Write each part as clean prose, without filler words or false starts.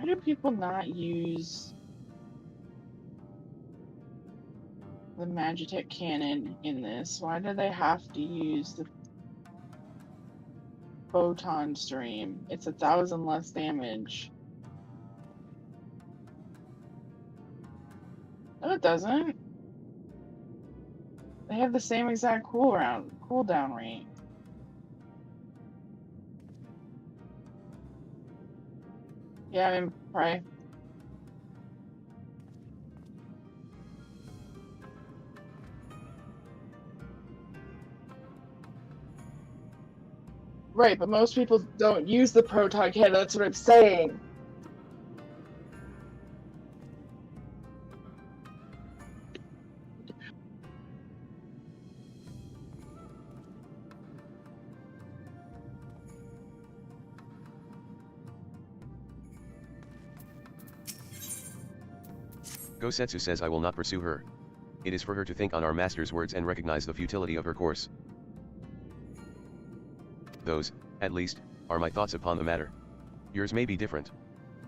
Why do people not use the Magitech cannon in this? Why do they have to use the photon stream? It's 1,000 less damage. No, it doesn't. They have the same exact cooldown rate. Yeah, I mean, probably. Right, but most people don't use the proton cannon. That's what I'm saying. Gosetsu says I will not pursue her. It is for her to think on our master's words and recognize the futility of her course. Those, at least, are my thoughts upon the matter. Yours may be different.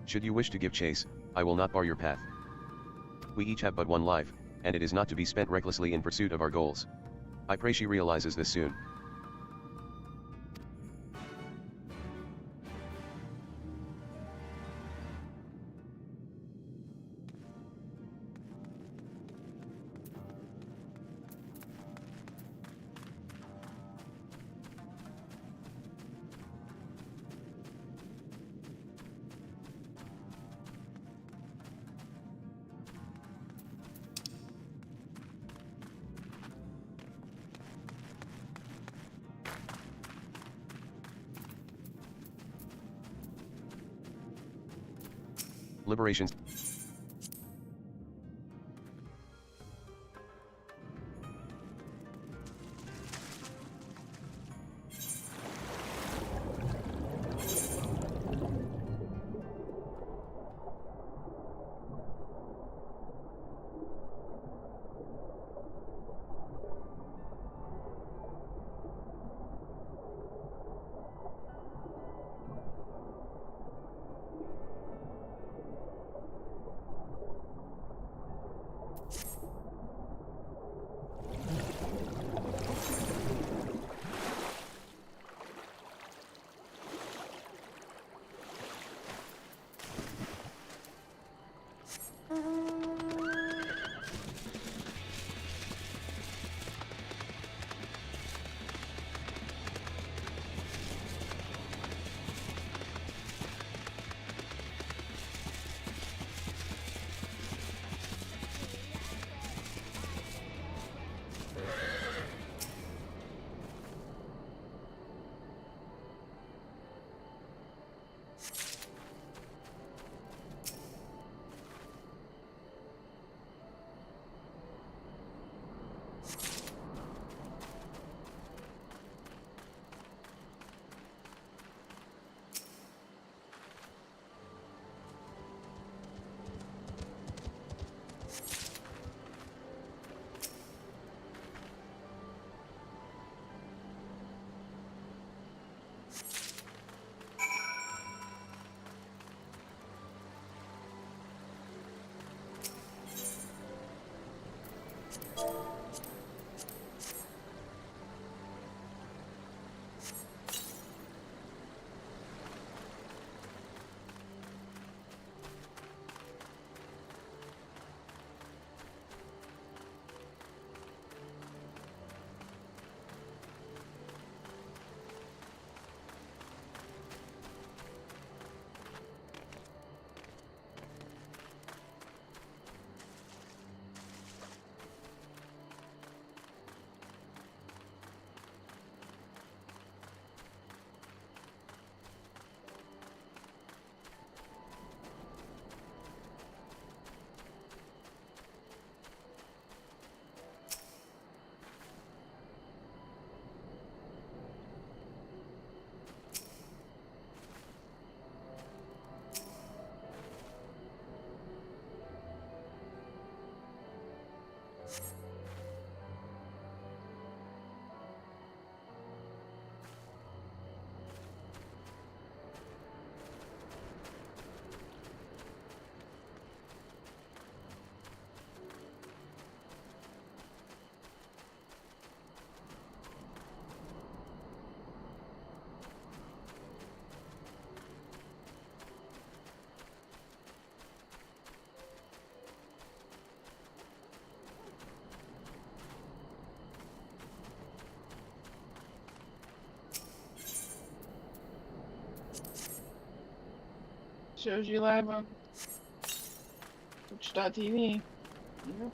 Should you wish to give chase, I will not bar your path. We each have but one life, and it is not to be spent recklessly in pursuit of our goals. I pray she realizes this soon. Liberations. shows you live on Twitch.tv. Yep.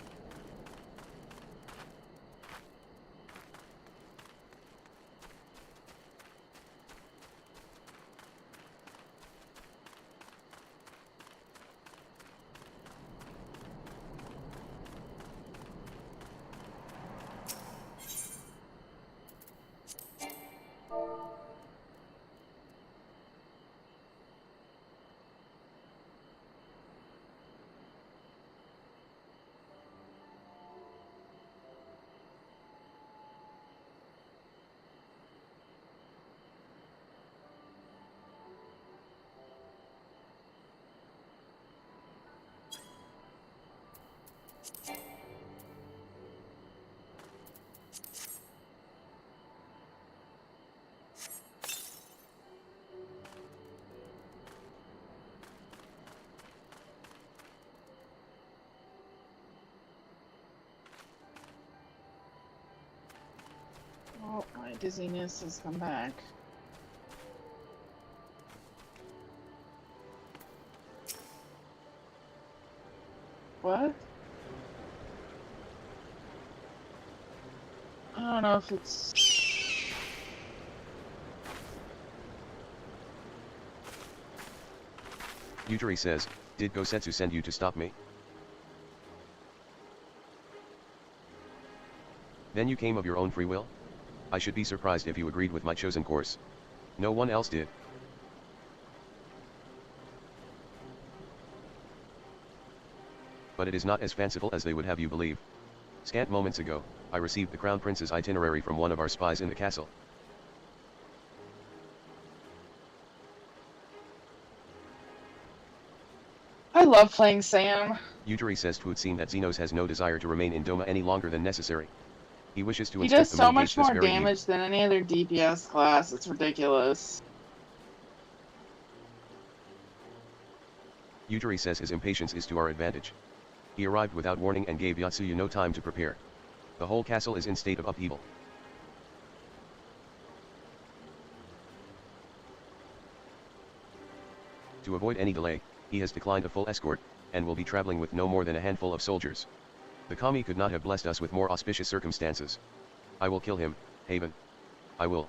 Oh, my dizziness has come back. What? I don't know if it's... Yutari says, did Gosetsu send you to stop me? Then you came of your own free will? I should be surprised if you agreed with my chosen course. No one else did. But it is not as fanciful as they would have you believe. Scant moments ago, I received the Crown Prince's itinerary from one of our spies in the castle. I love playing Sam. Yutari says it would seem that Xenos has no desire to remain in Doma any longer than necessary. He wishes to He inspect does the so moon much gates this more very damage than any other DPS class. It's ridiculous. Yutari says his impatience is to our advantage. He arrived without warning and gave Yatsuyu no time to prepare. The whole castle is in state of upheaval. To avoid any delay, he has declined a full escort, and will be traveling with no more than a handful of soldiers. The kami could not have blessed us with more auspicious circumstances. I will kill him, Haven. I will.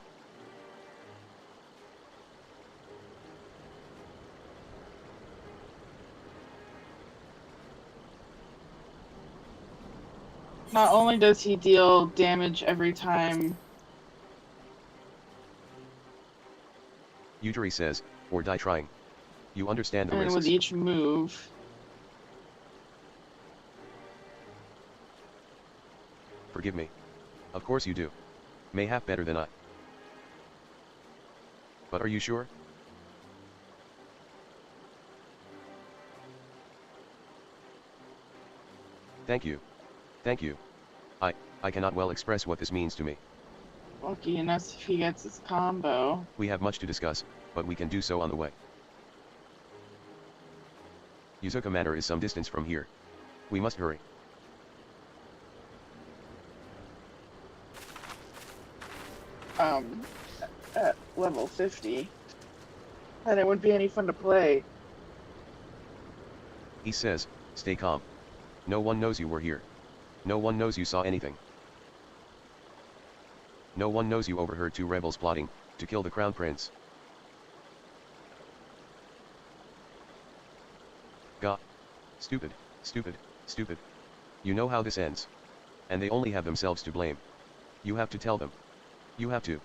Not only does he deal damage every time... Yutari says, or die trying. You understand the and risks. with each move. Forgive me. Of course you do. Mayhap better than I. But are you sure? Thank you. Thank you. I cannot well express what this means to me. Lucky enough if he gets his combo. We have much to discuss, but we can do so on the way. Yuzuka Manor is some distance from here. We must hurry. At level 50. And it wouldn't be any fun to play. He says, stay calm. No one knows you were here. No one knows you saw anything. No one knows you overheard two rebels plotting to kill the Crown Prince. God. Stupid, stupid, stupid. You know how this ends. And they only have themselves to blame. You have to tell them. You have to.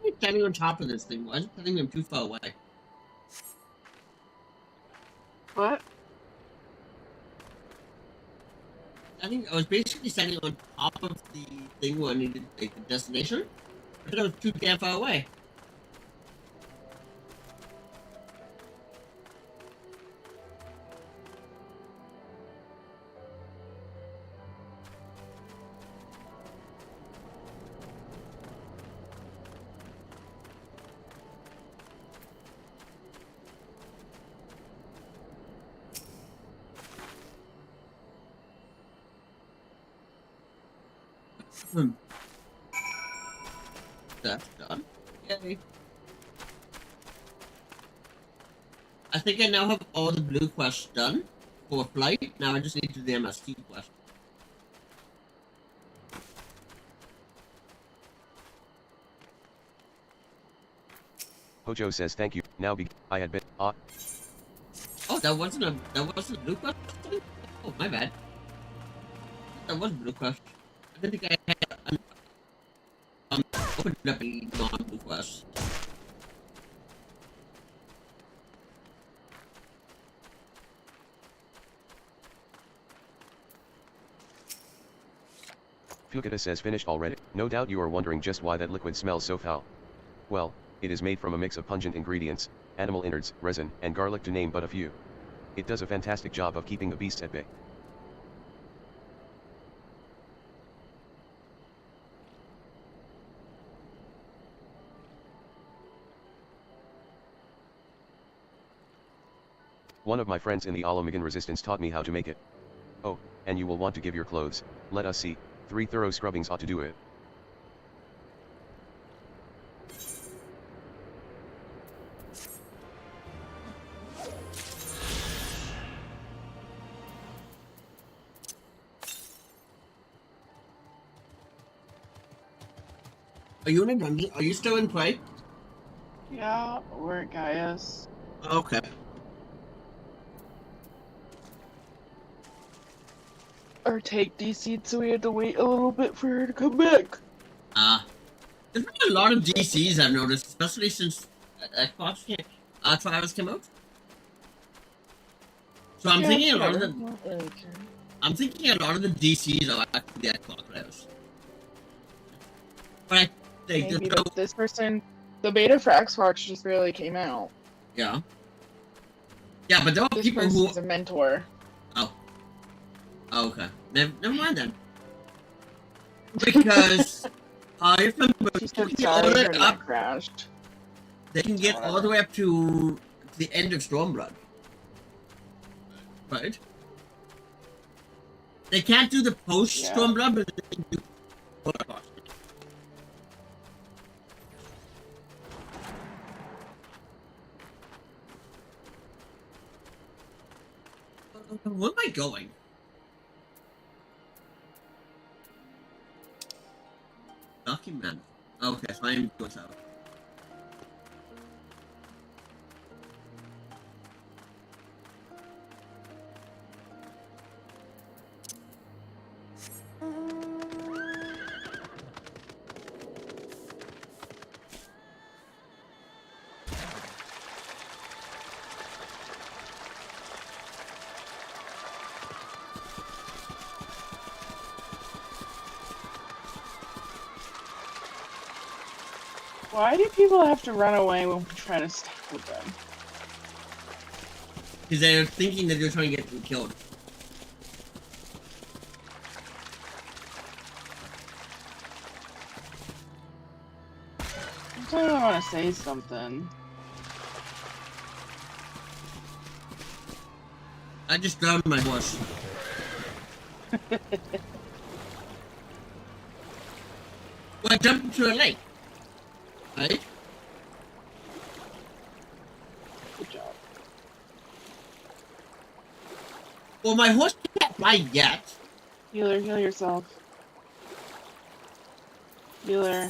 I standing on top of this thing? Why is it telling me I'm too far away? What? I think I was basically standing on top of the thing where I needed to take the destination. I thought I was too damn far away. Hmm. That's done. Yay. I think I now have all the blue quests done for flight. Now I just need to do the MST quest. Hojo says thank you. Now I had been Oh, that wasn't a blue quest. Oh, my bad. That was a blue quest. I didn't think I had opened up a non-blue quest. Fukita says finished already. No doubt you are wondering just why that liquid smells so foul. Well, it is made from a mix of pungent ingredients, animal innards, resin, and garlic to name but a few. It does a fantastic job of keeping the beasts at bay. One of my friends in the Alamigan resistance taught me how to make it. Oh, and you will want to give your clothes, let us see, 3 thorough scrubbings ought to do it. Are you in a dungeon? Are you still in play? Yeah, we're at Gaius. Okay. Our take DC'd, so we had to wait a little bit for her to come back. There's been a lot of DCs I've noticed, especially since Xbox Trials came out. So I'm thinking a lot of the DCs are actually the Xbox players. But I think maybe this person, the beta for Xbox just barely came out. Yeah. Yeah, but there are this people who a mentor. Oh, okay. Never mind then. Because if she said sorry, her net crashed. They can get all the way up to the end of Stormblood. Right? They can't do the post Stormblood, but they can do where am I going? Document. Okay, so I am going south. Why do people have to run away when we try to stay with them? Because they're thinking that you're trying to get them killed. Sometimes I want to say something. I just drowned my horse. Well, I jumped into a lake. Right? Good job. Well, my horse can't fly yet. Healer, heal yourself. Healer.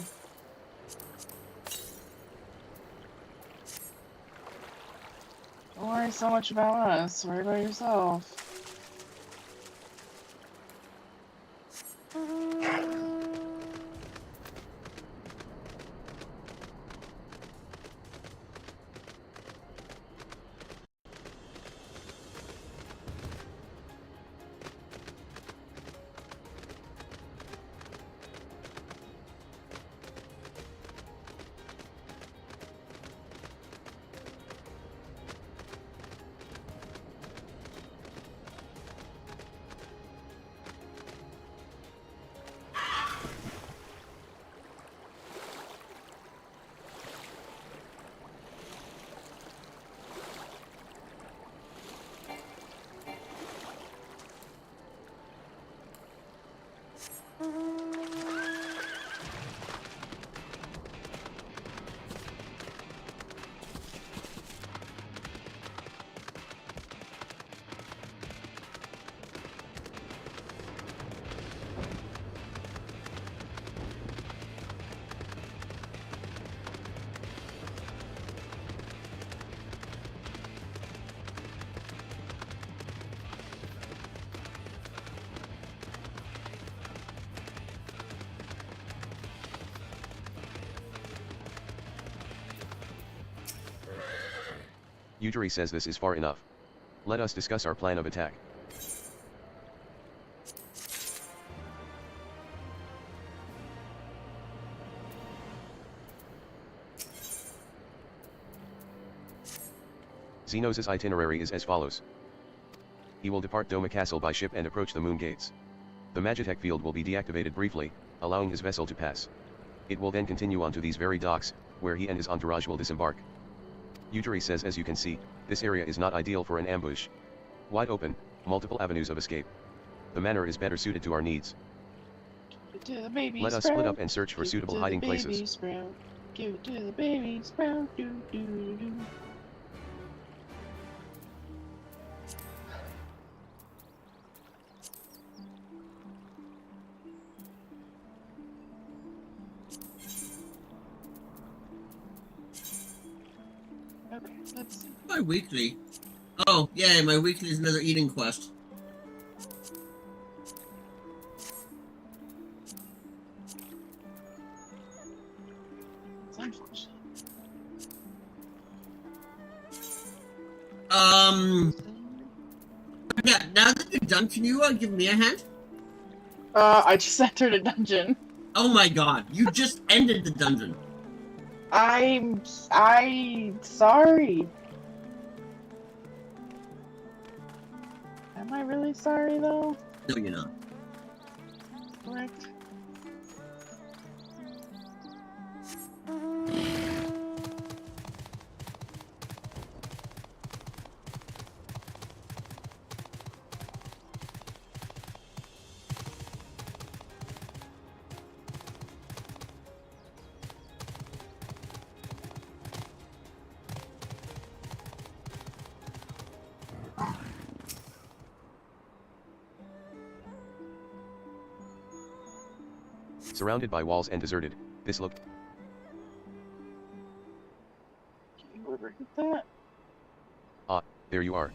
Don't worry so much about us. Worry about yourself. Yujiri says this is far enough. Let us discuss our plan of attack. Xenos' itinerary is as follows. He will depart Doma Castle by ship and approach the moon gates. The Magitech field will be deactivated briefly, allowing his vessel to pass. It will then continue onto these very docks, where he and his entourage will disembark. Yujiri says, as you can see, this area is not ideal for an ambush. Wide open, multiple avenues of escape. The manor is better suited to our needs. Let us split up and search for suitable hiding places. Give it to the baby sprout. Do, do, do. Okay, let's see. My weekly. Oh, yeah, my weekly is another eating quest. It's unfortunate. Yeah, now that you're done, can you give me a hand? I just entered a dungeon. Oh my god, you just ended the dungeon. I'm sorry. Am I really sorry though? No, you're not. Correct. Surrounded by walls and deserted, this looked. Can you ever hit that? Ah, there you are.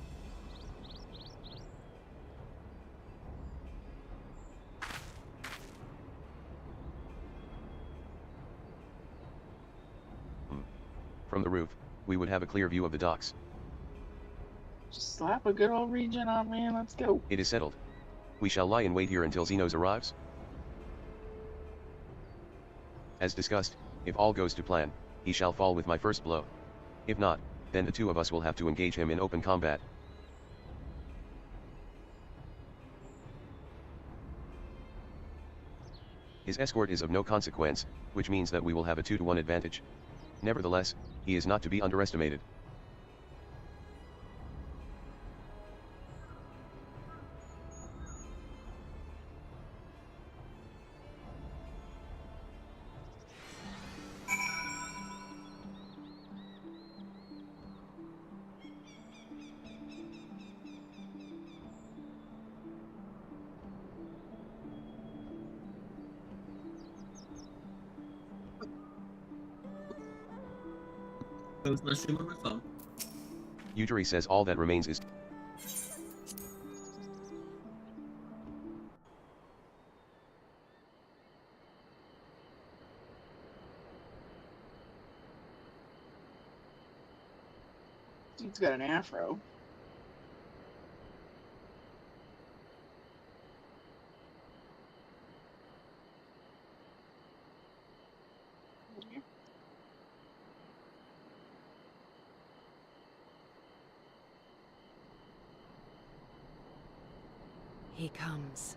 From the roof, we would have a clear view of the docks. Just slap a good old regen on me and let's go. It is settled. We shall lie in wait here until Xenos arrives. As discussed, if all goes to plan, he shall fall with my first blow. If not, then the two of us will have to engage him in open combat. His escort is of no consequence, which means that we will have a 2-to-1 advantage. Nevertheless, he is not to be underestimated. Close my stream on my phone. Yujiri says all that remains is. Dude's got an afro. He comes.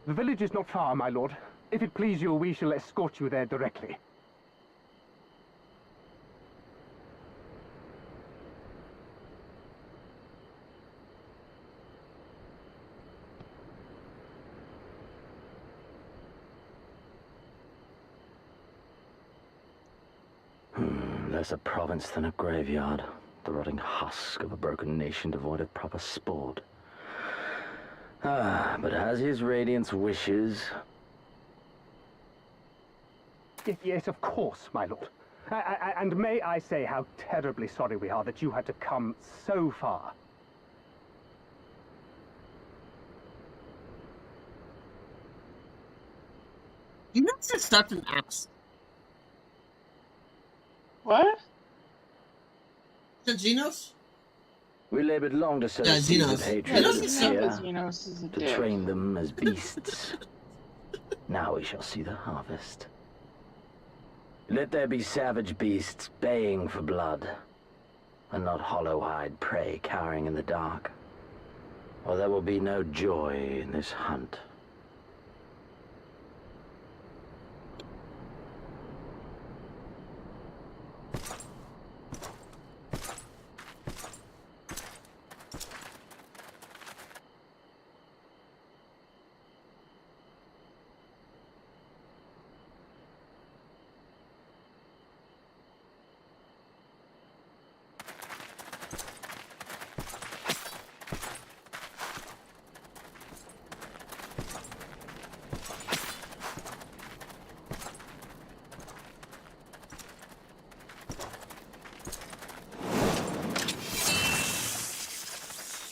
The village is not far, my lord. If it please you, we shall escort you there directly. Less a province than a graveyard. The rotting husk of a broken nation devoid of proper sport. Ah, but as his radiance wishes... Yes, of course, my lord. And may I say how terribly sorry we are that you had to come so far. You know, it's such an ass. What? Is it Xenos? We labored long to sow Yeah, seeds Xenos. of hatred Xenos and is fear, Xenos is a to dick. train them as beasts. Now we shall see the harvest. Let there be savage beasts baying for blood, and not hollow-eyed prey cowering in the dark, or there will be no joy in this hunt.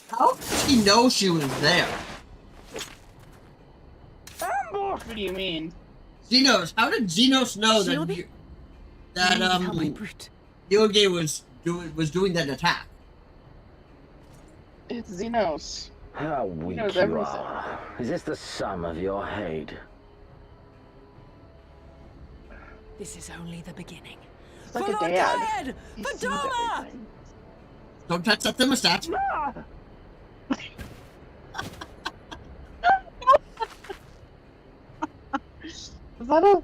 How did he know she was there? What do you mean? Xenos, how did Xenos know Shielding? that my brute. Yogi was doing that attack? It's Xenos. How weak knows you everything. are. Is this the sum of your hate? This is only the beginning. It's like For a Lord dad. Dyad! He For sees Doma! everything. Don't touch that thermostat. Is that a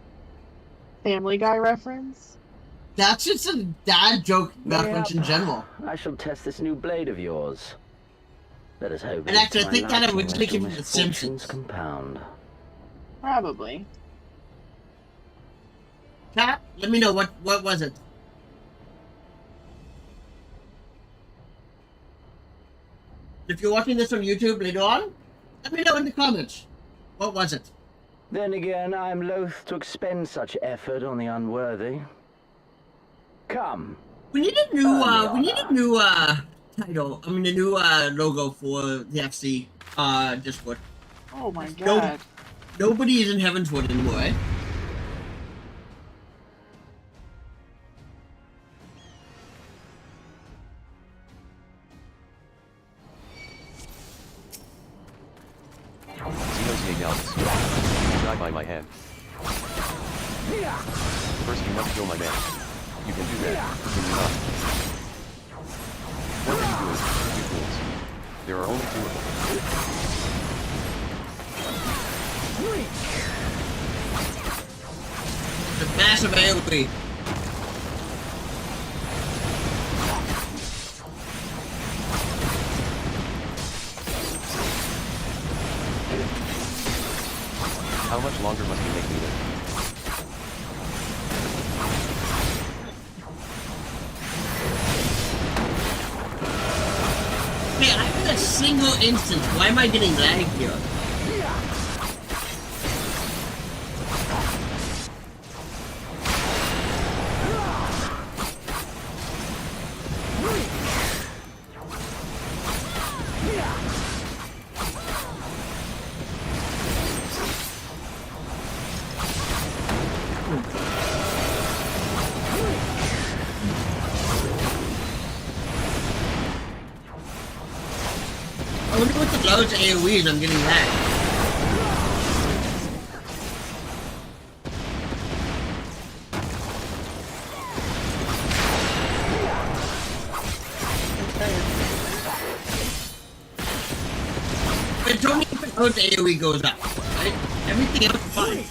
Family Guy reference? That's just a dad joke reference in Yep. general. I shall test this new blade of yours. Let us hope. And it's actually, I my think that liking originally lest your came from The misfortunes Simpsons. compound. Probably. Cat, let me know what was it? If you're watching this on YouTube later on, let me know in the comments. What was it? Then again, I am loath to expend such effort on the unworthy. Come. We need a new title. I mean, a new logo for the FC Discord. Oh my No- god. Nobody is in Heavenswood anymore, right? Xenos de Galvus. Die by my hand. First you must kill my man. You can do that, can you not? What are you doing, you fools? There are only two of them. The massive AoE. How much longer must you make me live? Hey, I'm in a single instance. Why am I getting lag here? I wonder what the loads AoE is I'm getting lag. It's only if the loads AoE goes up, right? Everything else is fine.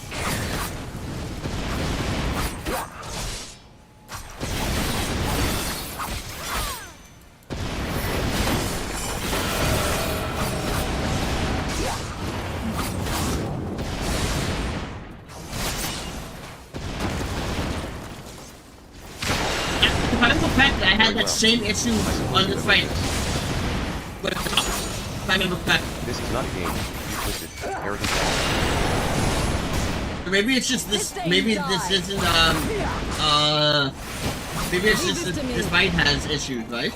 If I remember correctly, I had that same issue on the fight. But if I remember correctly. This is not a game, you twisted, arrogant bastard. Maybe it's just this. Maybe this isn't. Maybe it's just that this fight has issues, right?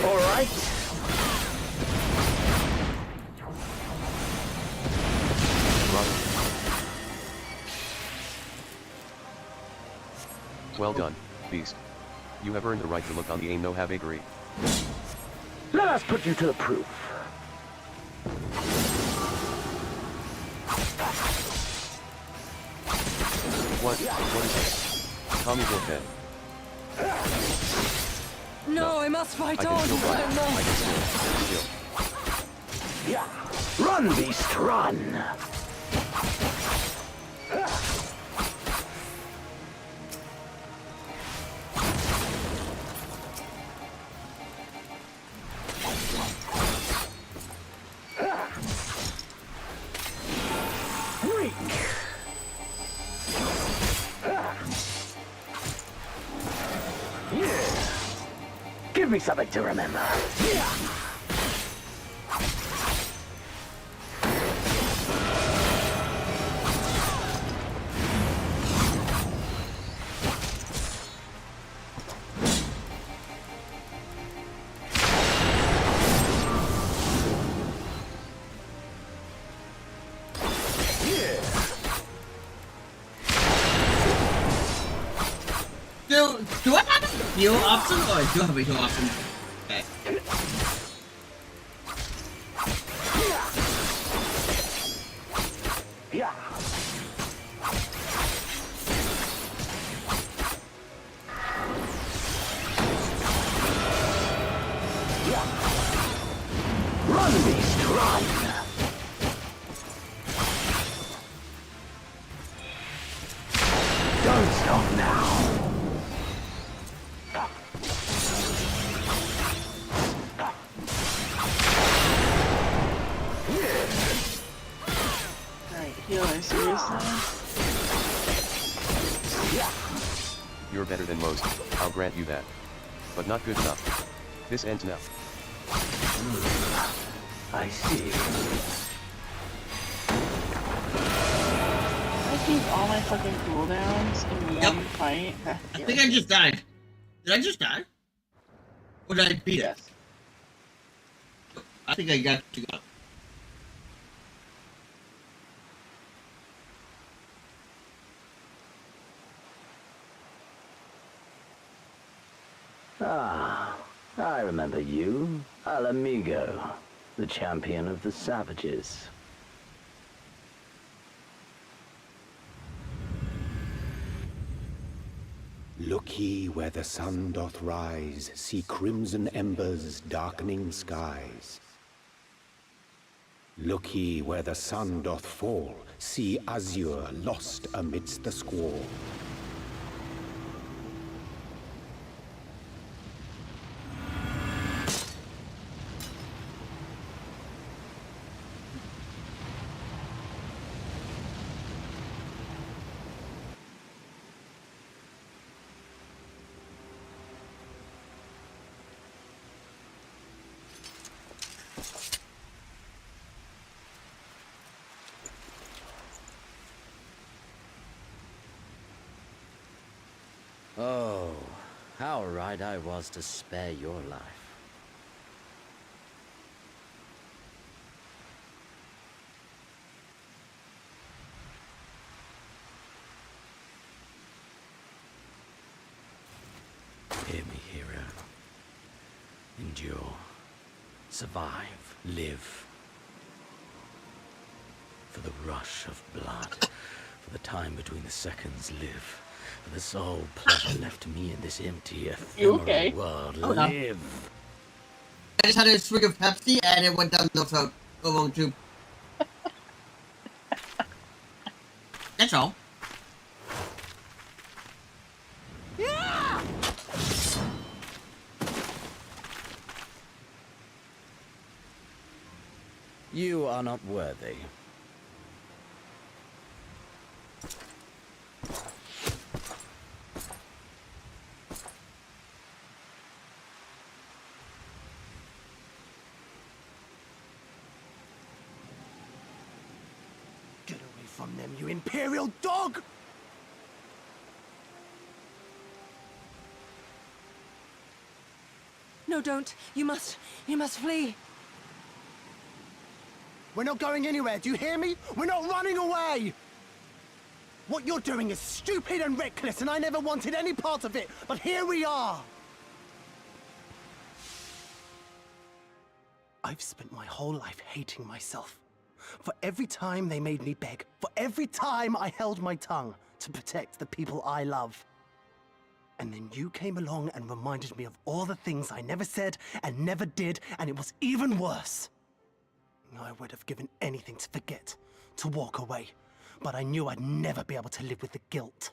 All right. Well done, Beast. You have earned the right to look on the aim no have agree. Let us put you to the proof. What is this? Tommy's head. No, I must I fight can on. still fight. I must. I can still. Run, beast, run! Give me something to remember. Do I have a heal option or do I have a heal option? Okay. Run, beast, run! Don't stop now. Alright, healer, seriously? You're better than most, I'll grant you that. But not good enough. This ends now. I see. I keep all my fucking cooldowns in one fight. I think I just died. Did I just die? Or did I beat it? Yes. I think I got to go. Ah, I remember you. Al Amigo, the champion of the savages. Look ye where the sun doth rise, see crimson embers darkening skies. Look ye where the sun doth fall, see azure lost amidst the squall. Oh, how right I was to spare your life. Hear me, hero. Endure. Survive. Live. For the rush of blood. For the time between the seconds, live. For the sole pleasure left to me in this empty, ephemeral world. Oh, no. Live. I just had a swig of Pepsi and it went down the throat. Go wrong tube. That's all. You are not worthy. Get away from them, you imperial dog! No, don't. You must flee. We're not going anywhere, do you hear me? We're not running away! What you're doing is stupid and reckless, and I never wanted any part of it, but here we are! I've spent my whole life hating myself. For every time they made me beg, for every time I held my tongue to protect the people I love. And then you came along and reminded me of all the things I never said and never did, and it was even worse. I would have given anything to forget, to walk away, but I knew I'd never be able to live with the guilt.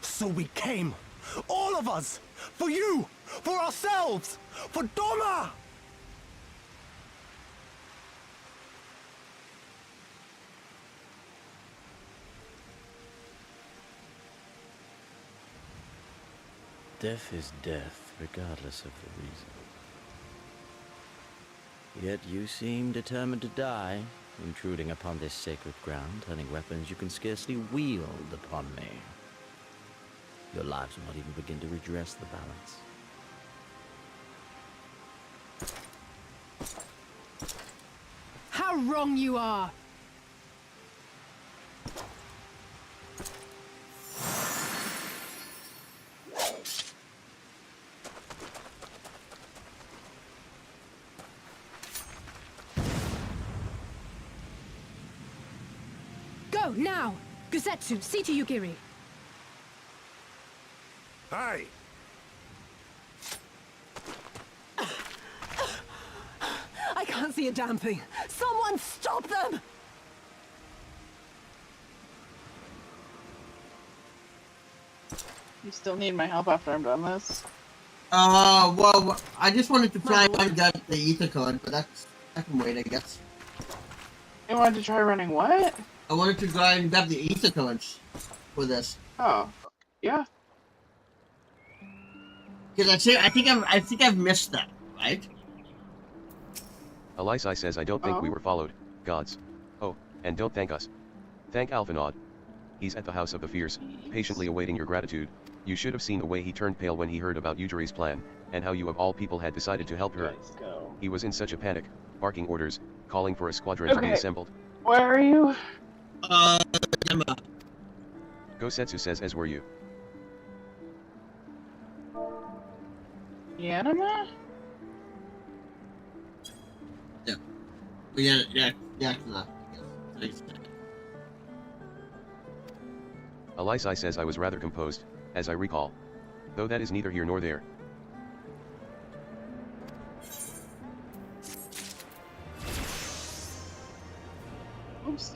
So we came, all of us, for you, for ourselves, for Donna! Death is death, regardless of the reason. Yet you seem determined to die, intruding upon this sacred ground, turning weapons you can scarcely wield upon me. Your lives will not even begin to redress the balance. How wrong you are! Go, now! Gusetsu, see to Yugiri. Hi! I can't see a damn thing. Someone stop them! You still need my help after I'm done this? Well, I just wanted to try and get the ether code, but that can wait, I guess. You wanted to try running what? I wanted to try and grab the ether codes for this. Oh, yeah. Because I think I've missed that, right? Elisai says I don't think we Oh. were followed, gods. Oh, and don't thank us. Thank Alphanod. He's at the House of the Fierce, patiently awaiting your gratitude. You should have seen the way he turned pale when he heard about Yujiri's plan, and how you of all people had decided to help her. Let's go. He was in such a panic, barking orders, calling for a squadron to be Okay. assembled. Where are you? Emma. Gosetsu says as were you. Yanima? Yeah, no. Elisai says I was rather composed, as I recall. Though that is neither here nor there. Oops.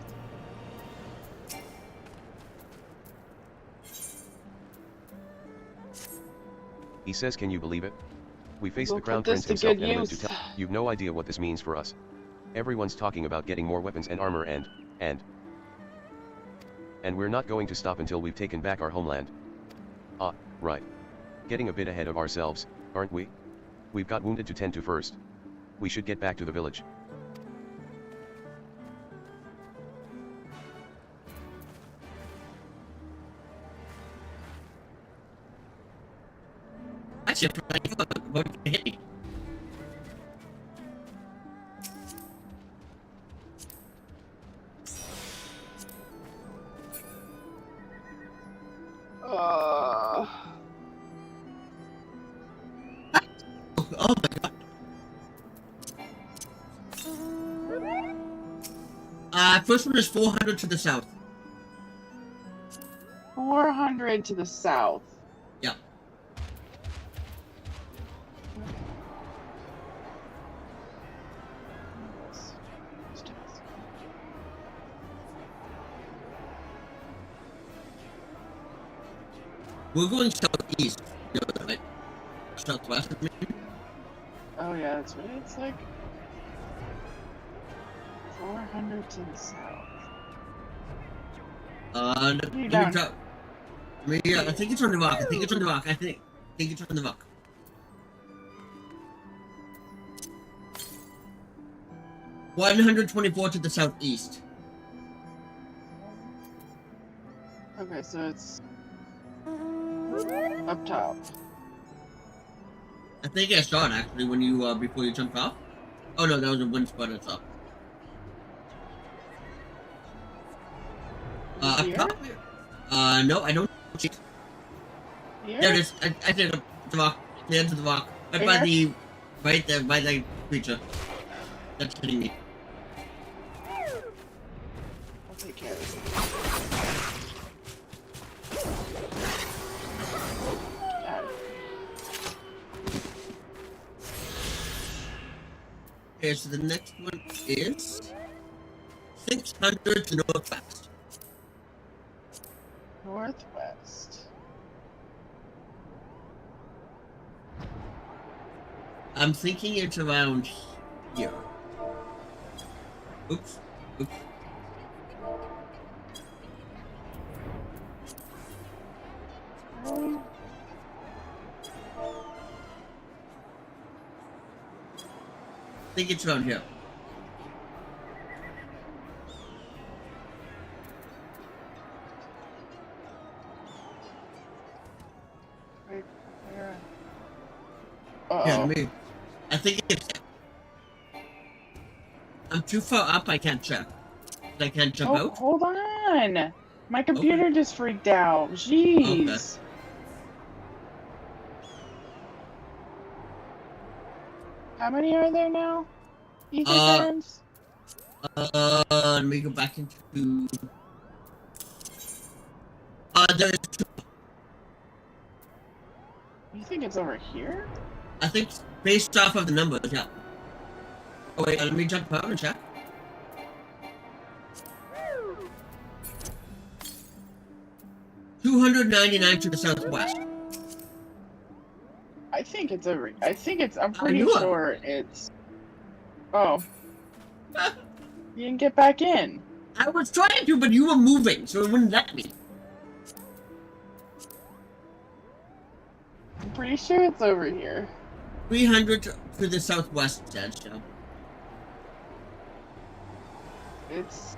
He says can you believe it? We faced We'll the Crown put this Prince to himself good and lived to use. tell. You've no idea what this means for us. Everyone's talking about getting more weapons and armor and we're not going to stop until we've taken back our homeland. Ah, right. Getting a bit ahead of ourselves, aren't we? We've got wounded to tend to first. We should get back to the village. Actually, what hit me? Oh my god. First one is 400 to the south. 400 to the south. Yeah. We're going southeast. You know that, right? southwest of me. Oh yeah, that's right. It's like 400 to the south. Let me down? drop. I think it's on the rock. I think it's on the rock. I think it's on the rock. $124 to the southeast. Okay, so it's up top. I think I saw it actually when you before you jumped off. Oh no, that was a wind spot I saw. Up Here? top? No, I don't see it. Here? There it is. I see it. The rock. The end of the rock. Right by the, right there, by the creature. That's hitting me. I'll take care of this. Got it. Okay, so the next one is 600 to northwest. Northwest. I'm thinking it's around here. Oops. Oops. I think it's around here. Right there. Yeah, Uh-oh. me. I think it's. I'm too far up. I can't check. I can't jump Oh, out. hold on. My computer just freaked out. Jeez. How many are there now? Ether patterns? Let me go back into. There's two. You think it's over here? I think based off of the numbers, yeah. Oh wait, let me jump out and check. $299 to the southwest. I think it's over. I'm I pretty knew it. sure it's. Oh. You didn't get back in. I was trying to, but you were moving, so it wouldn't let me. I'm pretty sure it's over here. 300 to the southwest, Dad. So. It's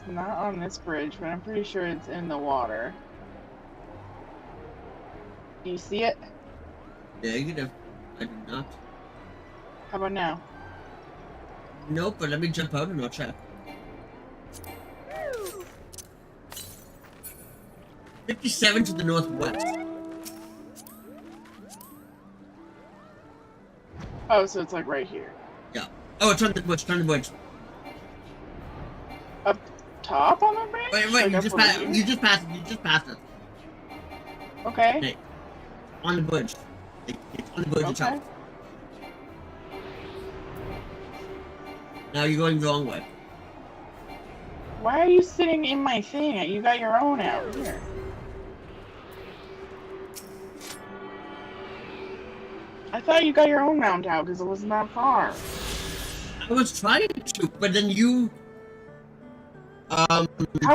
not on this bridge, but I'm pretty sure it's in the water. Do you see it? Negative. I do not. How about now? Nope, but let me jump out and I'll check. 57 to the northwest. Oh, so it's like right here. Yeah. Oh, it's on the bridge. It's on the bridge. Up top on the bridge? Wait, Like you up just over passed. here? You just passed it. You just passed it. Okay. Okay. On the bridge. It's on the bridge Okay. itself. Now you're going the wrong way. Why are you sitting in my thing? You got your own out here. I thought you got your own mount out because it wasn't that far. I was trying to, but then you. How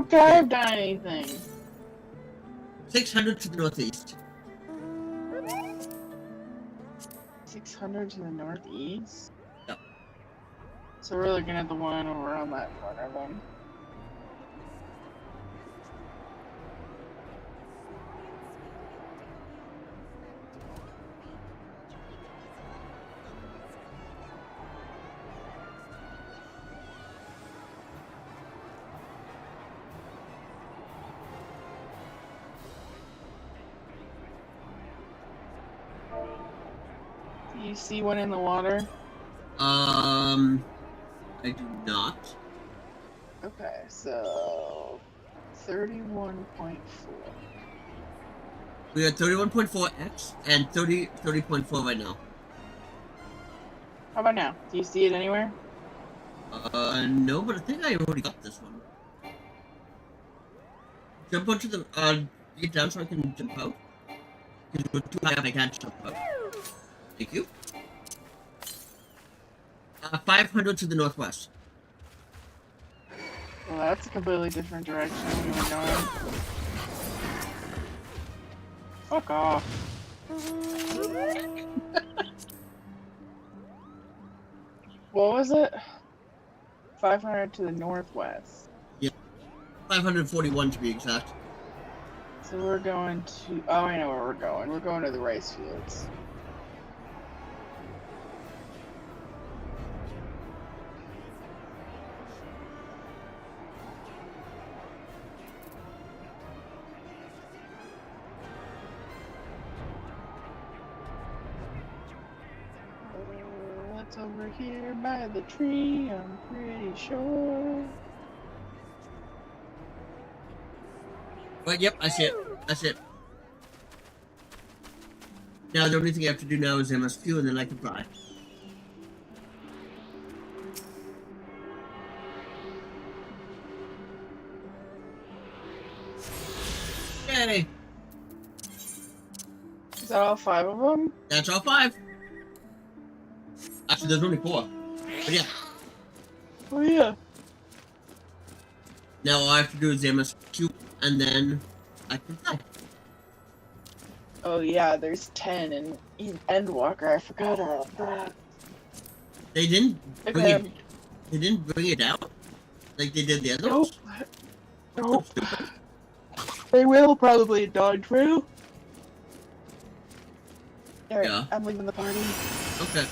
could I have done anything? 600 to the northeast. 600 to the northeast? Yep. So we're looking at the one over on that corner then. Do you see one in the water? I do not. Okay, so 31.4. We are 31.4x and 30.4 right now. How about now? Do you see it anywhere? No, but I think I already got this one. Jump onto the, get down so I can jump out. Because we're too high up, I can't jump up. Thank you. 500 to the northwest. Well, that's a completely different direction than we were going. Fuck off. What was it? 500 to the northwest. Yeah. 541 to be exact. So we're going to... Oh, I know where we're going. We're going to the rice fields. That's over here by the tree, I'm pretty sure. But yep, I see it. That's it. Now the only thing I have to do now is MSQ and then I can fly. Yay! Is that all 5 of them? That's all 5. Actually, there's only 4. But yeah. Oh yeah. Now all I have to do is MSQ and then I can fly. Oh yeah, there's 10 in Endwalker. I forgot about that. They didn't Look bring at it. him. They didn't bring it out like they did the other Nope. ones. Nope. They will probably in Dawn True. Alright, Yeah. I'm leaving the party. Okay.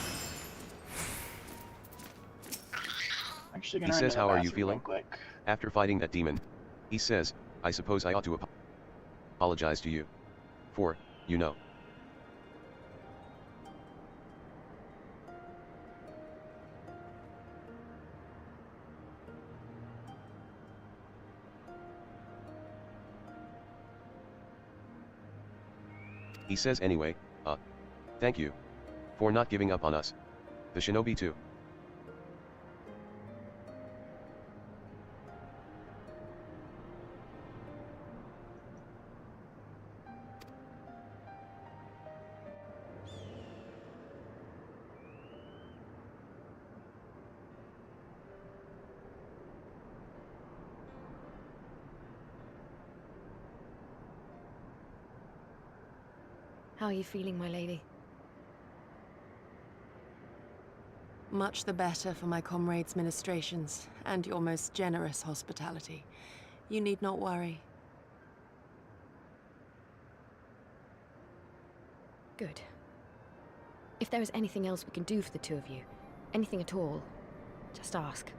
Actually He gonna run says, to the "How are you bathroom feeling?" real quick. After fighting that demon. He says, "I suppose I ought to apologize to you. For, you know." He says anyway, thank you. For not giving up on us. The shinobi too. How are you feeling, my lady? Much the better for my comrades' ministrations and your most generous hospitality. You need not worry. Good. If there is anything else we can do for the two of you, anything at all, just ask.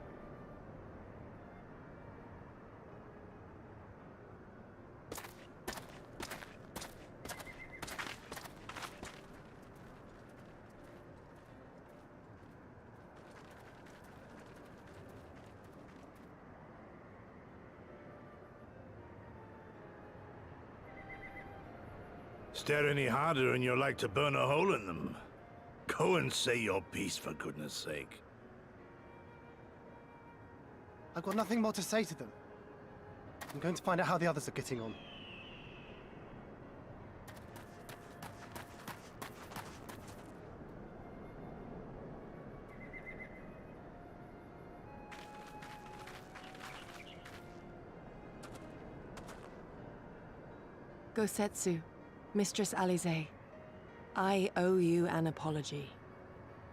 Stare any harder and you're like to burn a hole in them. Go and say your piece, for goodness sake. I've got nothing more to say to them. I'm going to find out how the others are getting on. Gosetsu, Mistress Alize, I owe you an apology.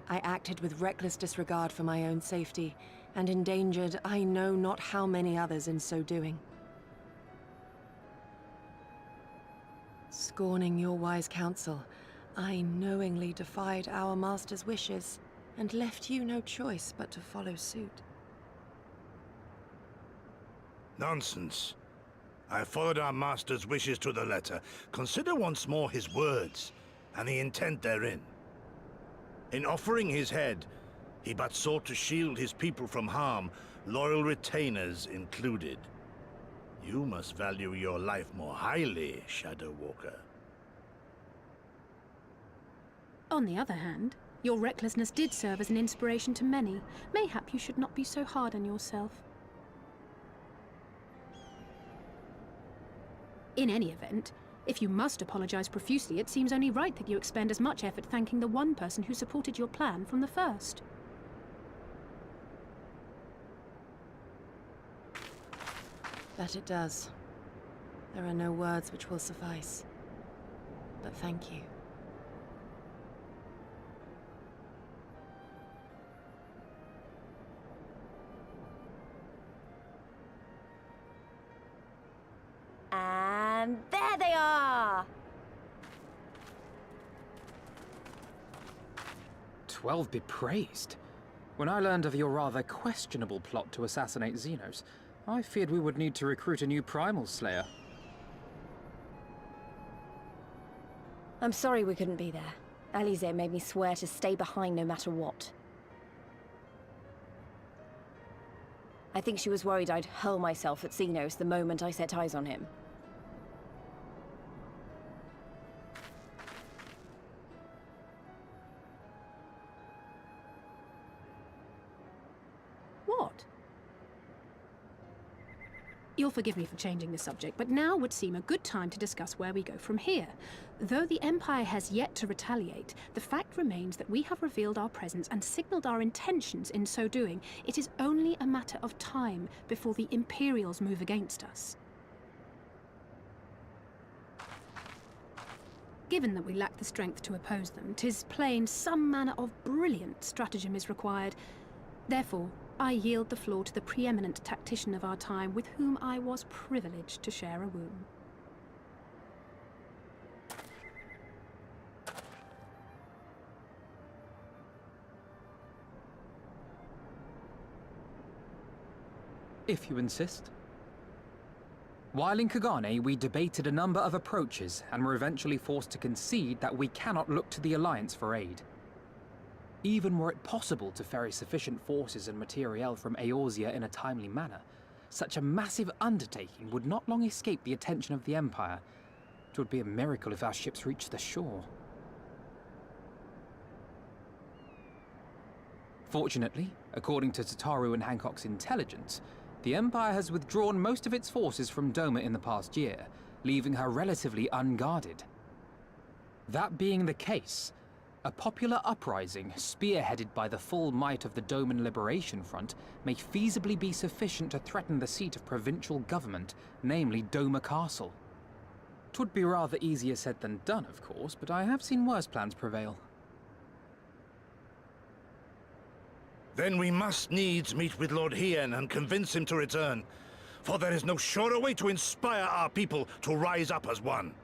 I acted with reckless disregard for my own safety, and endangered I know not how many others in so doing. Scorning your wise counsel, I knowingly defied our master's wishes, and left you no choice but to follow suit. Nonsense. I followed our master's wishes to the letter. Consider once more his words, and the intent therein. In offering his head, he but sought to shield his people from harm, loyal retainers included. You must value your life more highly, Shadow Walker. On the other hand, your recklessness did serve as an inspiration to many. Mayhap you should not be so hard on yourself. In any event, If you must apologize profusely, it seems only right that you expend as much effort thanking the one person who supported your plan from the first. That it does. There are no words which will suffice. But thank you. And there they are! 12 be praised. When I learned of your rather questionable plot to assassinate Xenos, I feared we would need to recruit a new primal slayer. I'm sorry we couldn't be there. Alize made me swear to stay behind no matter what. I think she was worried I'd hurl myself at Xenos the moment I set eyes on him. What? You'll forgive me for changing the subject, but now would seem a good time to discuss where we go from here. Though the Empire has yet to retaliate, the fact remains that we have revealed our presence and signaled our intentions in so doing. It is only a matter of time before the Imperials move against us. Given that we lack the strength to oppose them, 'tis plain some manner of brilliant stratagem is required. Therefore, I yield the floor to the preeminent tactician of our time, with whom I was privileged to share a room. If you insist. While in Kagane, we debated a number of approaches and were eventually forced to concede that we cannot look to the Alliance for aid. Even were it possible to ferry sufficient forces and materiel from Eorzea in a timely manner, such a massive undertaking would not long escape the attention of the Empire. It would be a miracle if our ships reached the shore. Fortunately, according to Tataru and Hancock's intelligence, the Empire has withdrawn most of its forces from Doma in the past year, leaving her relatively unguarded. That being the case, a popular uprising, spearheaded by the full might of the Doman Liberation Front, may feasibly be sufficient to threaten the seat of provincial government, namely Doma Castle. 'Twould be rather easier said than done, of course, but I have seen worse plans prevail. Then we must needs meet with Lord Hien and convince him to return, for there is no surer way to inspire our people to rise up as one.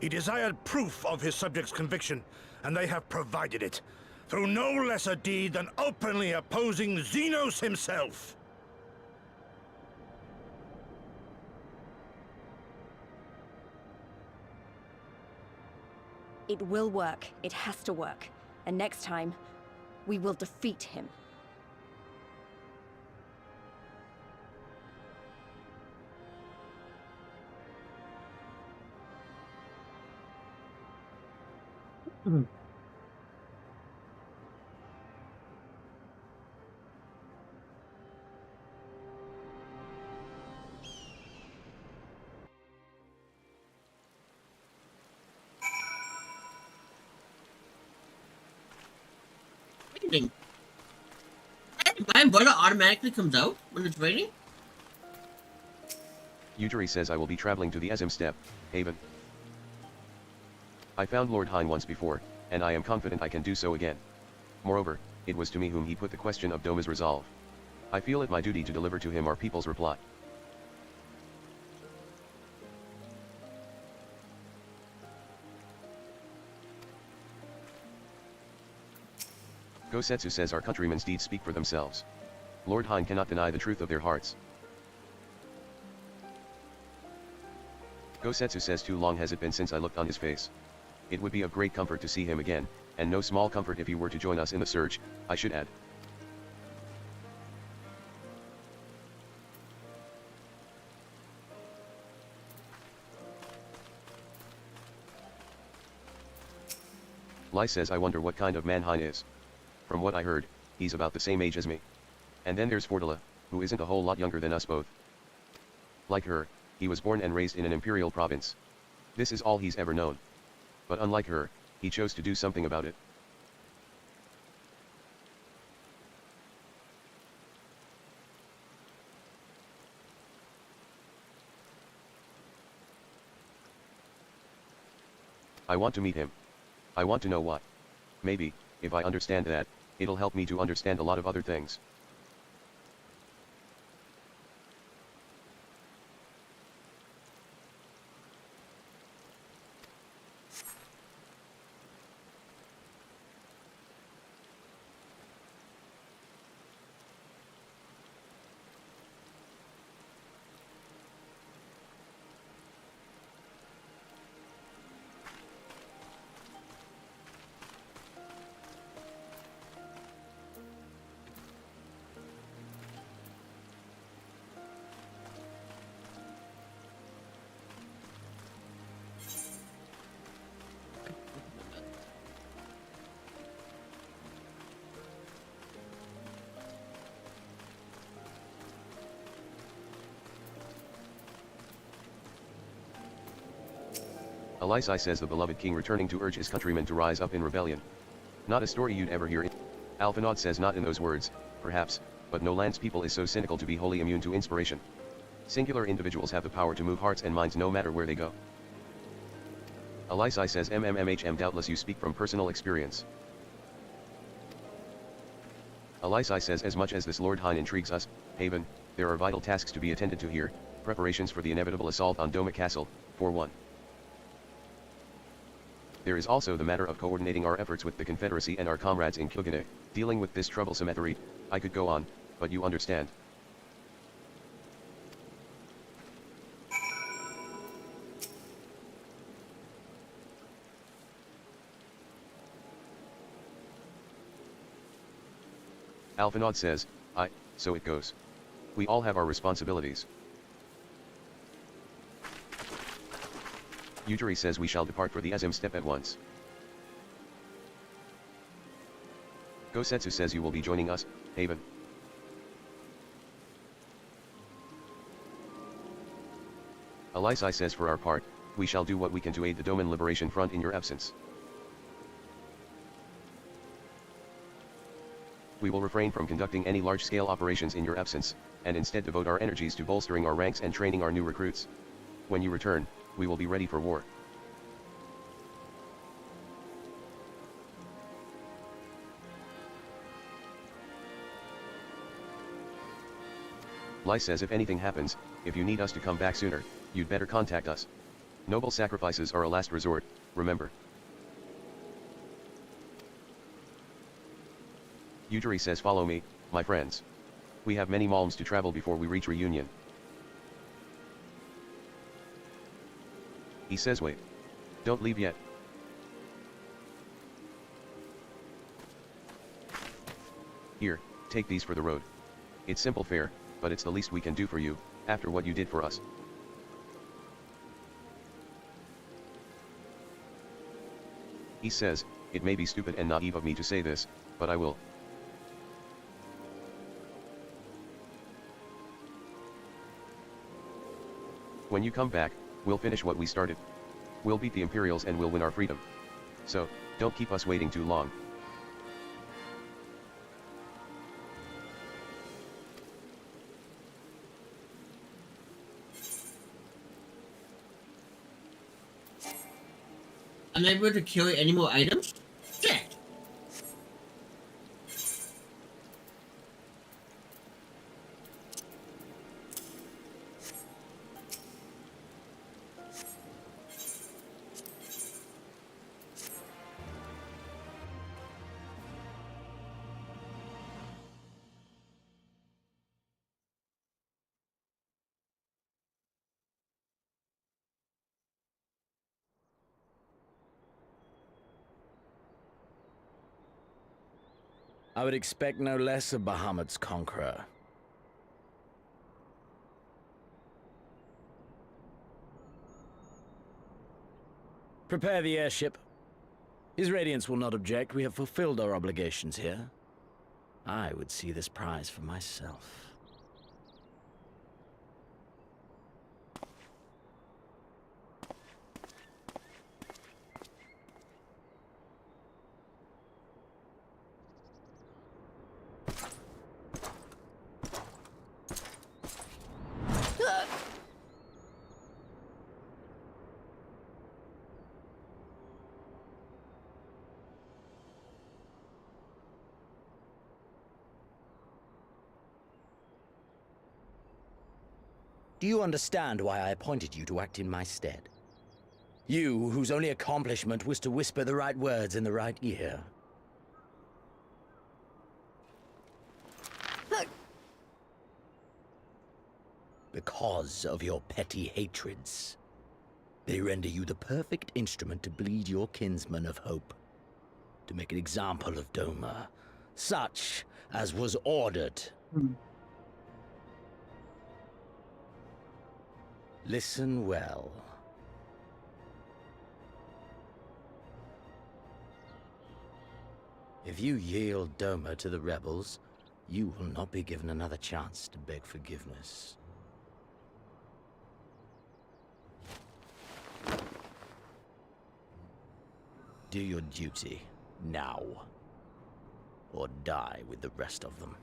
He desired proof of his subjects' conviction, and they have provided it, through no less a deed than openly opposing Xenos himself. It will work. It has to work. And next time, we will defeat him. My umbrella automatically comes out when it's raining? Yujiri says I will be traveling to the Ezim Steppe, Haven. I found Lord Hien once before, and I am confident I can do so again. Moreover, it was to me whom he put the question of Doma's resolve. I feel it my duty to deliver to him our people's reply. Gosetsu says our countrymen's deeds speak for themselves. Lord Hien cannot deny the truth of their hearts. Gosetsu says too long has it been since I looked on his face. It would be of great comfort to see him again, and no small comfort if he were to join us in the search, I should add. Lai says I wonder what kind of man Hien is. From what I heard, he's about the same age as me. And then there's Fordula, who isn't a whole lot younger than us both. Like her, he was born and raised in an imperial province. This is all he's ever known. But unlike her, he chose to do something about it. I want to meet him. I want to know what. Maybe, if I understand that, it'll help me to understand a lot of other things. Alisai says the beloved king returning to urge his countrymen to rise up in rebellion. Not a story you'd ever hear. Alphinaud says not in those words, perhaps, but no land's people is so cynical to be wholly immune to inspiration. Singular individuals have the power to move hearts and minds no matter where they go. Alisai says doubtless you speak from personal experience. Alisai says as much as this Lord Hein intrigues us, Haven, there are vital tasks to be attended to here, preparations for the inevitable assault on Doma Castle, 4-1. There is also the matter of coordinating our efforts with the Confederacy and our comrades in Kilgane, dealing with this troublesome Ethereet. I could go on, but you understand. Alphinaud says, so it goes. We all have our responsibilities. Yujiri says we shall depart for the Azim steppe at once. Gosetsu says you will be joining us, Haven. Alisai says for our part, we shall do what we can to aid the Doman Liberation Front in your absence. We will refrain from conducting any large-scale operations in your absence, and instead devote our energies to bolstering our ranks and training our new recruits. When you return, we will be ready for war. Lai says if anything happens, if you need us to come back sooner, you'd better contact us. Noble sacrifices are a last resort, remember. Yujiri says follow me, my friends. We have many malms to travel before we reach Reunion. He says wait. Don't leave yet. Here, take these for the road. It's simple fare, but it's the least we can do for you, after what you did for us. He says, it may be stupid and naive of me to say this, but I will. When you come back, we'll finish what we started. We'll beat the Imperials and we'll win our freedom. So, don't keep us waiting too long. I'm not able to carry any more items? Shit! I would expect no less of Bahamut's conqueror. Prepare the airship. His Radiance will not object. We have fulfilled our obligations here. I would see this prize for myself. Do you understand why I appointed you to act in my stead? You, whose only accomplishment was to whisper the right words in the right ear. Because of your petty hatreds. They render you the perfect instrument to bleed your kinsman of hope. To make an example of Doma, such as was ordered. Listen well. If you yield Doma to the rebels, you will not be given another chance to beg forgiveness. Do your duty, now. Or die with the rest of them.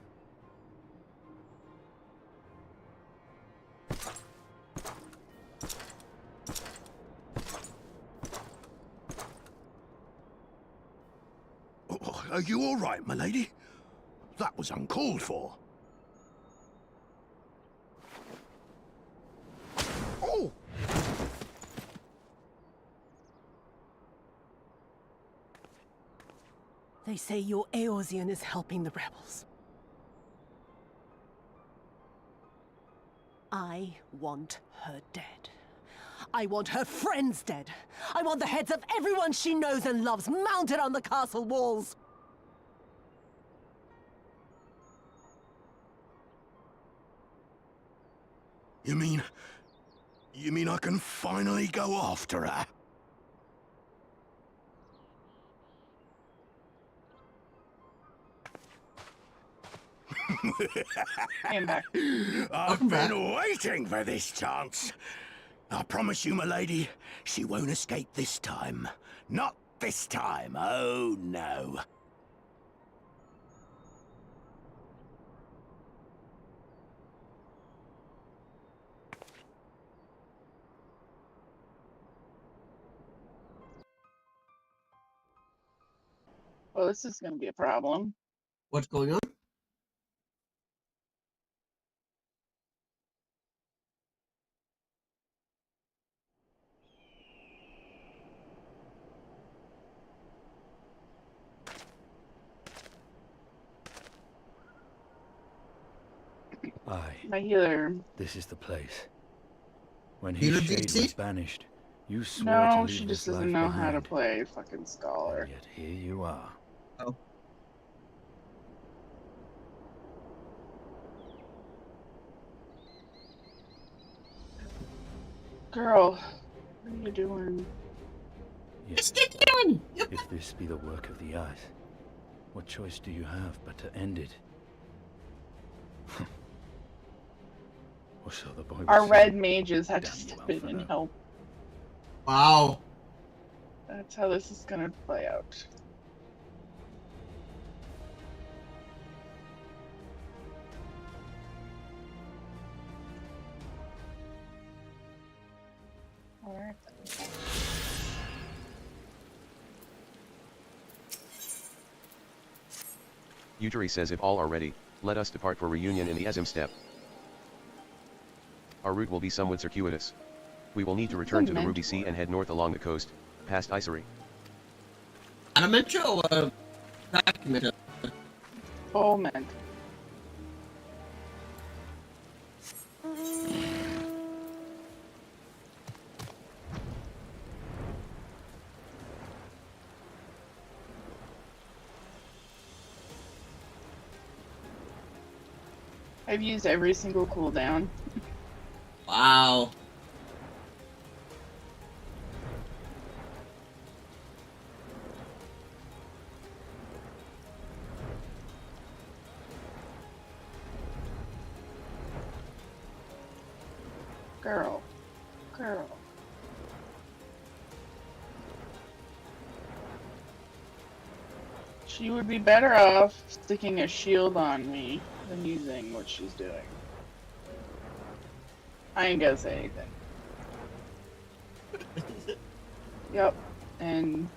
Oh, are you all right, my lady? That was uncalled for. Oh! They say your Eorzean is helping the rebels. I want her dead. I want her friends dead. I want the heads of everyone she knows and loves mounted on the castle walls. You mean I can finally go after her? I've been waiting for this chance. I promise you, my lady, she won't escape this time. Not this time, oh no. Well, this is going to be a problem. What's going on? Aye. My healer. This is the place. When Healer his shade DC? was banished, you swore to No, leave she this just doesn't life know behind. how to play fucking Scholar. And yet here you are. Oh. Girl, what are you doing? Yes. If this be the work of the eyes, what choice do you have but to end it? Or so the boy Our was red saying. mages had to Damn you, step in and Alpha. help. Wow. That's how this is gonna play out. Alright. Yutari says if all are ready, let us depart for reunion in the Ezim steppe. Our route will be somewhat circuitous. We will need to return to the Ruby Sea and head north along the coast, past Isari. Adamantria or documented? Oh man. I've used every single cooldown. Wow. Girl. Girl. She would be better off sticking a shield on me than using what she's doing. I ain't gonna say anything. Yep, and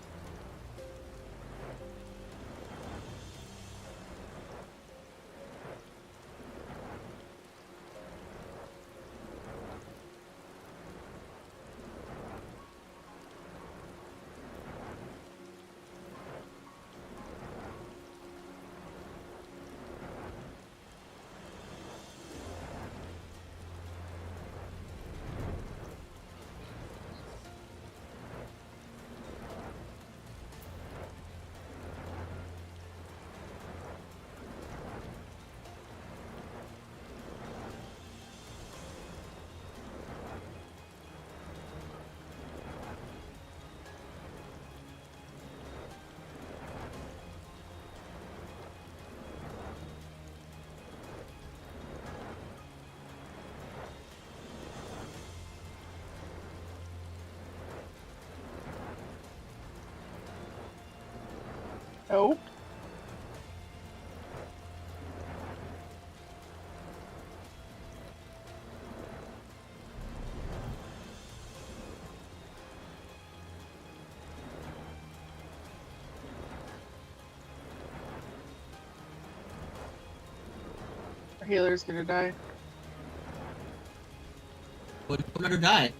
Nope. Our healer's gonna die. Would let her die.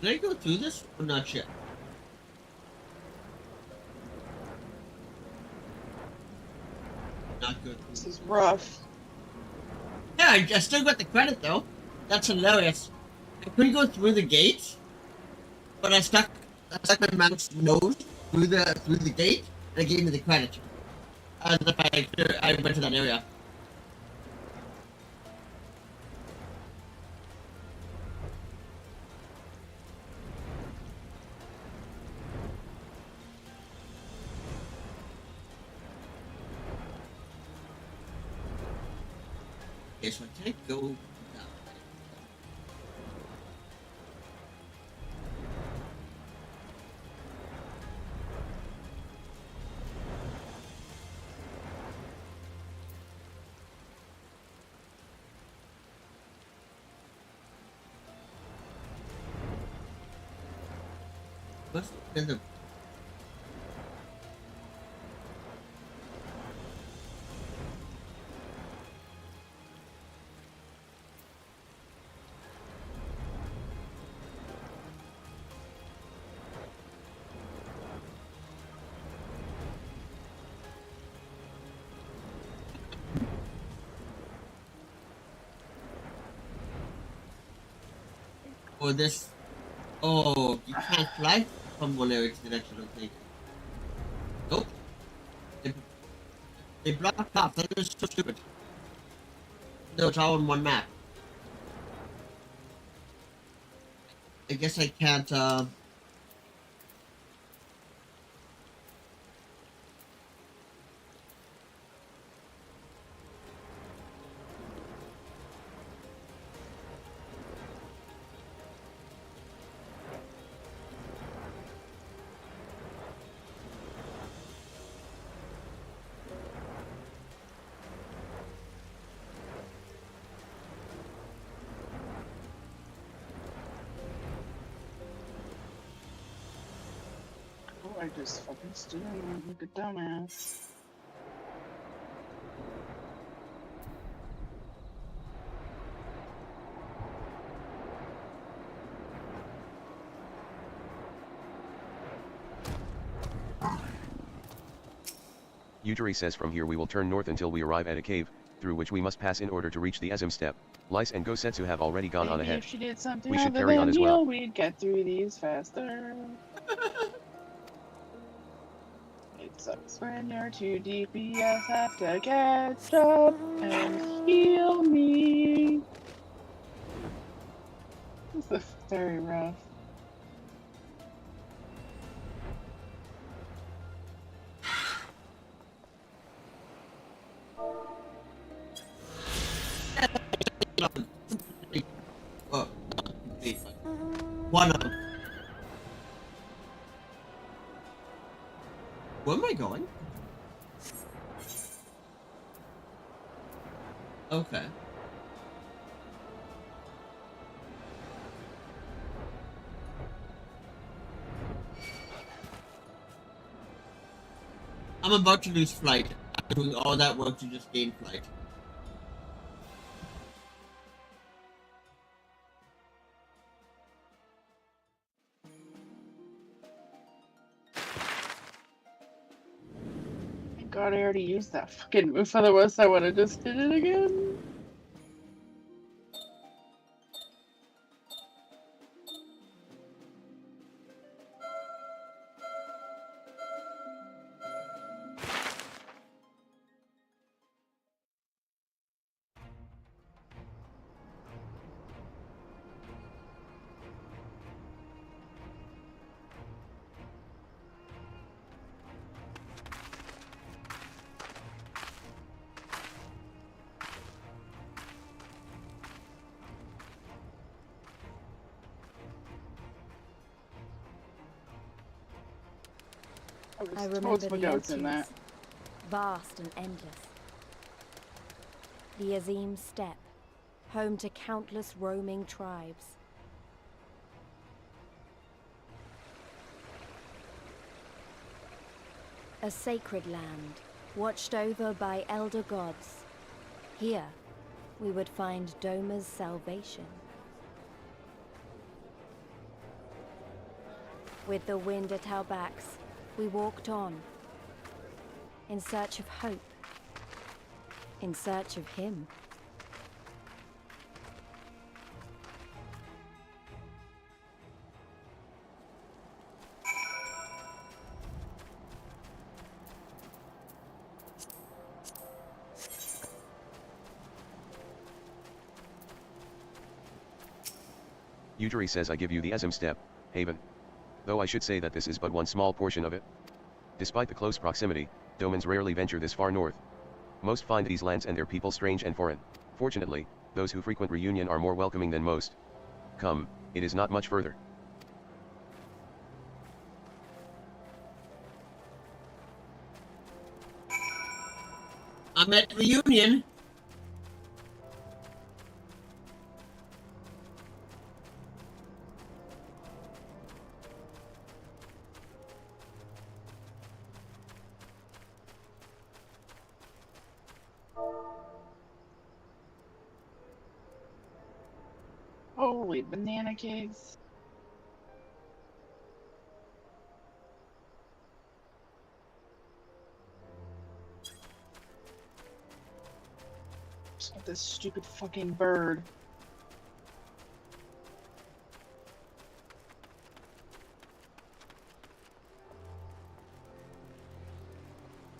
Did I go through this or not yet? Not good. This is rough. Yeah, I still got the credit though. That's hilarious. I couldn't go through the gates, but I stuck my mouse nose through the gate, and it gave me the credit. As if I went to that area. Okay, so I can't go down. What's the or this? Oh, you can't fly from one area to the next, I don't think. Nope. They blocked off. That is so stupid. No, it's all in one map. I guess I can't, I just fucking stood in like a dumbass. Uteri says from here we will turn north until we arrive at a cave, through which we must pass in order to reach the Ezim step. Lice and Gosetsu have already gone on Maybe ahead. if she did something We should other carry on than as well. heal, we'd get through these faster. It sucks when you're too deep, you have to catch up and heal me. This is very rough. one of them. Where am I going? Okay. I'm about to lose flight. I'm doing all that work to just gain flight. thought I already used that fucking move, otherwise I would have just did it again. I remember Most the goats in that. emptiness, vast and endless. The Azim Steppe, home to countless roaming tribes. A sacred land, watched over by elder gods. Here, we would find Doma's salvation. With the wind at our backs, we walked on, in search of hope, in search of him. Ujiri says I give you the Azim Steppe, Haven. Though I should say that this is but one small portion of it. Despite the close proximity, Domans rarely venture this far north. Most find these lands and their people strange and foreign. Fortunately, those who frequent Reunion are more welcoming than most. Come, it is not much further. I'm at Reunion. Holy banana cakes. Just got this stupid fucking bird.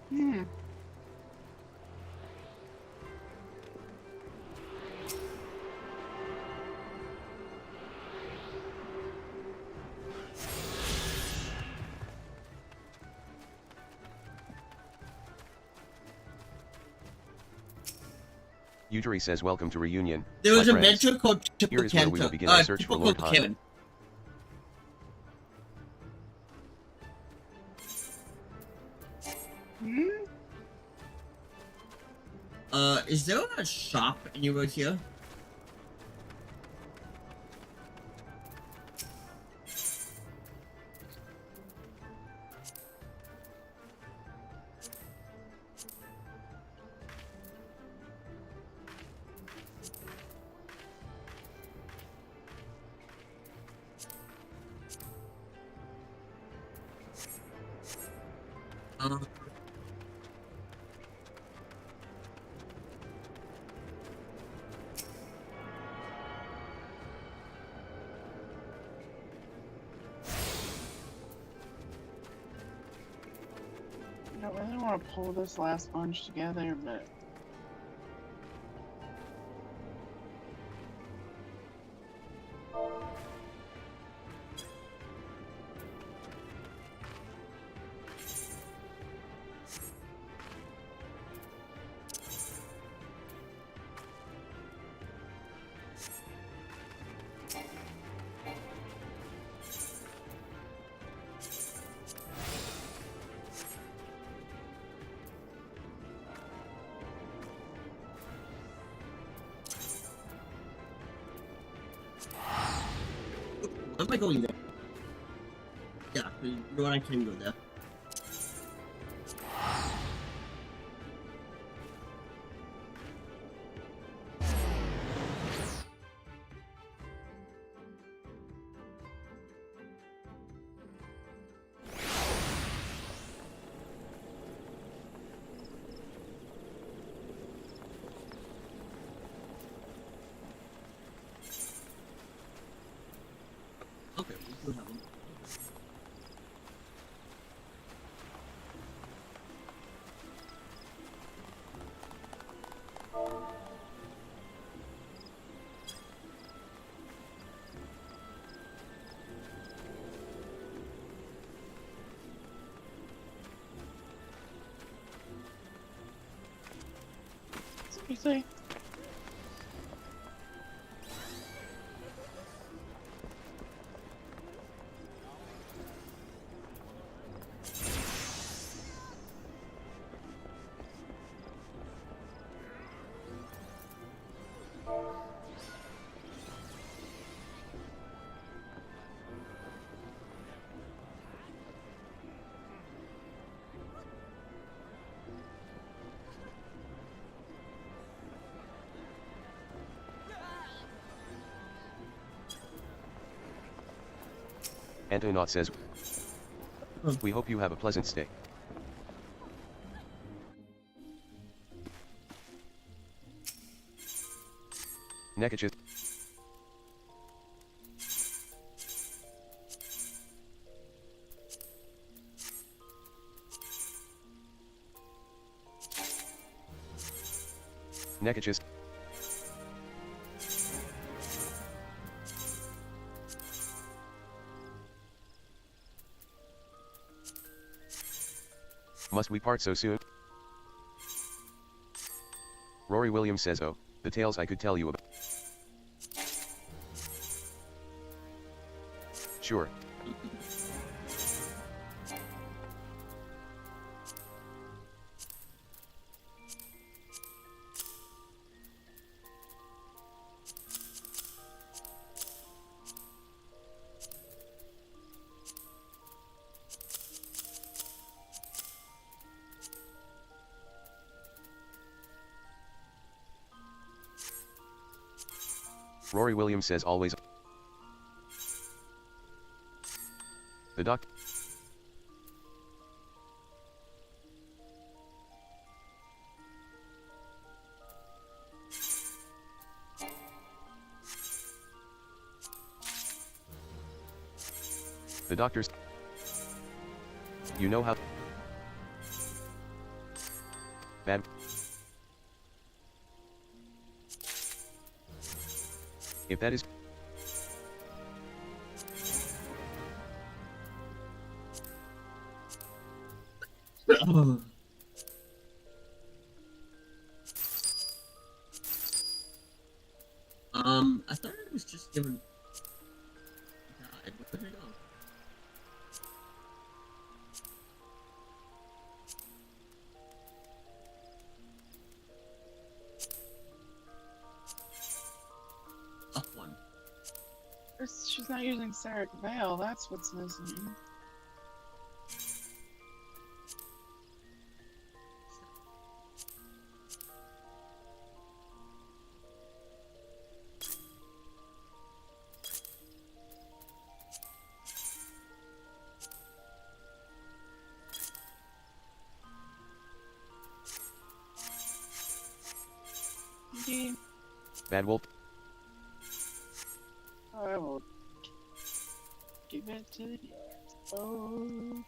Hmm. Ujiri says welcome to Reunion. There was my a friends. venture called Here is where we will begin our search for Lord Han. Kevin. Is there a shop anywhere here? I don't really want to pull this last bunch together, but... Why am I going there? Yeah, you know what, I can go there. You say? Antonaut says, we hope you have a pleasant stay. Nekachis. Nekachis. Must we part so soon? Rory Williams says, oh, the tales I could tell you about. Sure. Rory Williams says always. The doc. The doctors. You know how. Bad. If that is. I thought it was just given. Where did it go? Up one. She's not using Sarek Veil, that's what's missing. Bad Wolf. I will give it to the oh.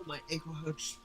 My ankle hurts.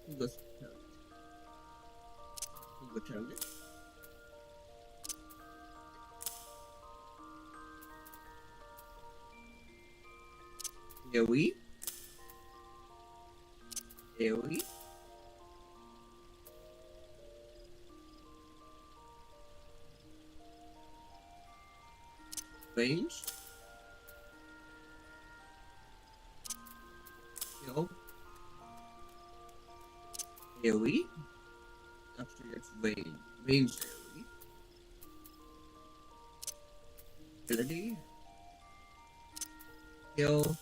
Single target. AoE. AoE. Range. Kill. AoE. After its range. Range AoE. Ability. Kill.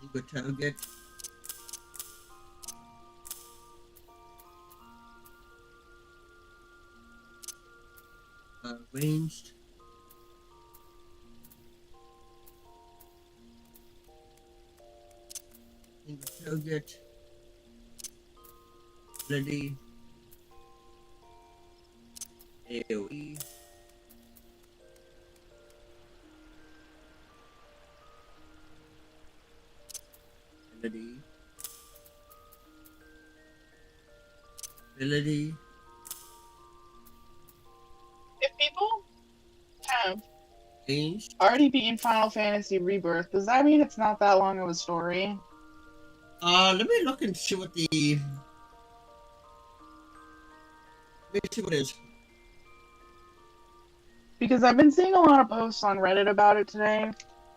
Single target. Ranged. Single target. Ability. AoE. Ability. Ability. If people have Range. already beaten Final Fantasy Rebirth, does that mean it's not that long of a story? Let me look and see what the. Let me see what it is. Because I've been seeing a lot of posts on Reddit about it today,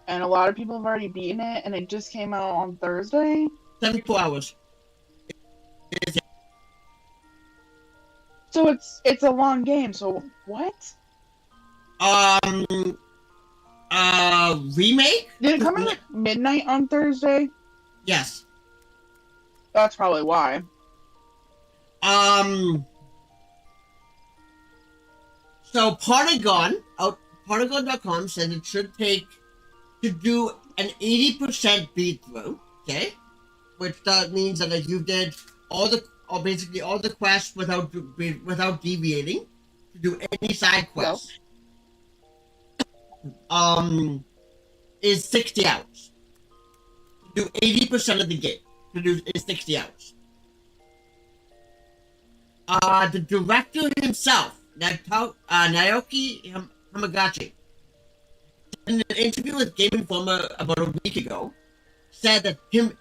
and a lot of people have already beaten it, and it just came out on Thursday. 74 hours. So it's a long game. So what? Remake? Did it come out at midnight on Thursday? Yes. That's probably why. So Polygon.com says it should take to do an 80% beat through, okay? Which that means that like you did basically all the quests without deviating to do any side quests. Is 60 hours. To do 80% of the game is 60 hours. The director himself, Naoki Hamagachi, in an interview with Game Informer about a week ago, said that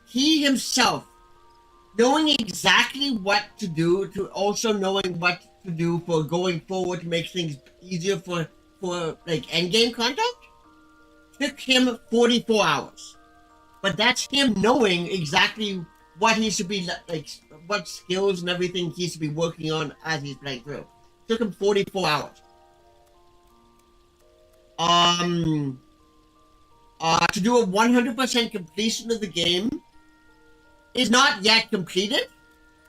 he himself, knowing exactly what to do, to also knowing what to do for going forward to make things easier for like endgame content, took him 44 hours. But that's him knowing exactly what he should be like, what skills and everything he should be working on as he's playing through. Took him 44 hours. To do a 100% completion of the game is not yet completed,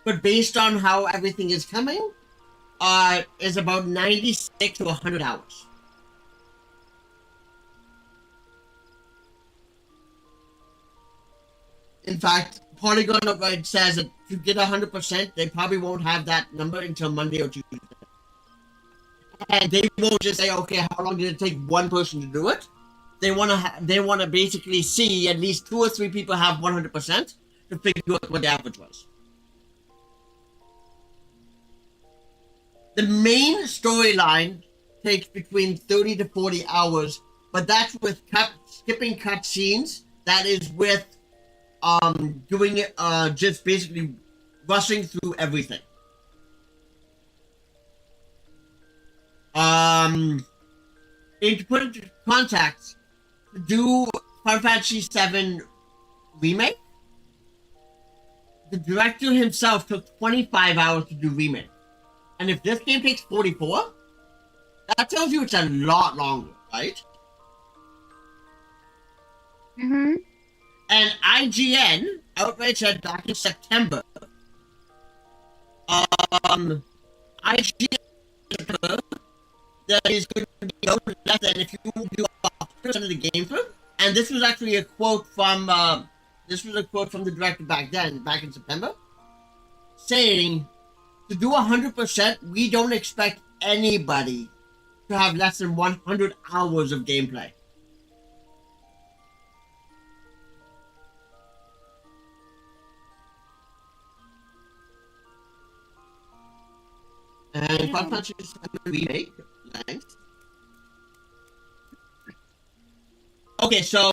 but based on how everything is coming, is about 96 to 100 hours. In fact, Polygon says that to get 100%, they probably won't have that number until Monday or Tuesday. And they won't just say, okay, how long did it take one person to do it? They want to basically see at least 2 or 3 people have 100% to figure out what the average was. The main storyline takes between 30 to 40 hours, but that's with skipping cutscenes. That is with doing it, just basically rushing through everything. To put into context, to do Final Fantasy VII Remake, the director himself took 25 hours to do Remake. And if this game takes 44, that tells you it's a lot longer, right? Mm-hmm. And IGN outright said back in September, IGN that is going to be no less than if you do 100% of the game through. And this was actually a quote from the director back in September, saying, to do 100%, we don't expect anybody to have less than 100 hours of gameplay. And Final Fantasy VII Remake. Thanks. Okay, so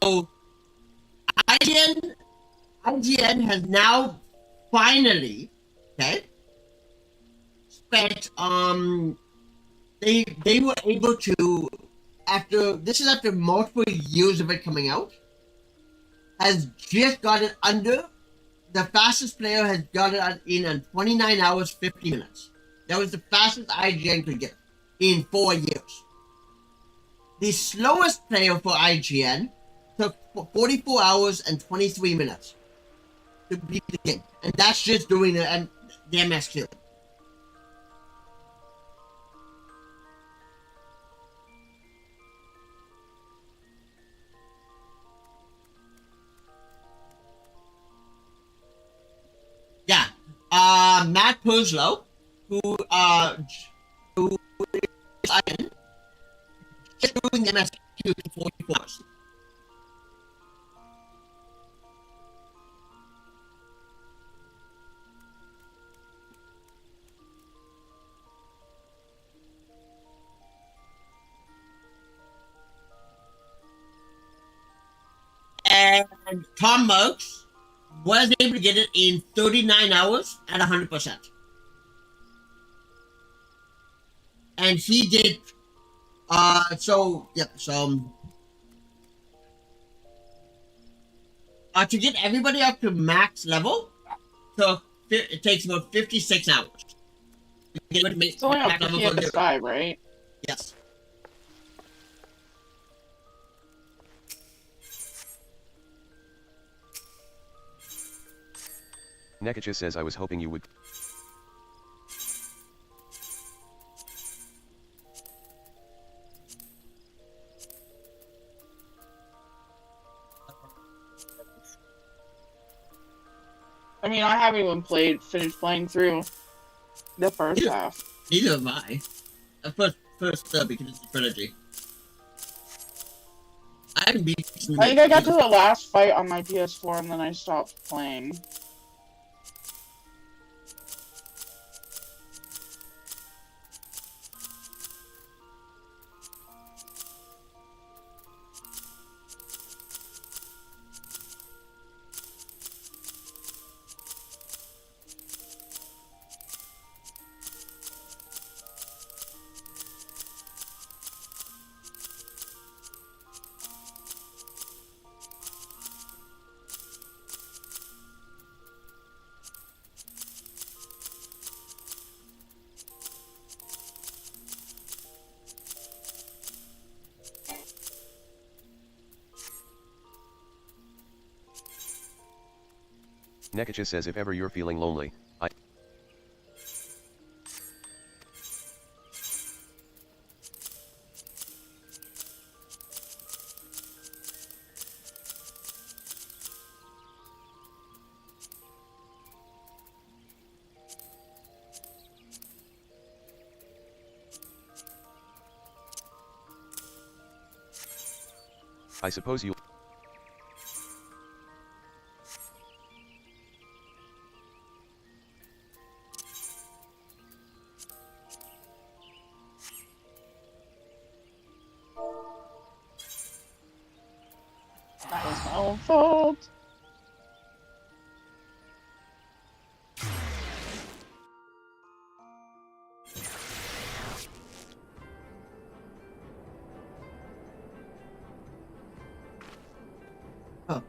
IGN has now finally, okay, spent they were able to, after multiple years of it coming out, has just got it under. The fastest player has got it in 29 hours 50 minutes. That was the fastest IGN could get in 4 years. The slowest player for IGN took 44 hours and 23 minutes to beat the game, and that's just doing the MSQ. Yeah, Matt Purslow, who is IGN, just doing the MSQ in 44 hours. And Tom Merckx was able to get it in 39 hours at 100%. And he did, to get everybody up to max level, it takes about 56 hours. It's only on PS5, right? Yes. Nekachis says I was hoping you would. I mean, I haven't even finished playing through the first half. Neither have I. First because it's a trilogy. I haven't beat. I think I got to the last fight on my PS4 and then I stopped playing. Nekachis says if ever you're feeling lonely, I suppose you. That was my own fault. Oh.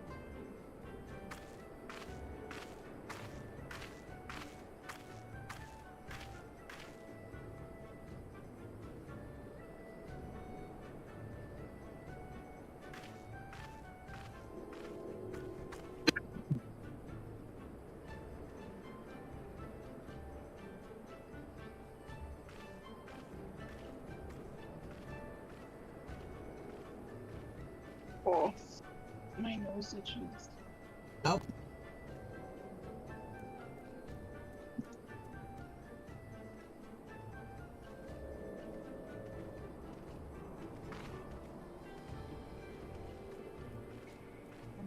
Oh, my nose itches. Oh.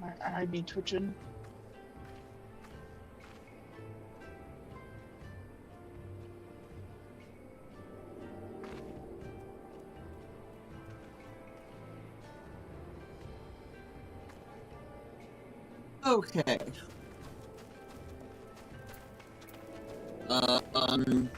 My eye be twitching. Okay. Um.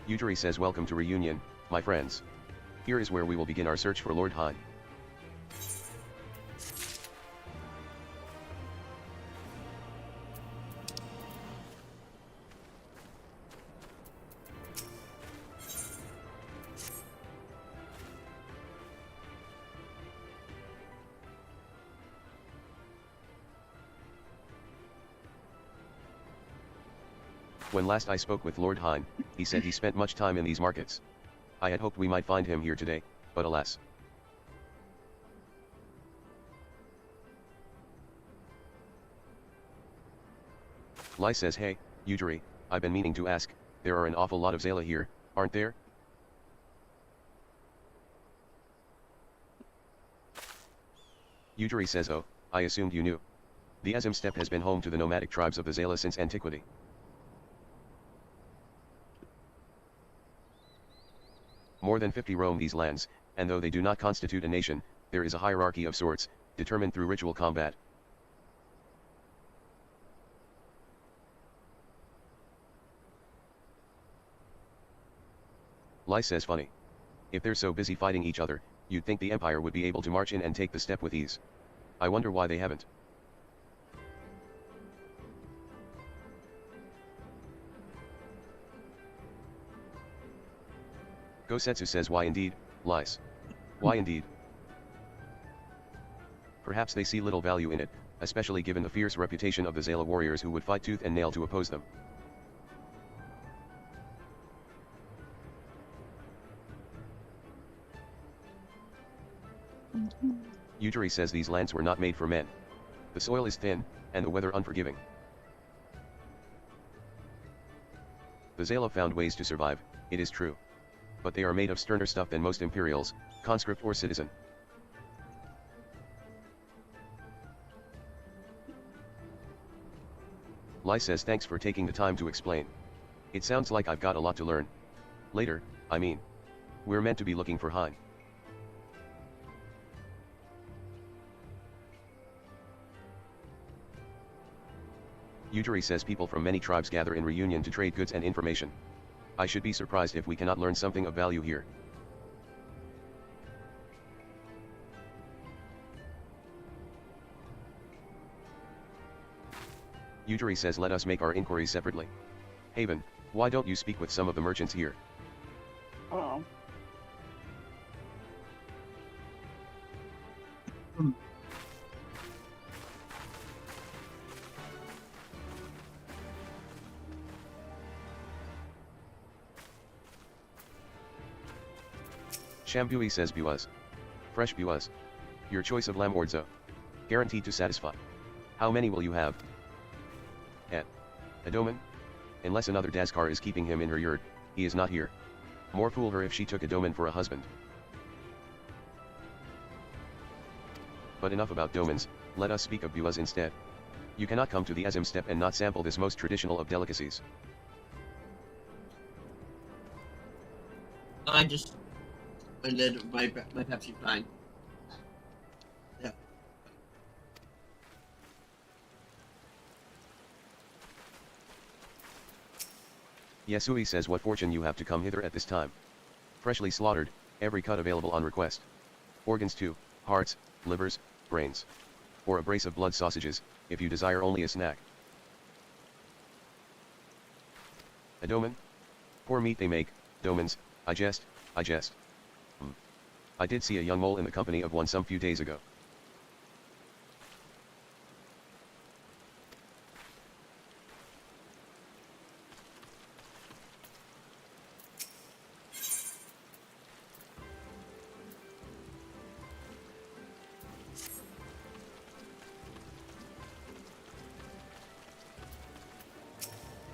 Yujiri says welcome to Reunion, my friends. Here is where we will begin our search for Lord Hein. When last I spoke with Lord Hein, he said he spent much time in these markets. I had hoped we might find him here today, but alas. Lai says, hey, Yujiri, I've been meaning to ask, there are an awful lot of Zayla here, aren't there? Yujiri says, oh, I assumed you knew. The Azim steppe has been home to the nomadic tribes of the Zayla since antiquity. More than 50 roam these lands, and though they do not constitute a nation, there is a hierarchy of sorts, determined through ritual combat. Lai says funny. If they're so busy fighting each other, you'd think the Empire would be able to march in and take the steppe with ease. I wonder why they haven't. Gosetsu says why indeed, Lies. Why indeed? Perhaps they see little value in it, especially given the fierce reputation of the Zayla warriors who would fight tooth and nail to oppose them. Yujiri says these lands were not made for men. The soil is thin, and the weather unforgiving. The Zayla found ways to survive, it is true. But they are made of sterner stuff than most Imperials, conscript or citizen. Lai says thanks for taking the time to explain. It sounds like I've got a lot to learn. Later, I mean. We're meant to be looking for Hein. Yujiri says people from many tribes gather in Reunion to trade goods and information. I should be surprised if we cannot learn something of value here. Yujiri says let us make our inquiries separately. Haven, why don't you speak with some of the merchants here? Oh. Shambui says buas. Fresh buas. Your choice of lamb orzo. Guaranteed to satisfy. How many will you have? Et. Adoman? Unless another Dazkar is keeping him in her yurt, he is not here. More fool her if she took Adoman for a husband. But enough about domans, let us speak of buas instead. You cannot come to the Azim steppe and not sample this most traditional of delicacies. I just ended my Pepsi fine. Yeah. Yasui says what fortune you have to come hither at this time. Freshly slaughtered, every cut available on request. Organs too, hearts, livers, brains. Or a brace of blood sausages, if you desire only a snack. Adoman? Poor meat they make, domans, I jest. I did see a young mole in the company of one some few days ago.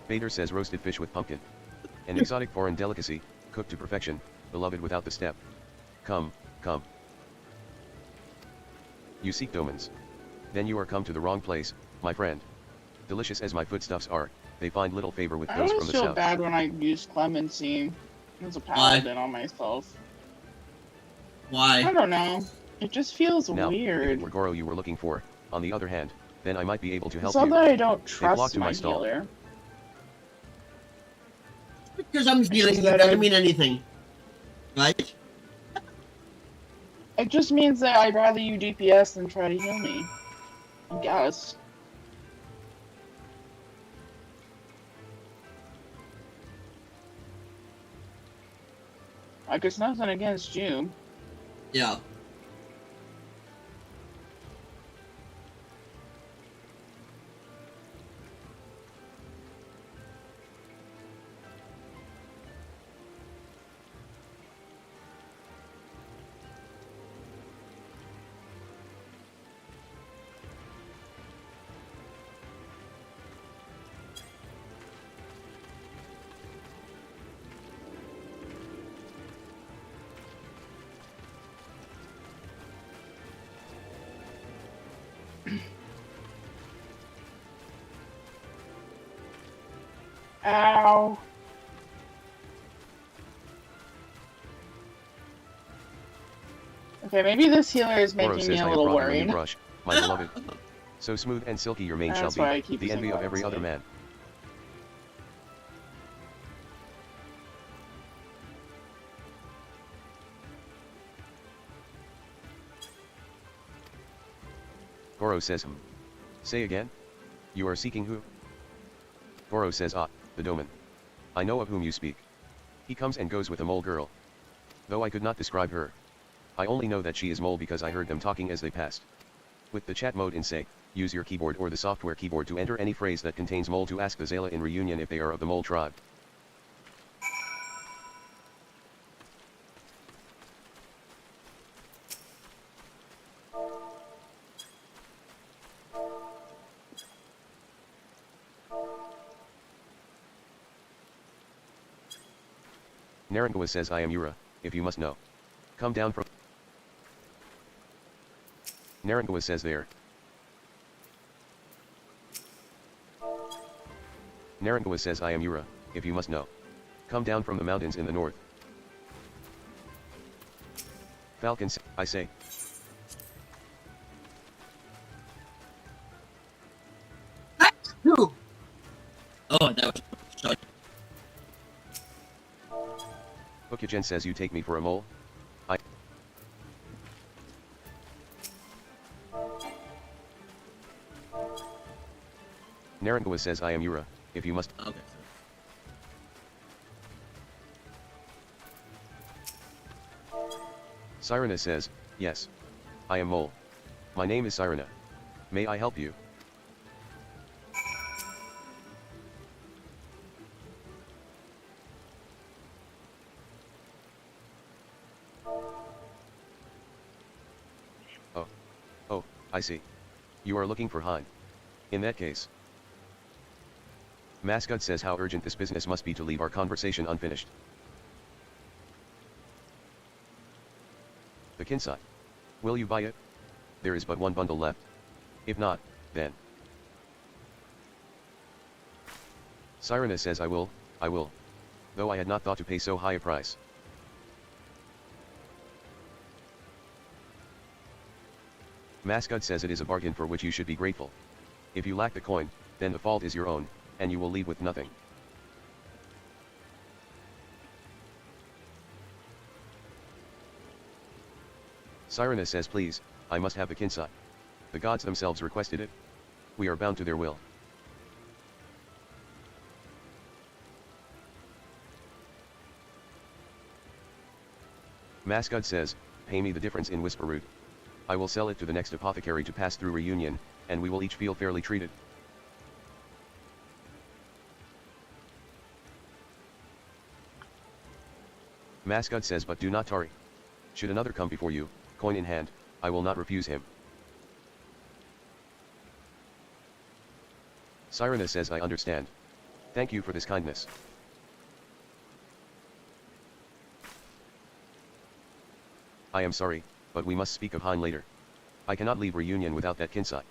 Bader says roasted fish with pumpkin. An exotic foreign delicacy, cooked to perfection, beloved without the steppe. Come. You seek domans. Then you are come to the wrong place, my friend. Delicious as my foodstuffs are, they find little favor with I those from always the feel south. bad when I use clemency as a paladin on myself. Why? I don't know. It just feels Now, if weird. it were Goro you were looking for, on the other hand, then I might be able to help It's not you. that I don't They flock trust to my my stall. healer. Because I'm healing you that doesn't I- mean anything. Right? It just means that I'd rather you DPS than try to heal me. I guess. Like, it's nothing against you. Yeah. Ow. Okay, maybe this healer is Goro making me says a I have little brought you a worried. new brush, my beloved. So smooth and silky your mane shall That's why I be, keep the using envy of every clemency. other man. Goro says Say again? You are seeking who? Goro says the Doman. I know of whom you speak. He comes and goes with a mole girl. Though I could not describe her. I only know that she is mole because I heard them talking as they passed. With the chat mode in say, use your keyboard or the software keyboard to enter any phrase that contains mole to ask the Zala in reunion if they are of the mole tribe. Narangawa says I am Yura, if you must know. Come down from... Narangawa says there. Narangawa says I am Yura, if you must know. Come down from the mountains in the north. Falcon I say. Oh, that was... Sorry. Hookyagen says you take me for a mole? Narangawa says I am Yura, if you must... Okay. Sirena says, yes. I am Mole. My name is Sirena. May I help you? Oh, I see. You are looking for Hein. In that case. Mascot says how urgent this business must be to leave our conversation unfinished. The Kinsai. Will you buy it? There is but one bundle left. If not, then. Sirena says I will. Though I had not thought to pay so high a price. Mascot says it is a bargain for which you should be grateful. If you lack the coin, then the fault is your own, and you will leave with nothing. Sirena says please, I must have the Kinsai. The gods themselves requested it. We are bound to their will. Mascot says, pay me the difference in Whisper Root. I will sell it to the next apothecary to pass through reunion, and we will each feel fairly treated. Mascot says but do not tarry. Should another come before you, coin in hand, I will not refuse him. Sirena says I understand. Thank you for this kindness. I am sorry, but we must speak of Hein later. I cannot leave reunion without that Kinsai.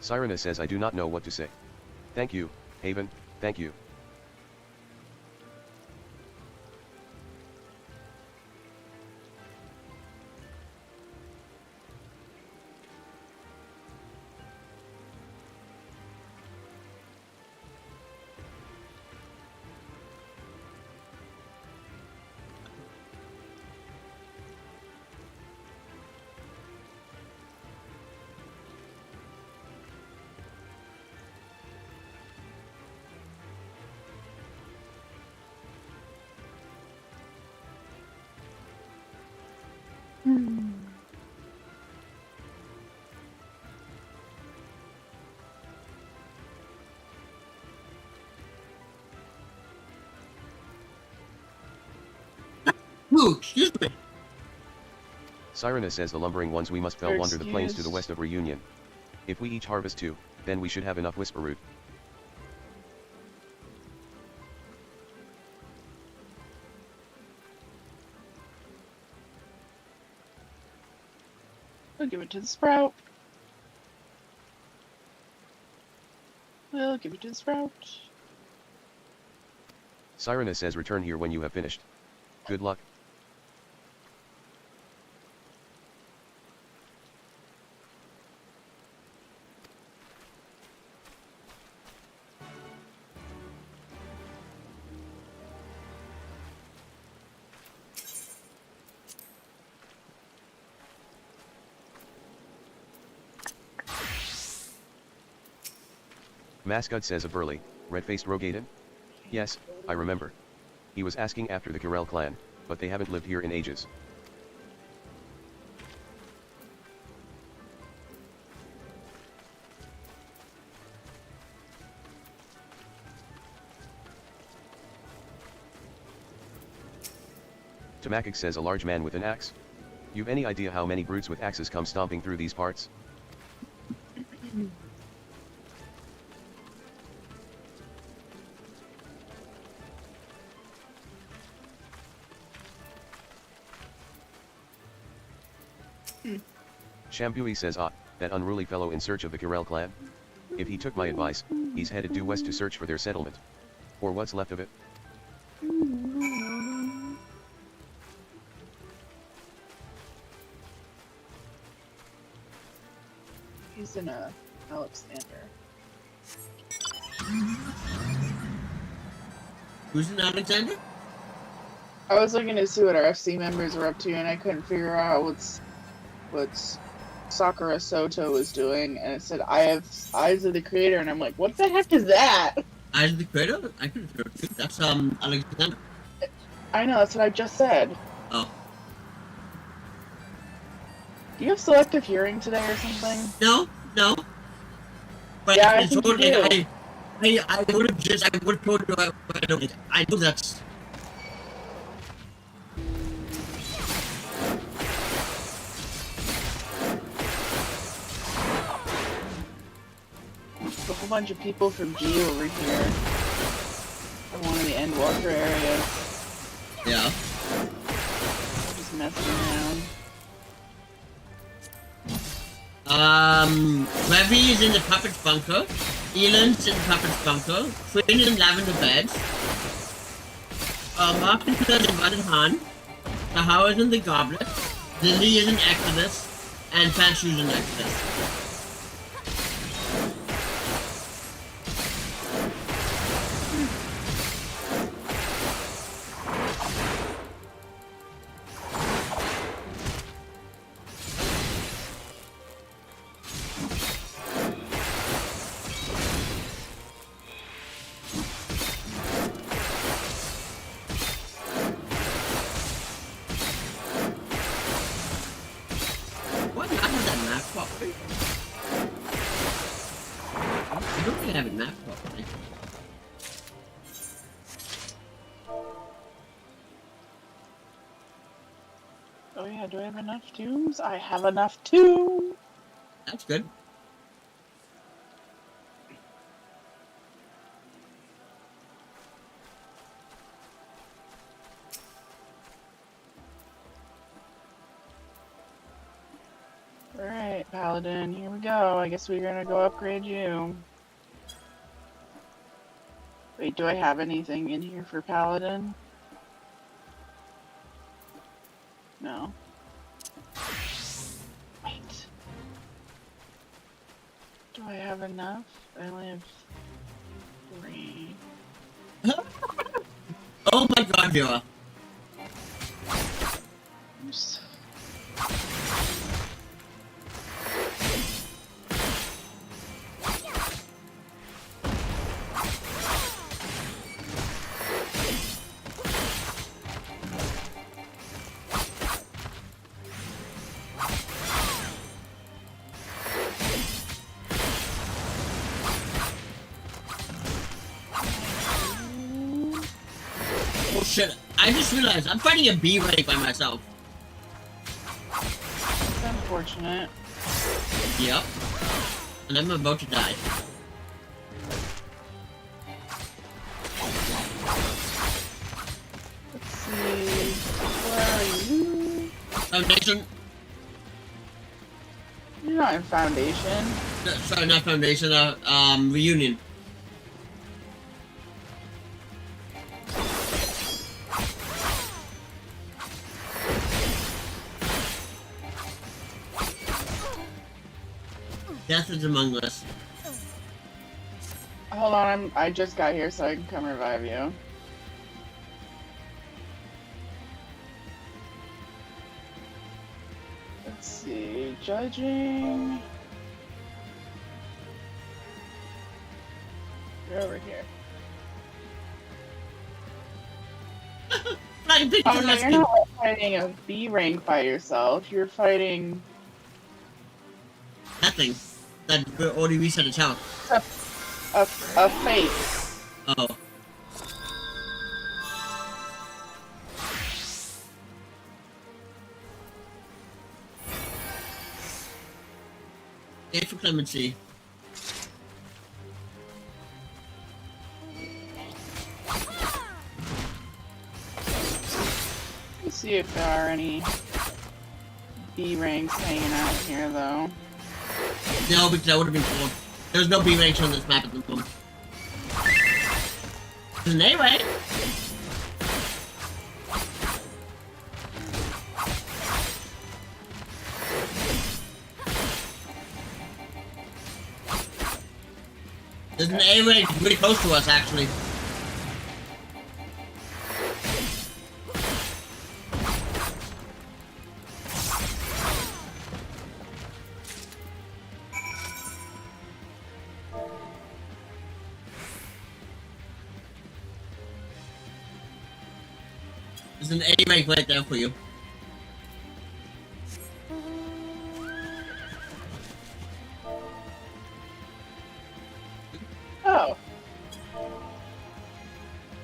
Sirena says I do not know what to say. Thank you, Haven, thank you. Ooh, excuse me. Sirena says the lumbering ones we must fell wander the plains to the west of Reunion. If we each harvest 2, then we should have enough whisper root. We'll give it to the sprout. We'll give it to the sprout. Sirena says return here when you have finished. Good luck. Mascot says a burly, red-faced Rogaden? Yes, I remember. He was asking after the Kirel clan, but they haven't lived here in ages. Tamakik says a large man with an axe. You've any idea how many brutes with axes come stomping through these parts? Shambui says that unruly fellow in search of the Kirel clan? If he took my advice, he's headed due west to search for their settlement. Or what's left of it. He's in a Alexander. Who's in Alexander? I was looking to see what our FC members were up to, and I couldn't figure out what's Sakura Soto was doing, and it said, I have Eyes of the Creator, and I'm like, what the heck is that? Eyes of the Creator? I couldn't figure it out. That's, Alexander. I know, that's what I just said. Oh. Do you have selective hearing today or something? No. But yeah, I think you do. I would have told you, I know that's... A whole bunch of people from G over here. I one in the Endwalker area. Yeah. Just messing around. Webby is in the Puppet's bunker. Elan's in the Puppet's bunker. Quinn is in Lavender Beds. Markinson is in Van Han. Tahoe is in the Goblet. Lily is in Exodus. And Fanshu is in Exodus. Oh yeah, do I have enough tombs? I have enough too! That's good. Alright, Paladin, here we go. I guess we're gonna go upgrade you. Wait, do I have anything in here for Paladin? No. Wait. Do I have enough? I only have 3. Oh my god, Vera. Oops. Oh shit, I just realized I'm fighting a B rank by myself. That's unfortunate. Yep. And I'm about to die. Let's see. Where are you? Foundation? You're not in Foundation. No, sorry, not Foundation, Reunion. Death is among us. Hold on, I just got here so I can come revive you. Let's see, judging. You're over here. Oh no, you're not fighting a B rank by yourself. You're fighting Nothing. That already reset its health. a fate. Oh. A for clemency. Let's see if there are any B ranks hanging out here though. No, because that would have been cool. There's no B ranks on this map at the moment. There's an A rank. There's an A rank really close to us, actually. There's an A rank right there for you. Oh.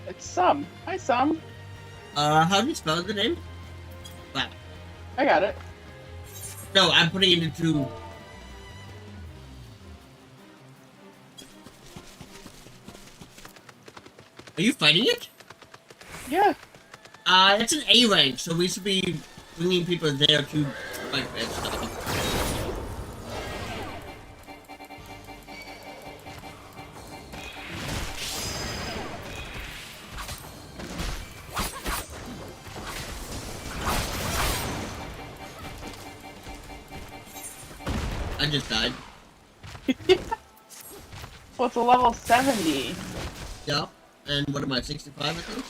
It's Sum. Hi, Sum. How do you spell the name? Wow. I got it. No, I'm putting it into... Are you fighting it? Yeah. It's an A rank, so we should be bringing people there to fight and stuff. I just died. Well, it's a level 70. Yep. And what am I, 65, I think?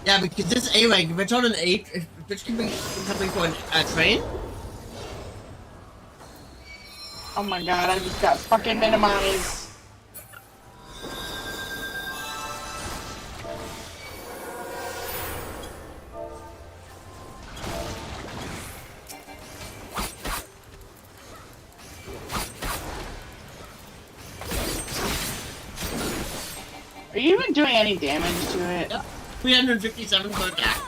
Yeah, because this A rank, if it's on an 8, if it's coming for a train. Oh my god, I just got fucking minimized. even doing any damage to it. Yep. 357 per attack.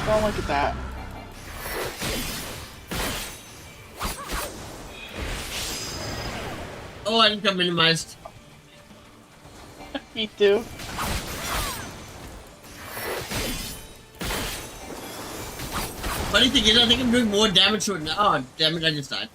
Don't look at that. Oh, I didn't got minimized. Me too. Funny thing is, I think I'm doing more damage to it now. Oh, damn it, I just died.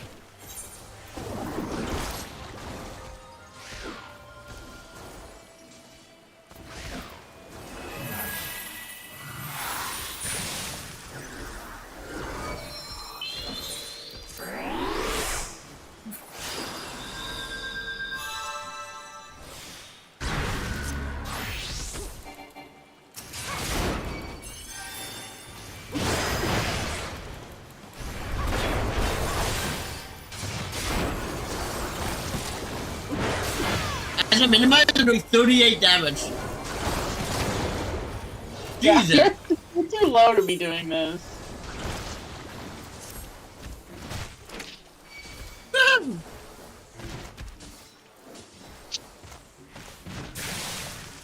As I minimize, I'm doing 38 damage. Yeah, Jesus. you're too low to be doing this.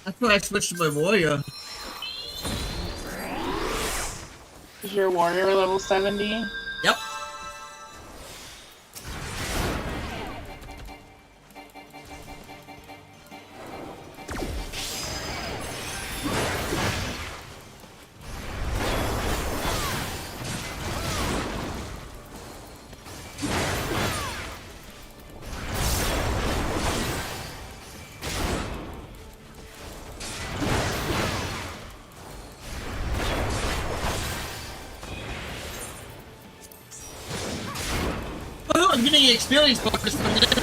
That's why I switched to my warrior. Is your warrior level 70? Yep. Oh, I'm getting experience bonus from this.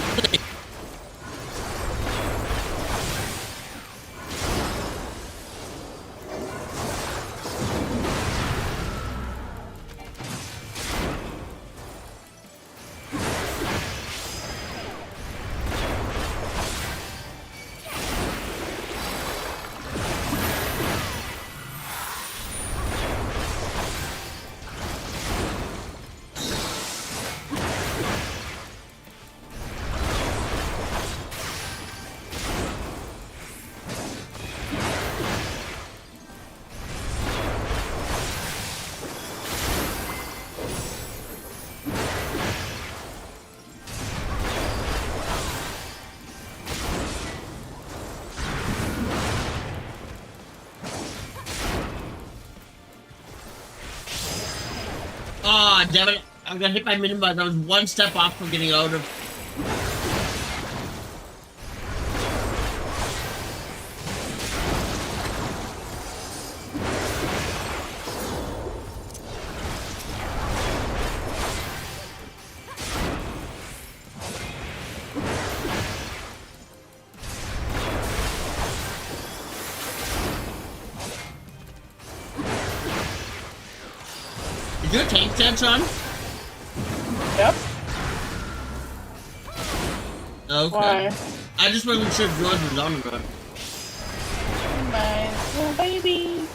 Ah, oh, damn it. I'm gonna hit my minimize. I was one step off from getting out of. Is your tank stance on? Yep. Okay. Why? I just wasn't sure if yours was on or not. My little baby.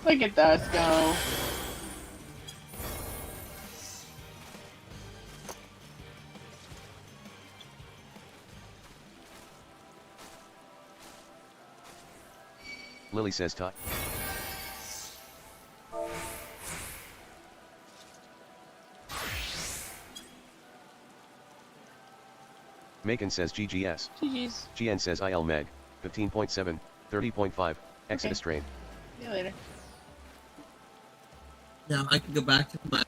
Look at us go. Lily says Tot. Macon says GGS. GG's. GN says IL Meg. 15.7, 30.5, Exodus Train. See you later. Now I can go back to my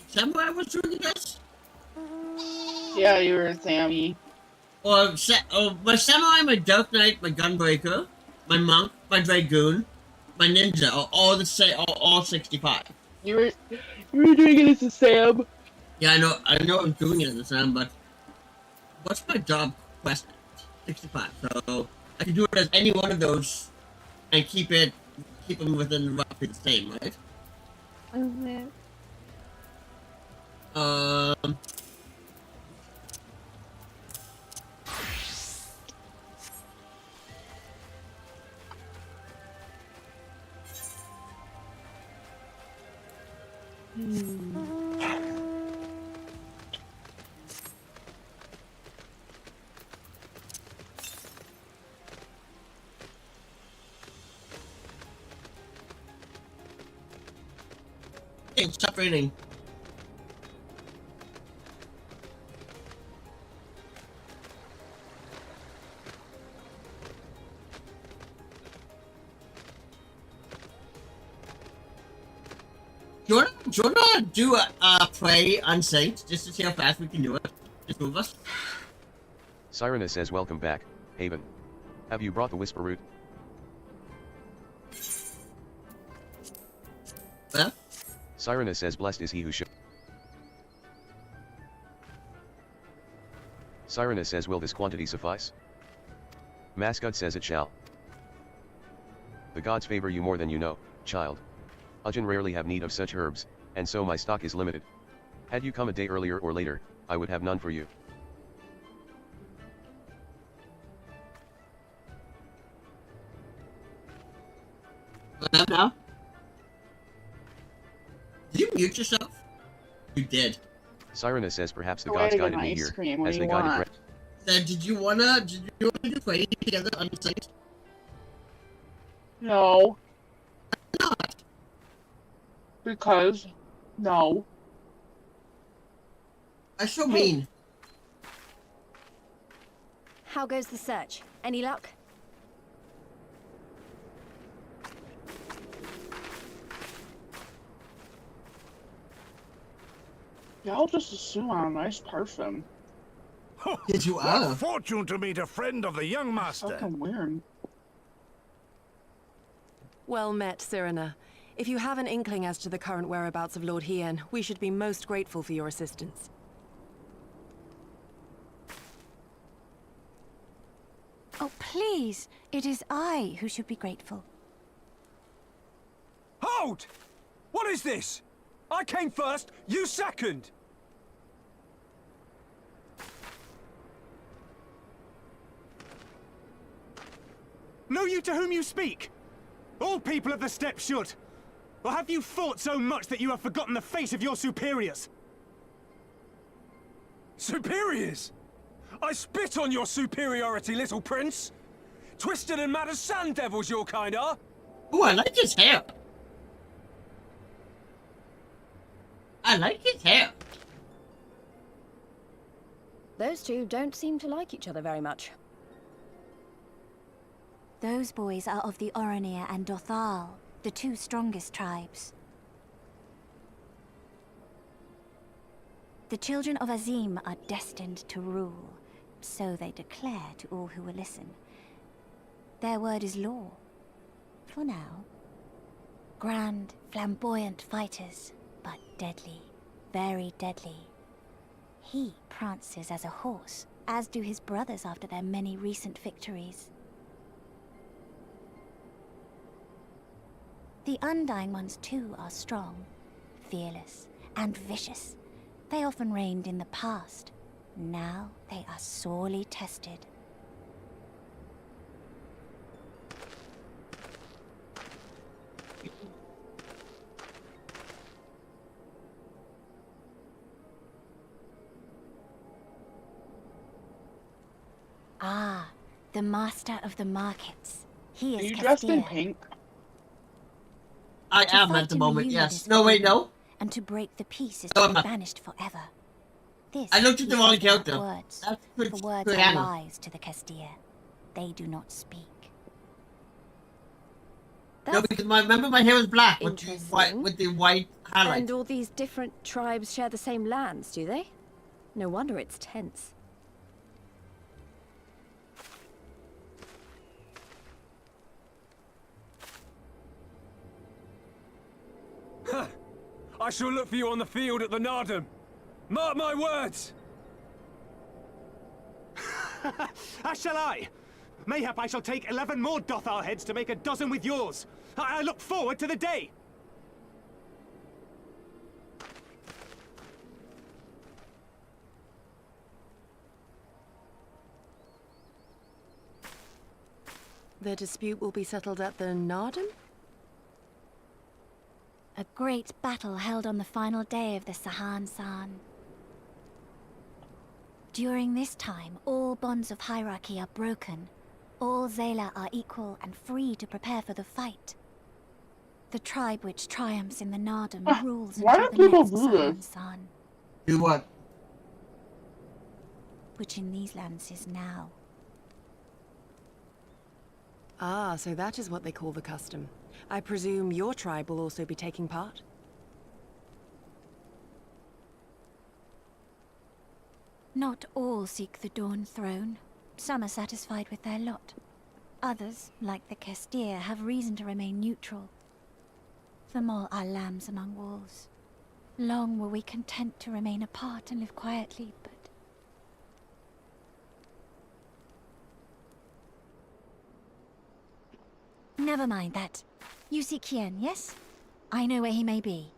samurai was doing this? Yeah, you were Sammy. Or my samurai, my Dark Knight, my Gunbreaker, my monk, my Dragoon, my ninja are all the same, all 65. You were doing it as a Sam. Yeah, I know I'm doing it this time, but what's my job quest? 65. So I can do it as any one of those and keep them within roughly the same, right? Um. Hey, stop raining. Do you wanna do a play on Saints just to see how fast we can do it? Just move us. Sirena says welcome back, Haven. Have you brought the whisper root? Huh? Sirena says blessed is he who should. Sirena says will this quantity suffice? Mascot says it shall. The gods favor you more than you know, child. Ujin rarely have need of such herbs, and so my stock is limited. Had you come a day earlier or later, I would have none for you. Now? Did you mute yourself? You did. Sirena says perhaps the Go gods ahead and guided me ice here, cream, what as do they you guided want? Red. Then did you wanna do play together on the site? No. Because, no. I so mean. How goes the search? Any luck? Y'all just assume I'm a nice person. Did you What fortune to meet a friend of the young That's master. fucking weird. Well met, Sirena. If you have an inkling as to the current whereabouts of Lord Hien, we should be most grateful for your assistance. Oh, please! It is I who should be grateful. Hold! What is this? I came first, you second! Know you to whom you speak? All people of the steppe should. Or have you fought so much that you have forgotten the face of your superiors? Superiors? I spit on your superiority, little prince! Twisted and mad as sand devils your kind are! Ooh, I like his hair. I like his hair. Those two don't seem to like each other very much. Those boys are of the Oronir and Dothal, the two strongest tribes. The children of Azim are destined to rule, so they declare to all who will listen. Their word is law. For now. Grand, flamboyant fighters, but deadly, very deadly. He prances as a horse, as do his brothers after their many recent victories. The Undying ones too are strong, fearless, and vicious. They often reigned in the past. Now they are sorely tested. Ah, the master of the markets. He is Are you dressed in Castilla. pink? I To am fight at the in moment, unit yes. is No, wait, forbidden, no. And to break the peace is No, to I'm be not. banished forever. This I looked at the he wrong says without character. words, That's good- for words good are handle. lies to the Castilla. They do not speak. No, because remember my hair was black with Interesting. the white highlight. And all these different tribes share the same lands, do they? No wonder it's tense. I shall look for you on the field at the Nardum. Mark my words! As shall I. Mayhap I shall take 11 more Dothar heads to make a dozen with yours. I look forward to the day. The dispute will be settled at the Nardum? A great battle held on the final day of the Sahan San. During this time, all bonds of hierarchy are broken. All Zayla are equal and free to prepare for the fight. The tribe which triumphs in the Nardum rules why until do the people next do Sahan this? San, Do what? which in these lands is now. Ah, so that is what they call the custom. I presume your tribe will also be taking part? Not all seek the Dawn Throne. Some are satisfied with their lot. Others, like the Kestir, have reason to remain neutral. Them all are lambs among wolves. Long were we content to remain apart and live quietly, but... Never mind that. You seek Kien, yes? I know where he may be.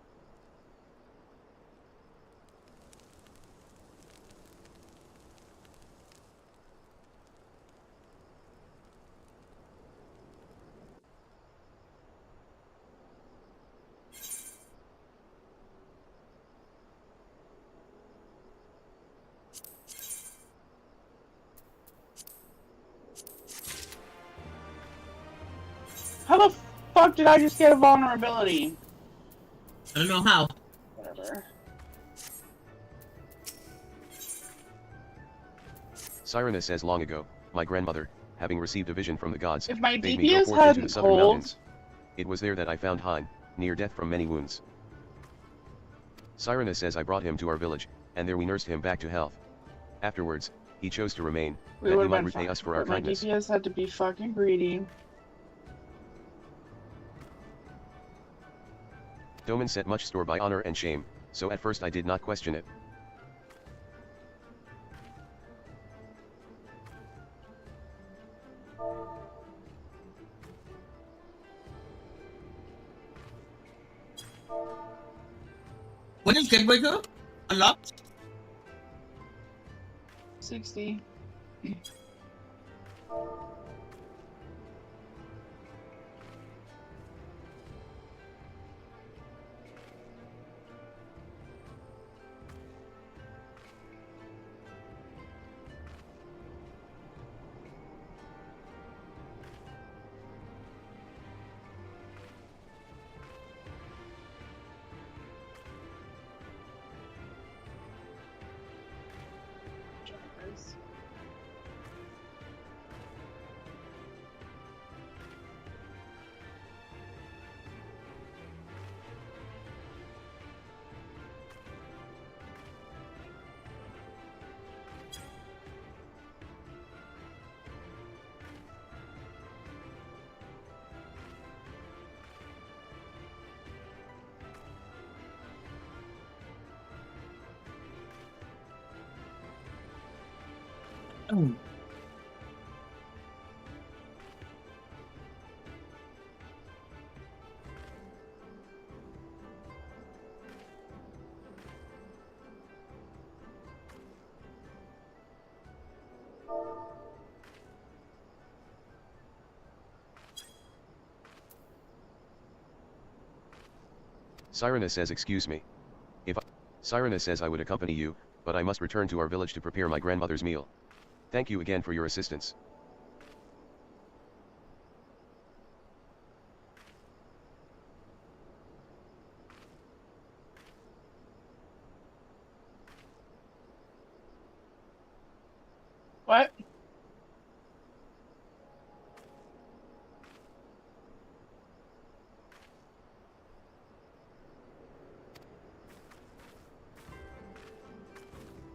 How the fuck did I just get a vulnerability? I don't know how. Whatever. Cyrena says long ago, my grandmother, having received a vision from the gods, If my bade me go DPS forth into the hadn't southern pulled... mountains. It was there that I found Hein, near death from many wounds. Cyrena says I brought him to our village, and there we nursed him back to health. Afterwards, he chose to remain, We that he would've might been repay fine, us for our but my kindness. DPS had to be fucking greedy. Doman set much store by honor and shame, so at first I did not question it. What is Gatebreaker? Unlocked? 60. Oh. Cyrena says excuse me. Cyrena says I would accompany you, but I must return to our village to prepare my grandmother's meal. Thank you again for your assistance. What?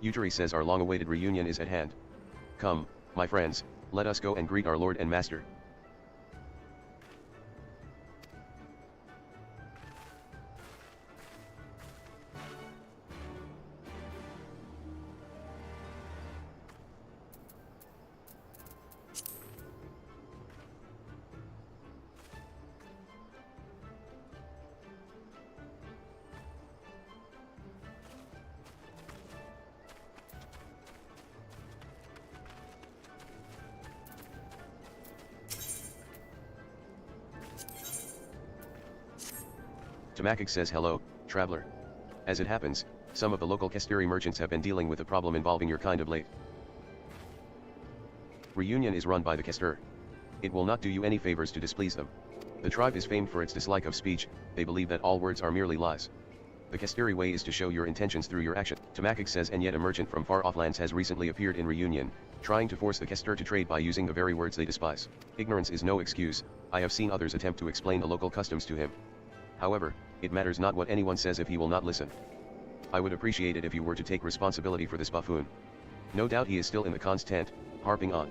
Yujiri says our long-awaited reunion is at hand. Come, my friends, let us go and greet our lord and master. Tamakic says hello, traveler. As it happens, some of the local Kesteri merchants have been dealing with a problem involving your kind of late. Reunion is run by the Kester. It will not do you any favors to displease them. The tribe is famed for its dislike of speech, they believe that all words are merely lies. The Kesteri way is to show your intentions through your action. Tamakic says, and yet a merchant from far-off lands has recently appeared in Reunion, trying to force the Kester to trade by using the very words they despise. Ignorance is no excuse, I have seen others attempt to explain the local customs to him. However, it matters not what anyone says if he will not listen. I would appreciate it if you were to take responsibility for this buffoon. No doubt he is still in the Khan's tent, harping on.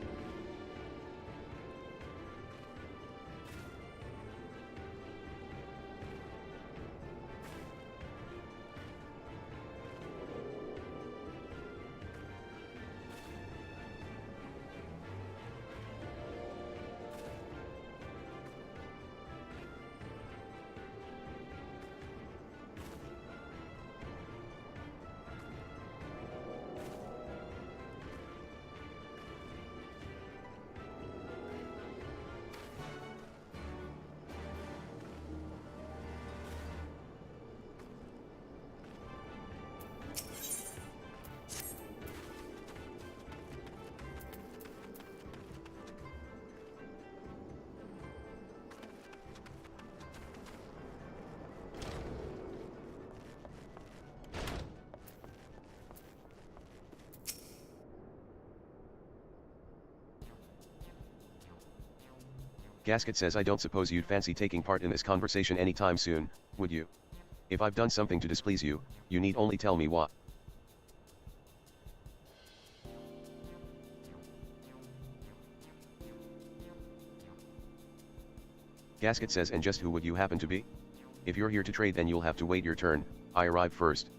Gasket says, I don't suppose you'd fancy taking part in this conversation anytime soon, would you? If I've done something to displease you, you need only tell me what. Gasket says, and just who would you happen to be? If you're here to trade, then you'll have to wait your turn, I arrive first.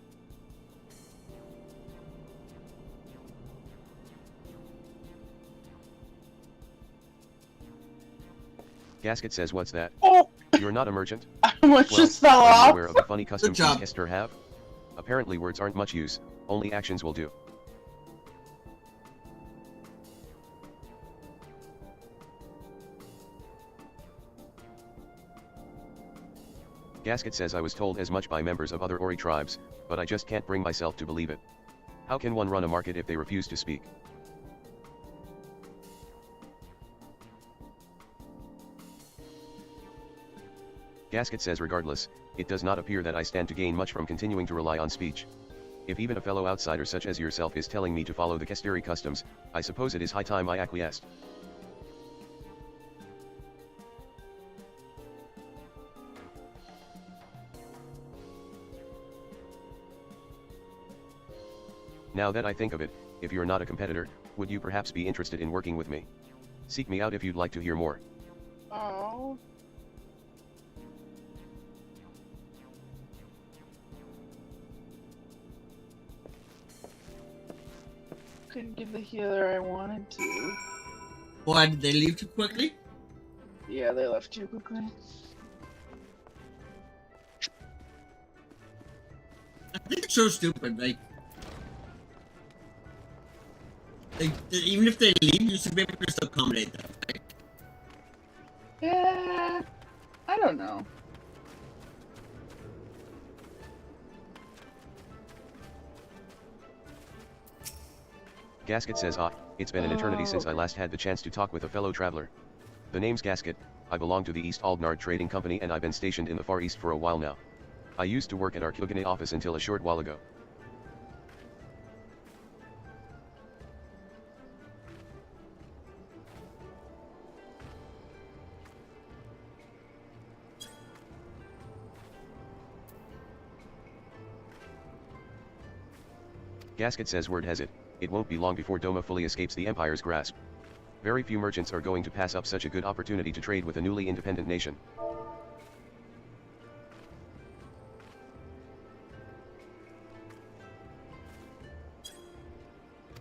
Gasket says, what's that? Oh! You're not a merchant? What just fell are you off? aware of the funny customs job. these Kester have? Apparently words aren't much use, only actions will do. Gasket says, I was told as much by members of other Ori tribes, but I just can't bring myself to believe it. How can one run a market if they refuse to speak? Gasket says, regardless, it does not appear that I stand to gain much from continuing to rely on speech. If even a fellow outsider such as yourself is telling me to follow the Kesteri customs, I suppose it is high time I acquiesced. Now that I think of it, if you're not a competitor, would you perhaps be interested in working with me? Seek me out if you'd like to hear more. Oh. Couldn't give the healer I wanted to. Why did they leave too quickly? Yeah, they left too quickly. I think it's so stupid, like even if they leave, you should be able to accommodate them. Right? Yeah, I don't know. Gasket says, it's been an eternity since I last had the chance to talk with a fellow traveler. The name's Gasket, I belong to the East Aldnard Trading Company and I've been stationed in the Far East for a while now. I used to work at our Kilgane office until a short while ago. Gasket says, word has it, it won't be long before Doma fully escapes the Empire's grasp. Very few merchants are going to pass up such a good opportunity to trade with a newly independent nation.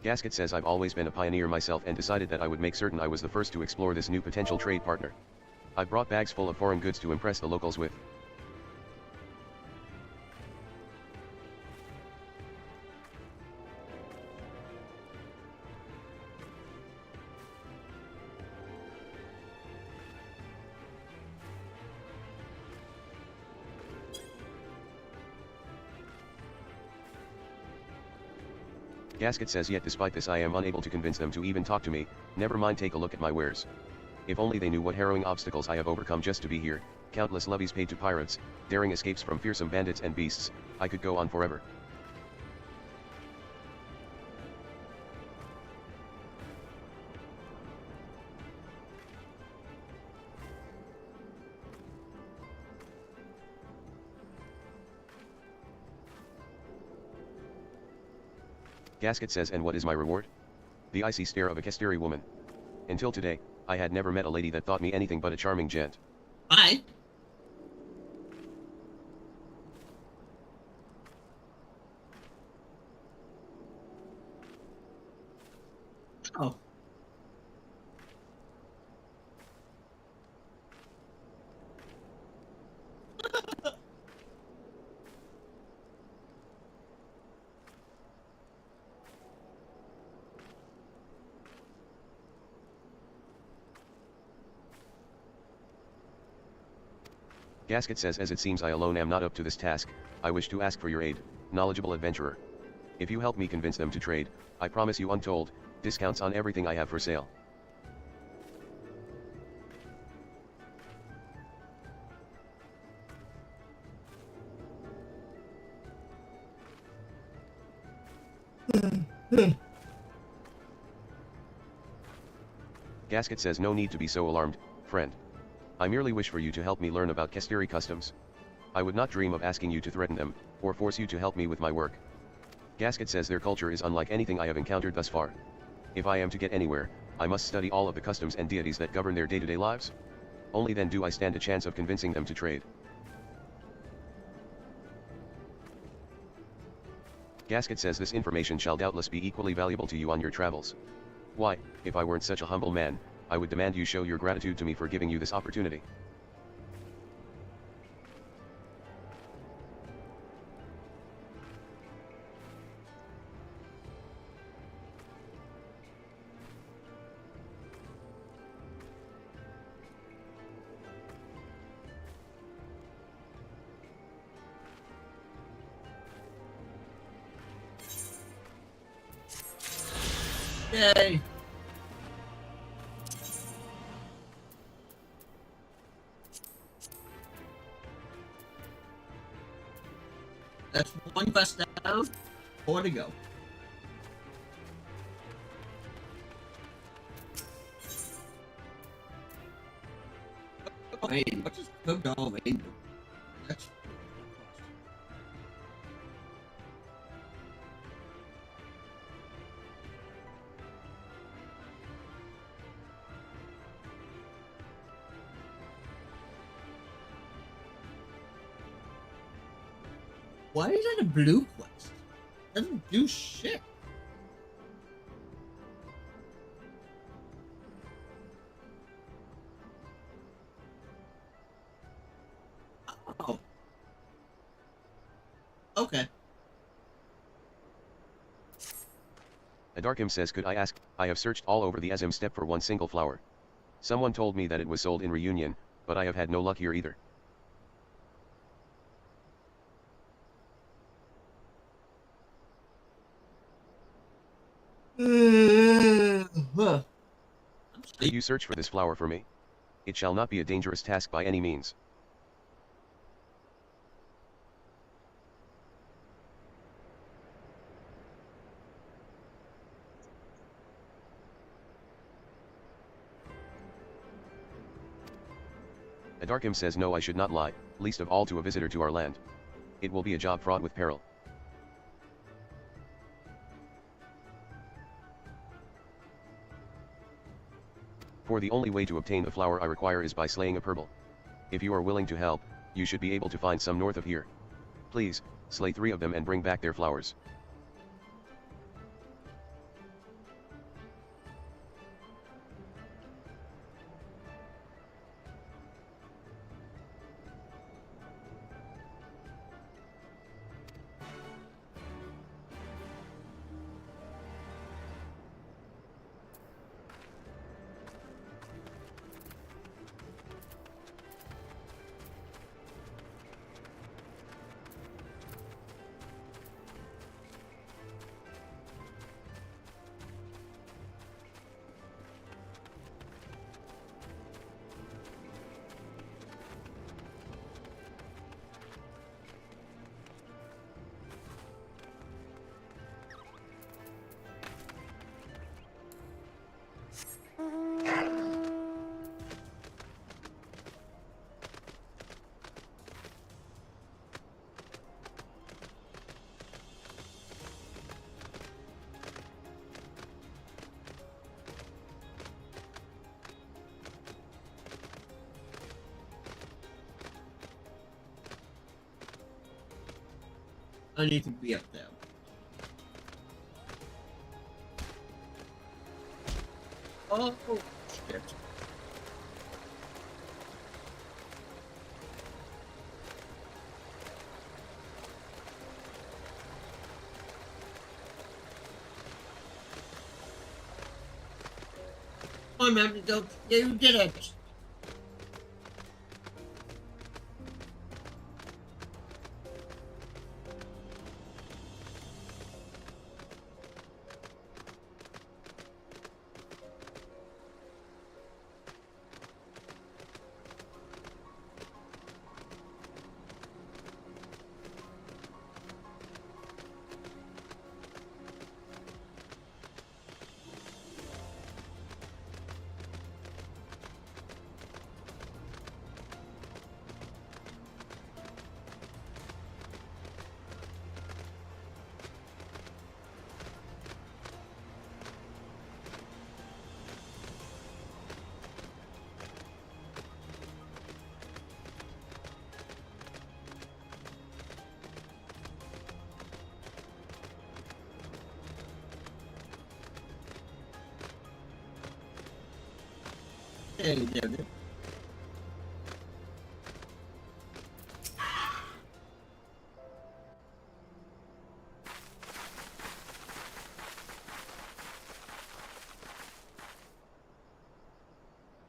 Gasket says, I've always been a pioneer myself and decided that I would make certain I was the first to explore this new potential trade partner. I brought bags full of foreign goods to impress the locals with. Gasket says yet despite this I am unable to convince them to even talk to me, never mind take a look at my wares. If only they knew what harrowing obstacles I have overcome just to be here, countless levies paid to pirates, daring escapes from fearsome bandits and beasts, I could go on forever. Gasket says, and what is my reward? The icy stare of a Kesteri woman. Until today, I had never met a lady that thought me anything but a charming gent. Bye. Oh. Gasket says, as it seems I alone am not up to this task, I wish to ask for your aid, knowledgeable adventurer. If you help me convince them to trade, I promise you untold discounts on everything I have for sale. Gasket says, no need to be so alarmed, friend. I merely wish for you to help me learn about Kesteri customs. I would not dream of asking you to threaten them, or force you to help me with my work. Gasket says their culture is unlike anything I have encountered thus far. If I am to get anywhere, I must study all of the customs and deities that govern their day-to-day lives. Only then do I stand a chance of convincing them to trade. Gasket says this information shall doubtless be equally valuable to you on your travels. Why, if I weren't such a humble man, I would demand you show your gratitude to me for giving you this opportunity. Yay! That's one quest down, 4 to go. Wait, what does Code Vein do? That's... Why is that a blue quest? Doesn't do shit. Oh. Okay. Adarkim says, could I ask, I have searched all over the Azim steppe for one single flower. Someone told me that it was sold in Reunion, but I have had no luck here either. Will you search for this flower for me? It shall not be a dangerous task by any means. Adarkim says, no, I should not lie, least of all to a visitor to our land. It will be a job fraught with peril. For the only way to obtain the flower I require is by slaying a purple. If you are willing to help, you should be able to find some north of here. Please, slay 3 of them and bring back their flowers. I need to be up there. Oh, shit. I'm having to go. You did it. There you go.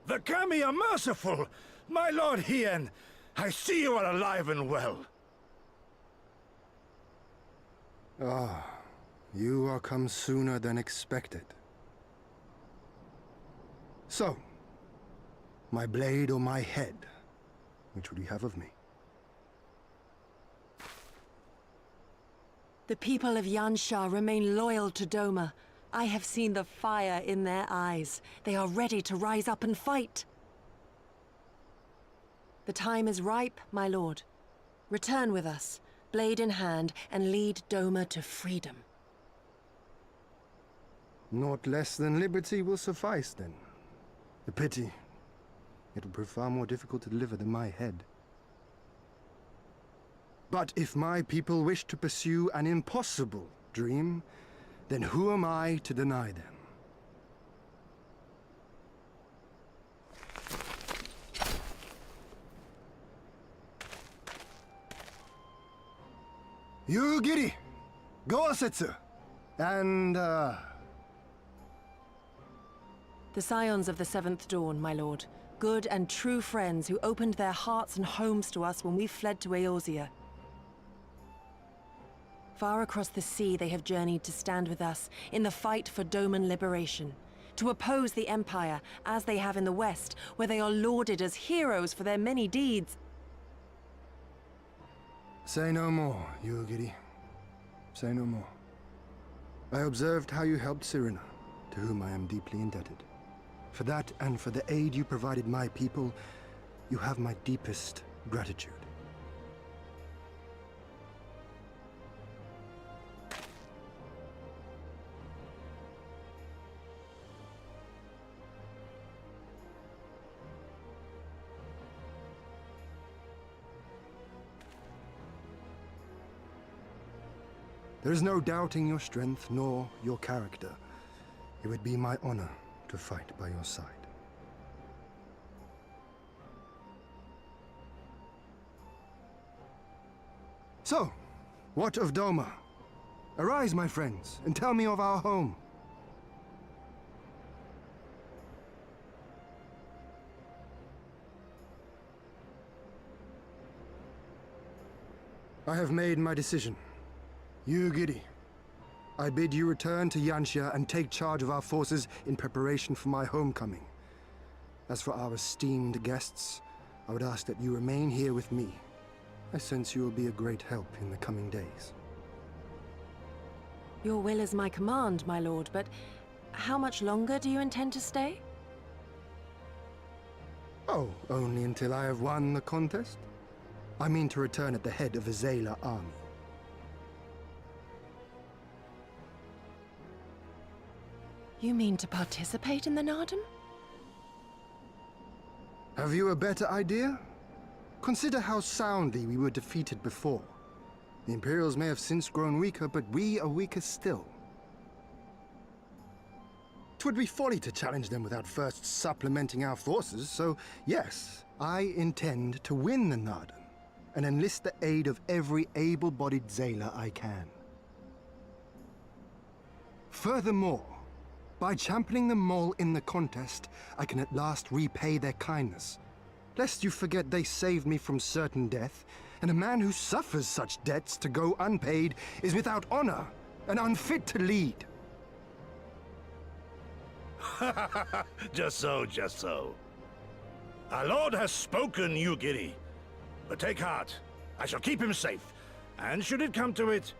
The Kami are merciful! My lord Hien, I see you are alive and well. Ah, you are come sooner than expected. So, my blade or my head? Which would you have of me? The people of Yansha remain loyal to Doma. I have seen the fire in their eyes. They are ready to rise up and fight. The time is ripe, my lord. Return with us, blade in hand, and lead Doma to freedom. Naught less than liberty will suffice, then. A pity. It will prove far more difficult to deliver than my head. But if my people wish to pursue an impossible dream, then who am I to deny them? You, Giri! Go, Setsu! And, The Scions of the Seventh Dawn, my lord. Good and true friends who opened their hearts and homes to us when we fled to Eorzea. Far across the sea they have journeyed to stand with us in the fight for Doman liberation. To oppose the Empire, as they have in the West, where they are lauded as heroes for their many deeds. say no more, Yugiri. Say no more. I observed how you helped Cyrena, to whom I am deeply indebted. For that, and for the aid you provided my people, you have my deepest gratitude. There is no doubting your strength, nor your character. It would be my honor to fight by your side. So, what of Doma? Arise, my friends, and tell me of our home. I have made my decision. Yugiri, I bid you return to Yansha and take charge of our forces in preparation for my homecoming. As for our esteemed guests, I would ask that you remain here with me. I sense you will be a great help in the coming days. Your will is my command, my lord, but how much longer do you intend to stay? Oh, only until I have won the contest? I mean to return at the head of a Zayla army. You mean to participate in the Nardum? Have you a better idea? Consider how soundly we were defeated before. The Imperials may have since grown weaker, but we are weaker still. 'Twould be folly to challenge them without first supplementing our forces, so yes, I intend to win the Narden, and enlist the aid of every able-bodied Zayla I can. Furthermore, by championing the Mole in the contest, I can at last repay their kindness. Lest you forget they saved me from certain death, and a man who suffers such debts to go unpaid is without honor and unfit to lead. Just so, just so. Our lord has spoken, you giddy. But take heart. I shall keep him safe. And should it come to it,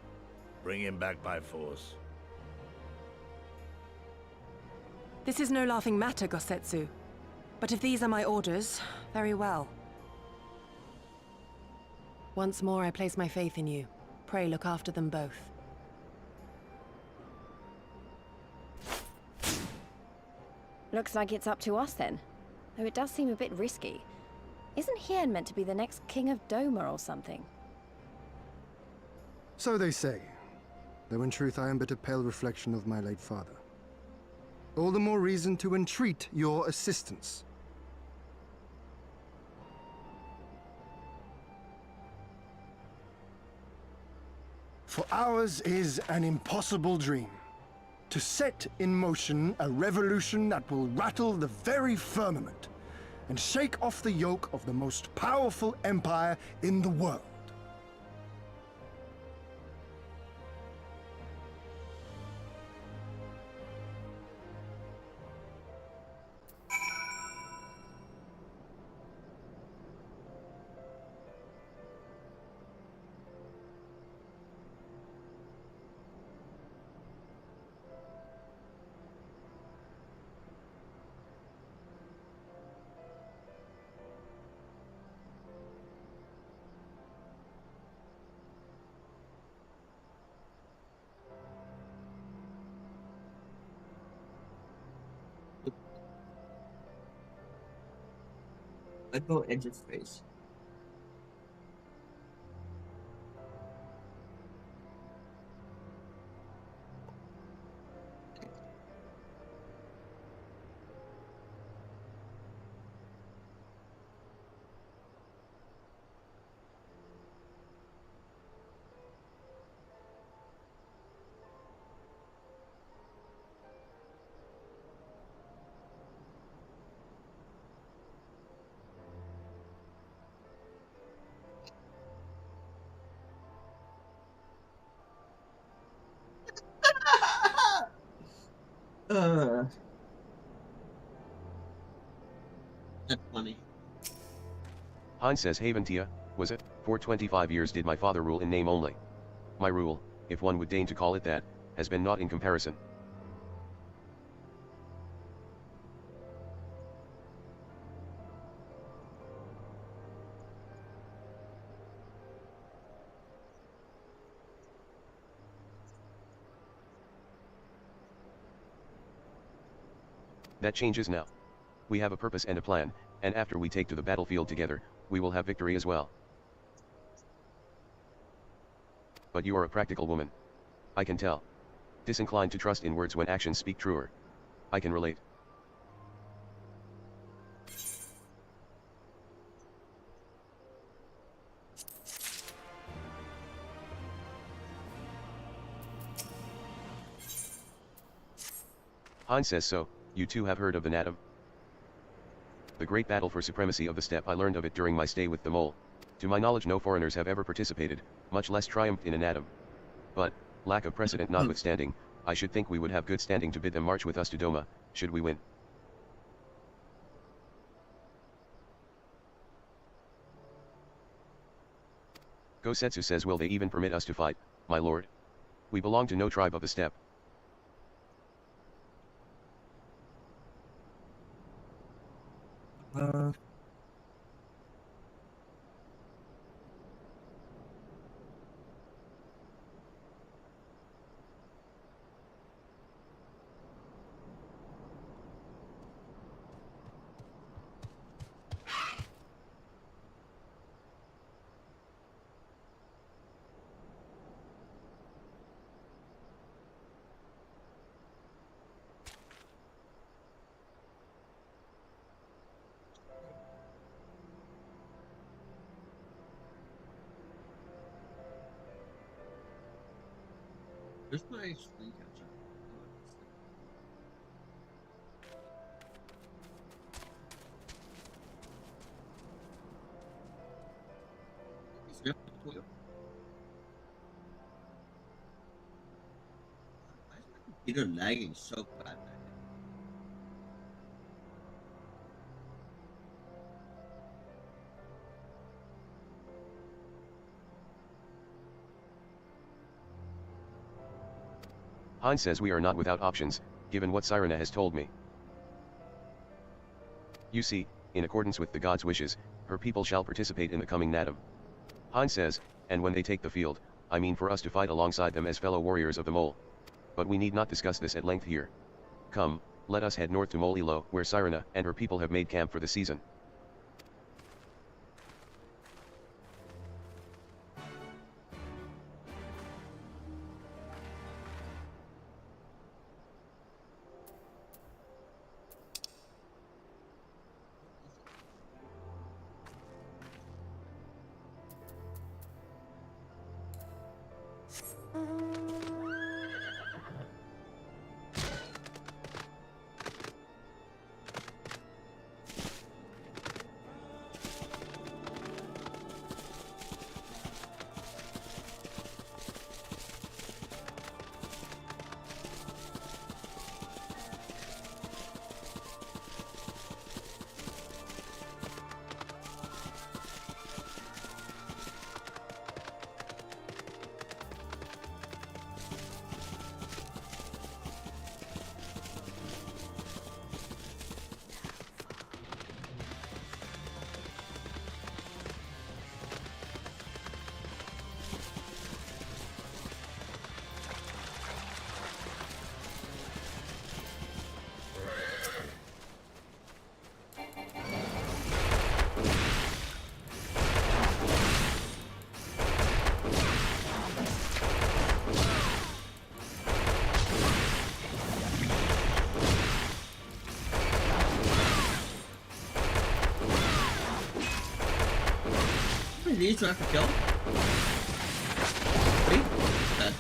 bring him back by force. This is no laughing matter, Gosetsu. But if these are my orders, very well. Once more I place my faith in you. Pray look after them both. Looks like it's up to us then. Though it does seem a bit risky. Isn't Hien meant to be the next king of Doma or something? So they say, though in truth I am but a pale reflection of my late father. All the more reason to entreat your assistance. For ours is an impossible dream. To set in motion a revolution that will rattle the very firmament and shake off the yoke of the most powerful empire in the world. Let go Edge's face. That's funny. Heinz says Haventia, was it? For 25 years did my father rule in name only. My rule, if one would deign to call it that, has been naught in comparison. That changes now. We have a purpose and a plan, and after we take to the battlefield together, we will have victory as well. But you are a practical woman. I can tell. Disinclined to trust in words when actions speak truer. I can relate. Heinz says so. You too have heard of the Nadim? The great battle for supremacy of the steppe. I learned of it during my stay with the mole. To my knowledge no foreigners have ever participated, much less triumphed in a Nadim. But, lack of precedent notwithstanding, I should think we would have good standing to bid them march with us to Doma, should we win. Gosetsu says, will they even permit us to fight, my lord? We belong to no tribe of the steppe. Where's my screen capture? Why is my computer lagging so bad? Heinz says we are not without options, given what Sirena has told me. You see, in accordance with the god's wishes, her people shall participate in the coming Nadam. Heinz says, and when they take the field, I mean for us to fight alongside them as fellow warriors of the mole. But we need not discuss this at length here. Come, let us head north to Mole Ilo, where Sirena and her people have made camp for the season. These do I have to kill? Wait, okay.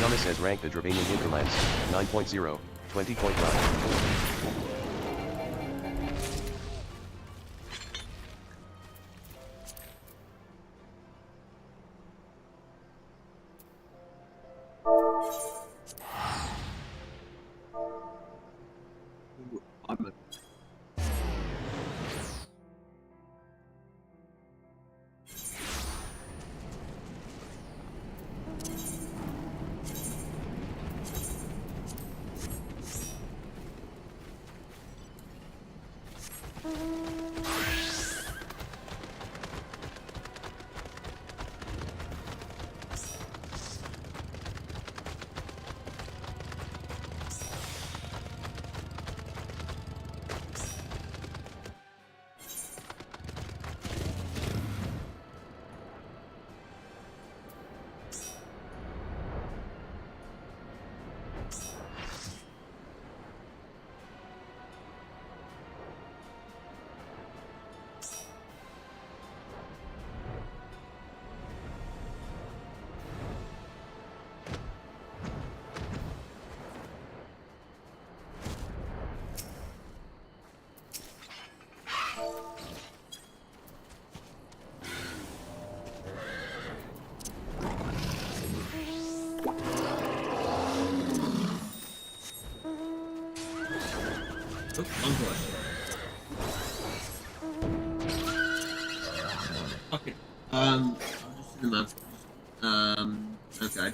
Anonymous has ranked the Dravanian hinterlands, 9.0, 20.9. Oh, wrong horse. Okay. I'll just send them up. Okay.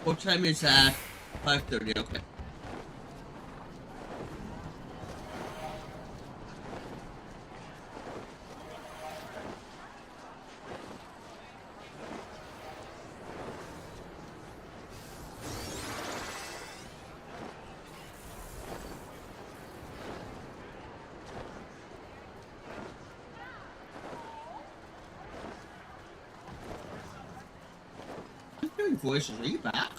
What time is that? 5:30, okay. I'm hearing voices. Are you back?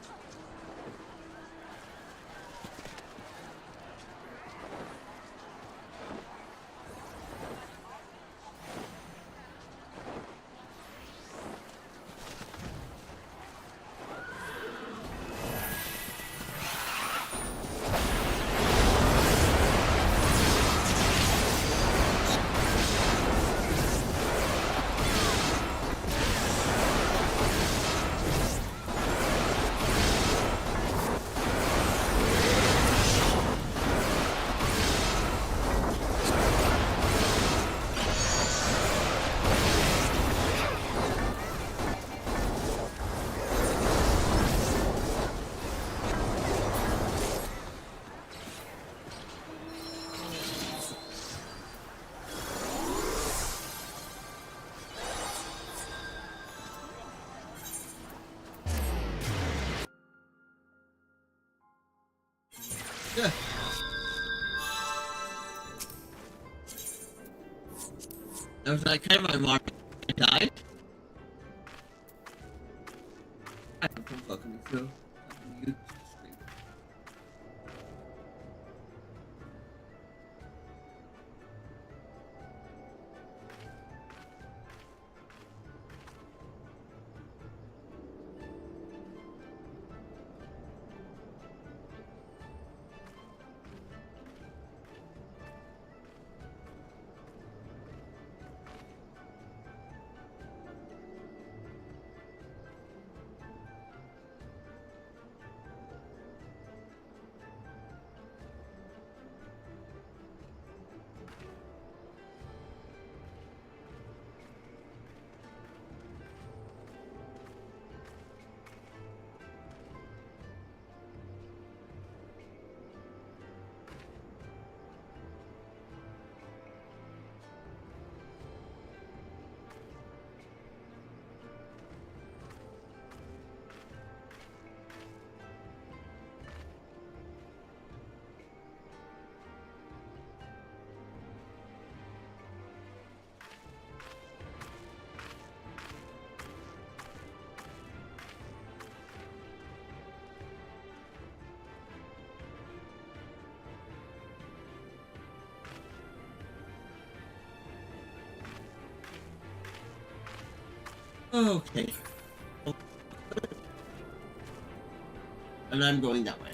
Yeah. That was like kind of my mark. I died. I don't know what coming through. You stream. Okay. And I'm going that way.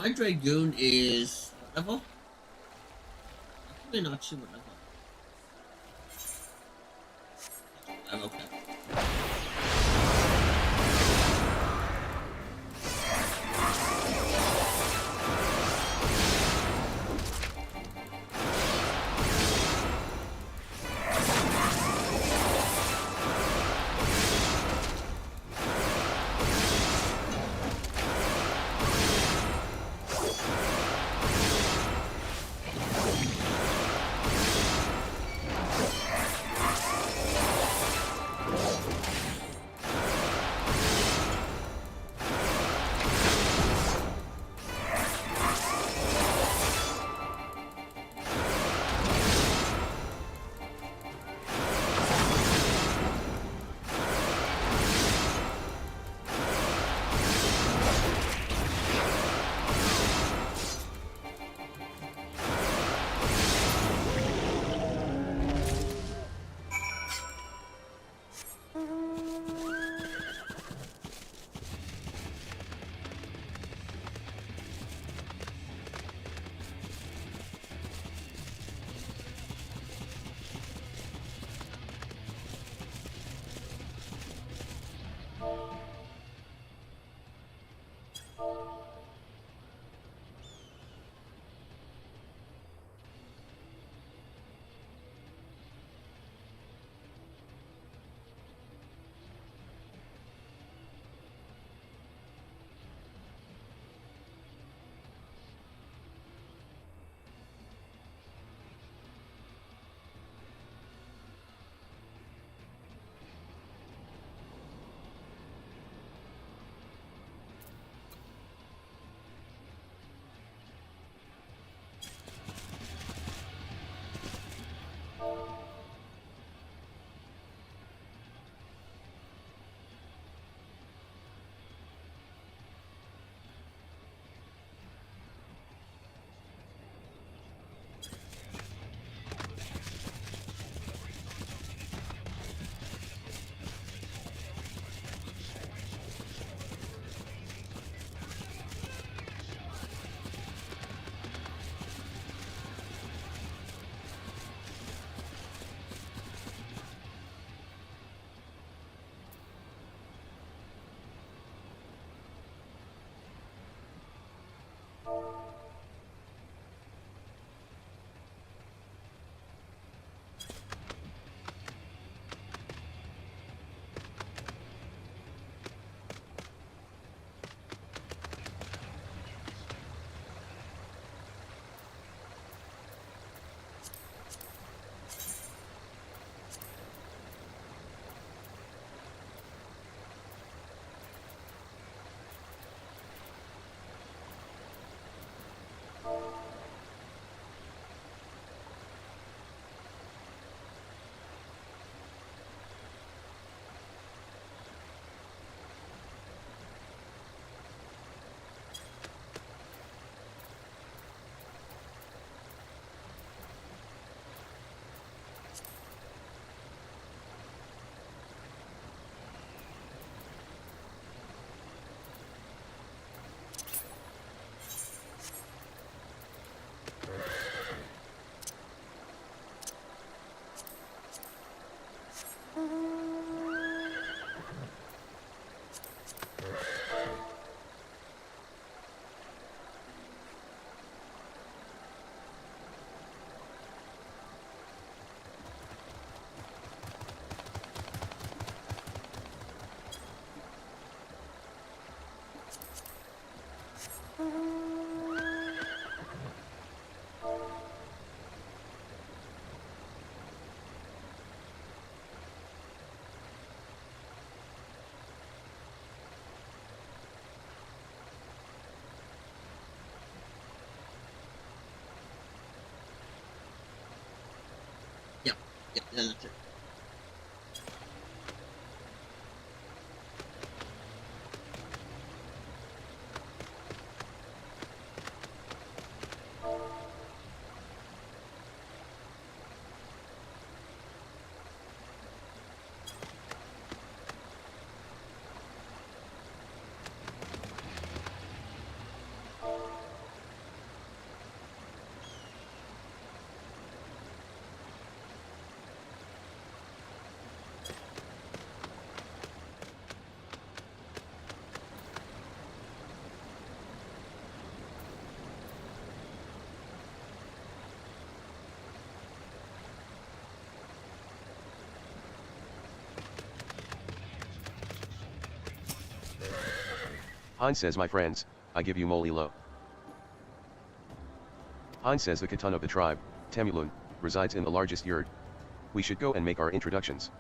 My Dragoon is what level? I'm not sure what level. Okay. Yeah, that's it. Heinz says, my friends, I give you Molilo. Heinz says the Khitan of the tribe, Temulun, resides in the largest yurt. We should go and make our introductions.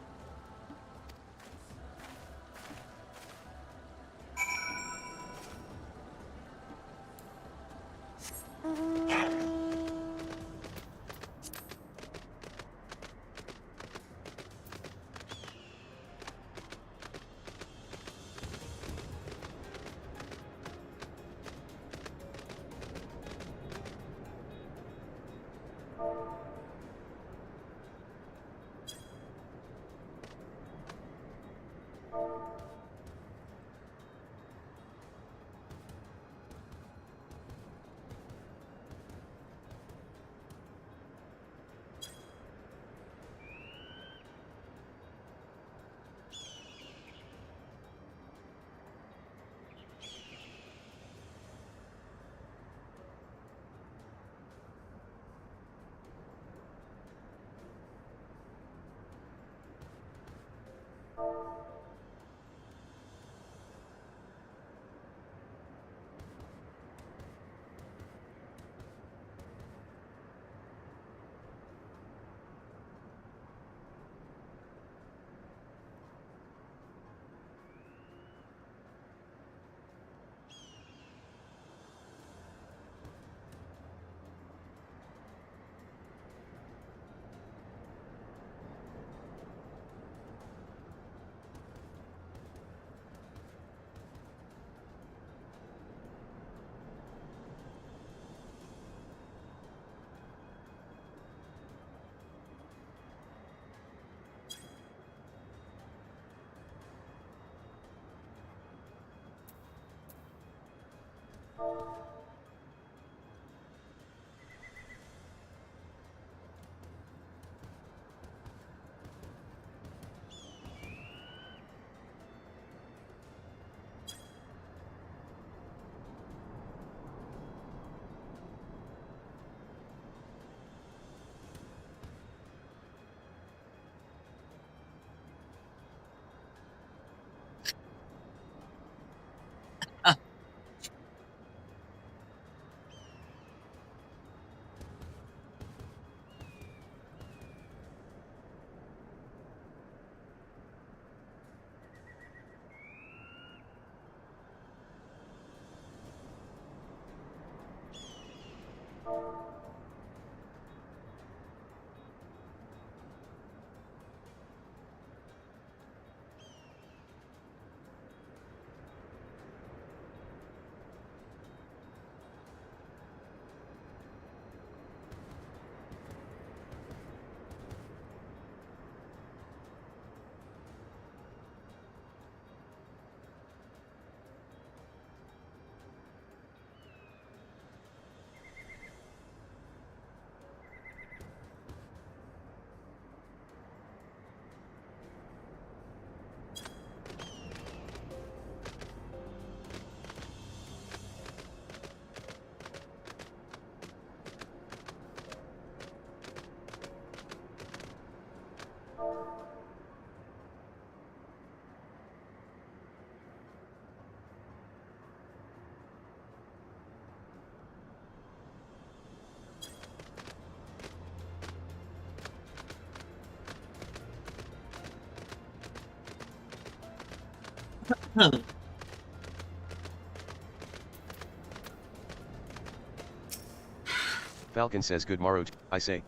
Falcon says, good morrow, I say.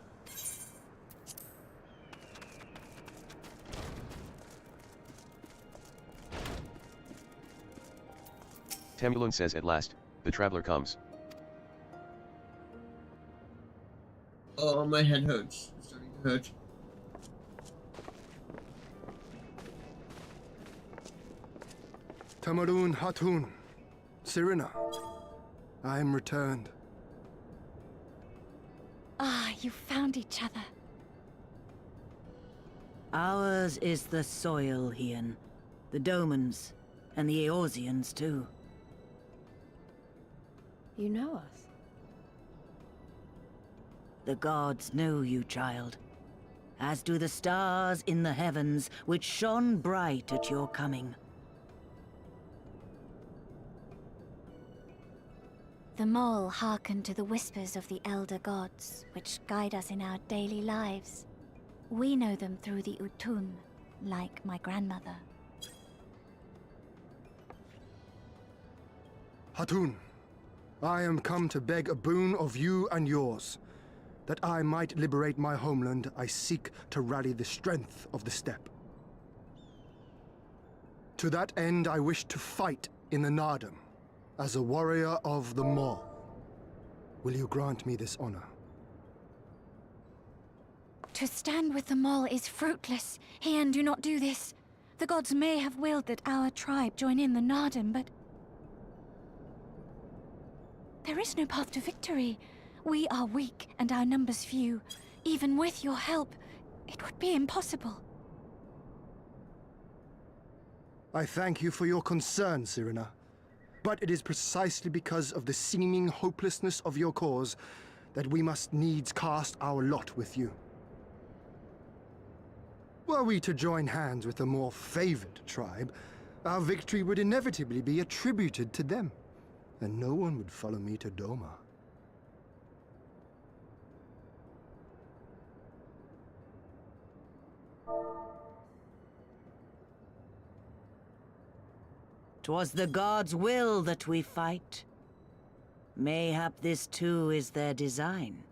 Temulun says, at last, the traveler comes. Oh, my head hurts. It's starting to hurt. Tamarun Hatun, Sirina, I am returned. Ah, you found each other. Ours is the soil, Hien. The Domans, and the Eorzeans too. You know us? The gods know you, child. As do the stars in the heavens, which shone bright at your coming. The mole hearkened to the whispers of the elder gods, which guide us in our daily lives. We know them through the Utun, like my grandmother. Hatun, I am come to beg a boon of you and yours. That I might liberate my homeland, I seek to rally the strength of the steppe. To that end, I wish to fight in the Nardum, as a warrior of the Mall. Will you grant me this honor? To stand with the Mall is fruitless. Hien, do not do this. The gods may have willed that our tribe join in the Nardum, but... there is no path to victory. We are weak and our numbers few. Even with your help, it would be impossible. I thank you for your concern, Cyrena. But it is precisely because of the seeming hopelessness of your cause that we must needs cast our lot with you. Were we to join hands with a more favored tribe, our victory would inevitably be attributed to them, and no one would follow me to Doma. 'Twas the gods' will that we fight. Mayhap this too is their design.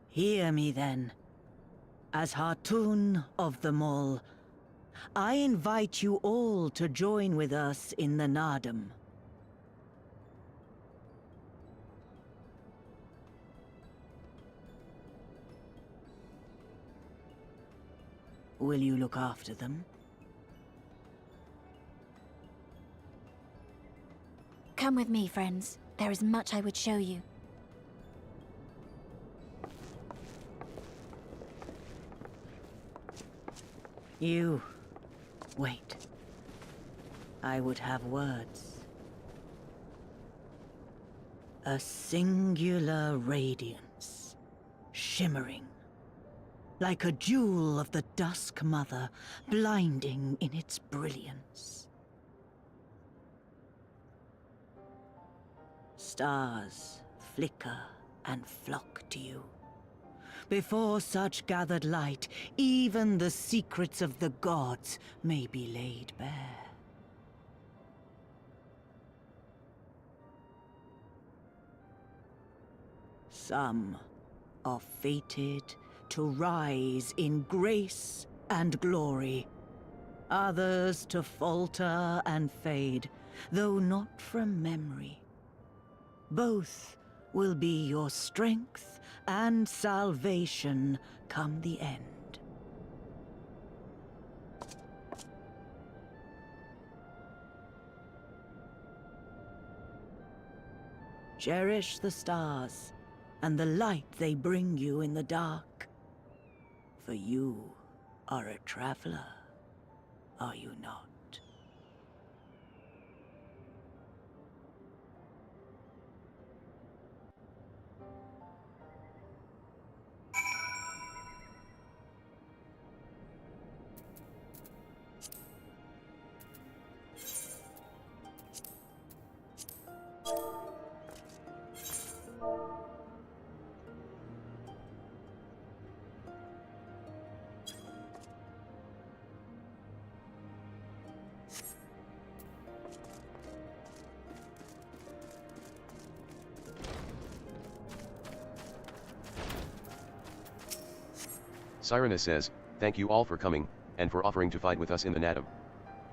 Hear me then. As Hatun of the Mall, I invite you all to join with us in the Nardum. Will you look after them? Come with me, friends. There is much I would show you. You... wait. I would have words. A singular radiance, shimmering, like a jewel of the Dusk Mother, blinding in its brilliance. Stars flicker and flock to you. Before such gathered light, even the secrets of the gods may be laid bare. Some are fated to rise in grace and glory. Others to falter and fade, though not from memory. Both will be your strength and salvation come the end. Cherish the stars and the light they bring you in the dark. For you are a traveler, are you not? Cyrena says, "Thank you all for coming, and for offering to fight with us in the Nadam.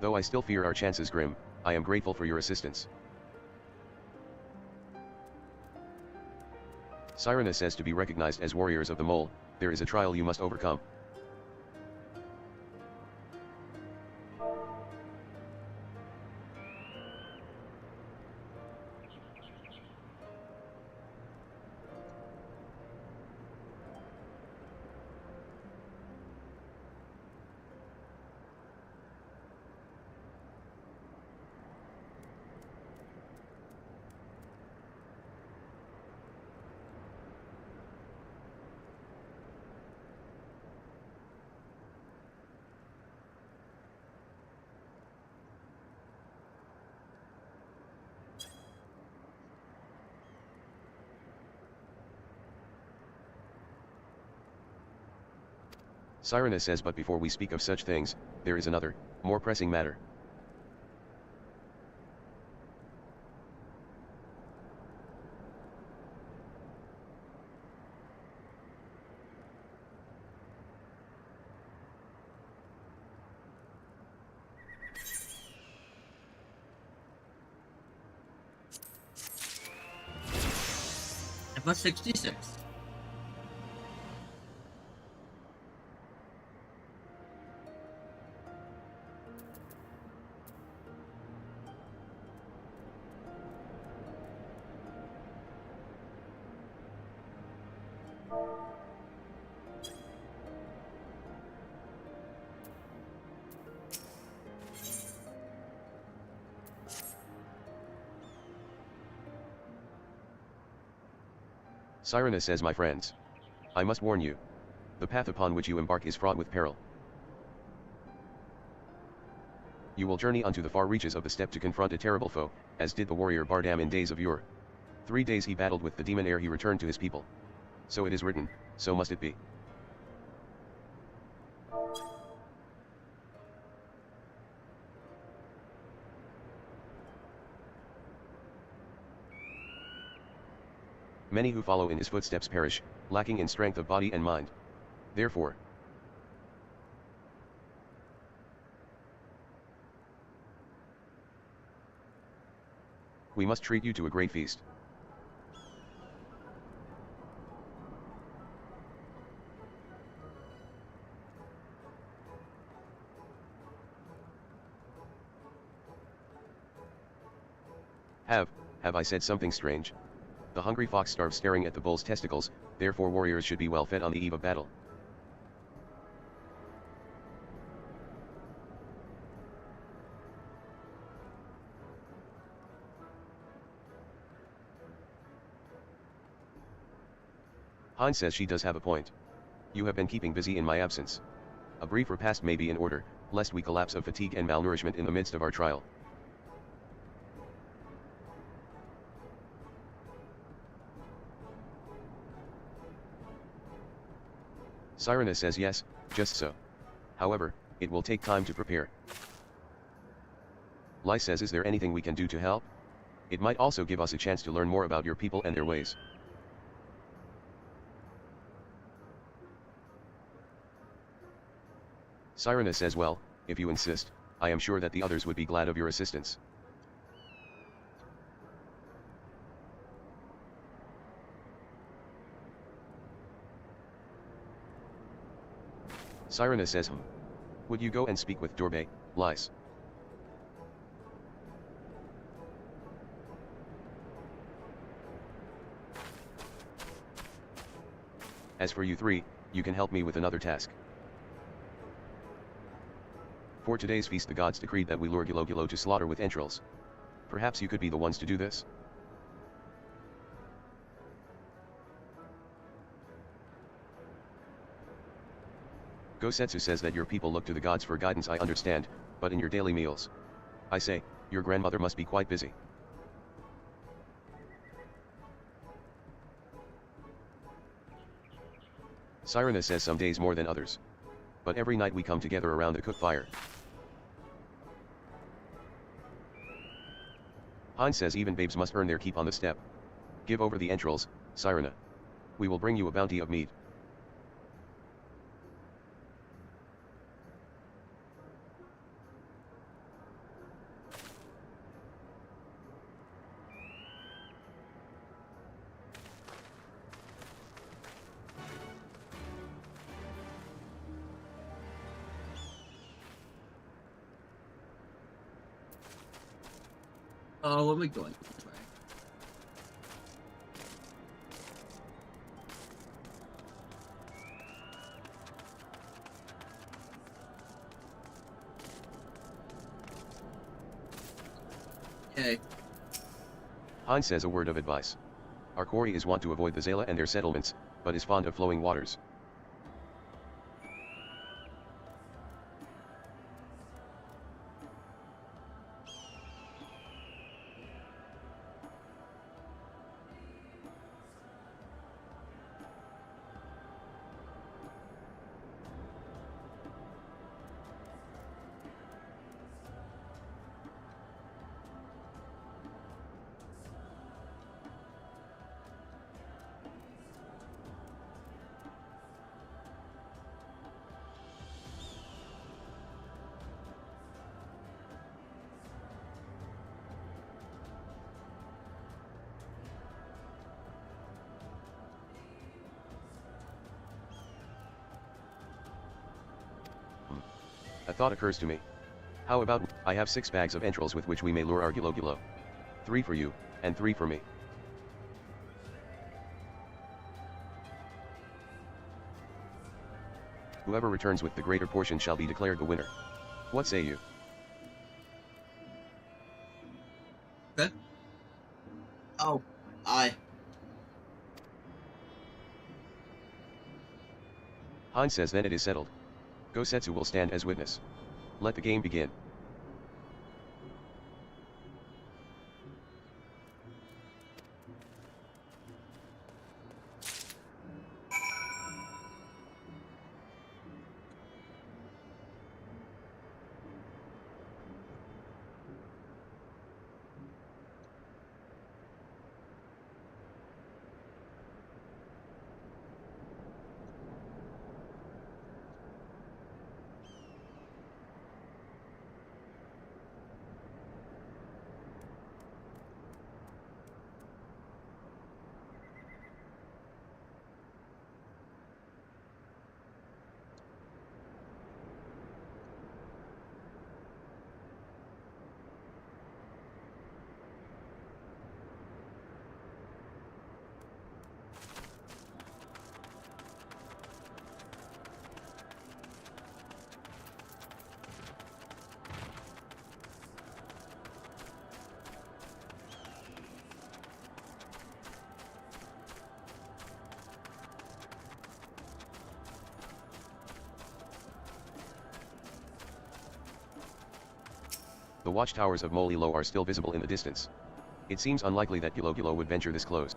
Though I still fear our chances grim, I am grateful for your assistance." Cyrena says, "To be recognized as warriors of the Mole, there is a trial you must overcome. Sirena says, but before we speak of such things, there is another, more pressing matter. It was 66. Sirena says, my friends, I must warn you. The path upon which you embark is fraught with peril. You will journey unto the far reaches of the steppe to confront a terrible foe, as did the warrior Bardam in days of yore. 3 days he battled with the demon ere he returned to his people. So it is written, so must it be. Many who follow in his footsteps perish, lacking in strength of body and mind. Therefore, we must treat you to a great feast. Have I said something strange? The hungry fox starves staring at the bull's testicles, therefore warriors should be well fed on the eve of battle. Hein says she does have a point. You have been keeping busy in my absence. A brief repast may be in order, lest we collapse of fatigue and malnourishment in the midst of our trial. Sirena says yes, just so. However, it will take time to prepare. Lai says, is there anything we can do to help? It might also give us a chance to learn more about your people and their ways. Sirena says, well, if you insist, I am sure that the others would be glad of your assistance. Sirena says, would you go and speak with Dorbe, Lys? As for you three, you can help me with another task. For today's feast the gods decreed that we lure Gilo to slaughter with entrails. Perhaps you could be the ones to do this? Gosetsu says that your people look to the gods for guidance, I understand, but in your daily meals. I say, your grandmother must be quite busy. Sirena says some days more than others. But every night we come together around the cook fire. Hein says even babes must earn their keep on the steppe. Give over the entrails, Sirena. We will bring you a bounty of meat. Oh, where are we going? Okay. Hein says a word of advice. Our quarry is wont to avoid the Zala and their settlements, but is fond of flowing waters. A thought occurs to me. How about, I have 6 bags of entrails with which we may lure our Gulo. 3 for you, and 3 for me. Whoever returns with the greater portion shall be declared the winner. What say you? Okay. Oh, aye. Han says then it is settled. Gosetsu will stand as witness. Let the game begin. The watchtowers of Molilo are still visible in the distance. It seems unlikely that Gulo would venture this close.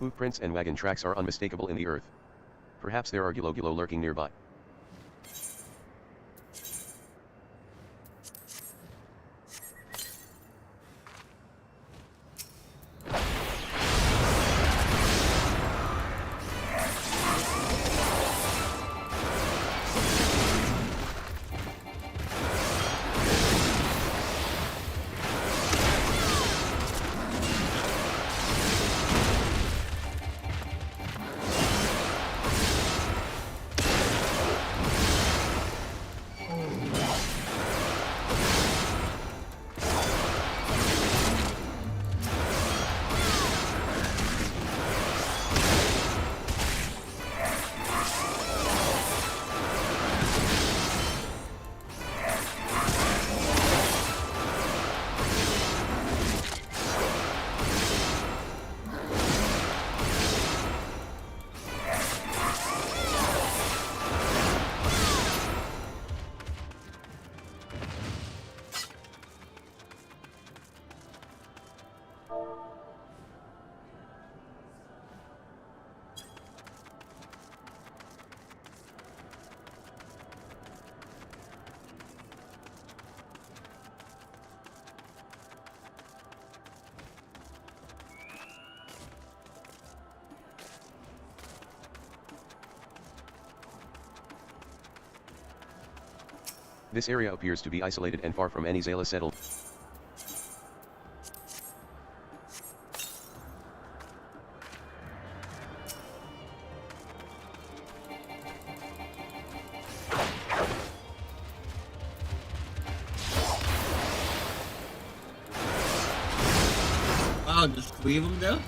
Hoofprints and wagon tracks are unmistakable in the earth. Perhaps there are Gulo lurking nearby. This area appears to be isolated and far from any Zala settlement. Wow, there's 3 of them there?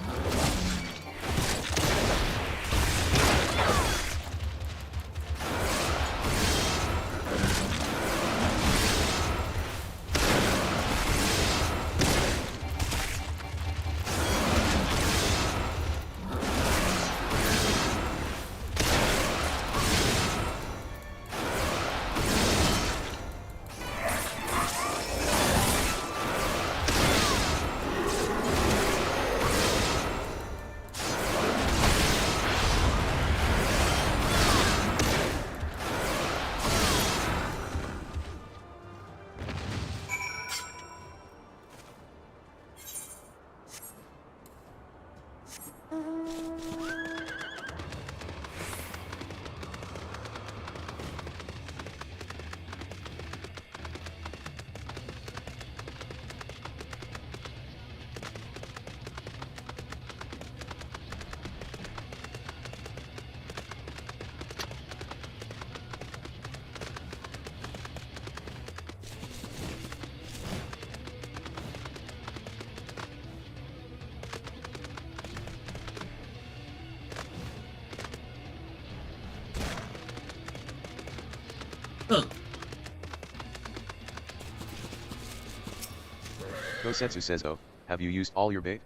Gosetsu says, oh, have you used all your bait?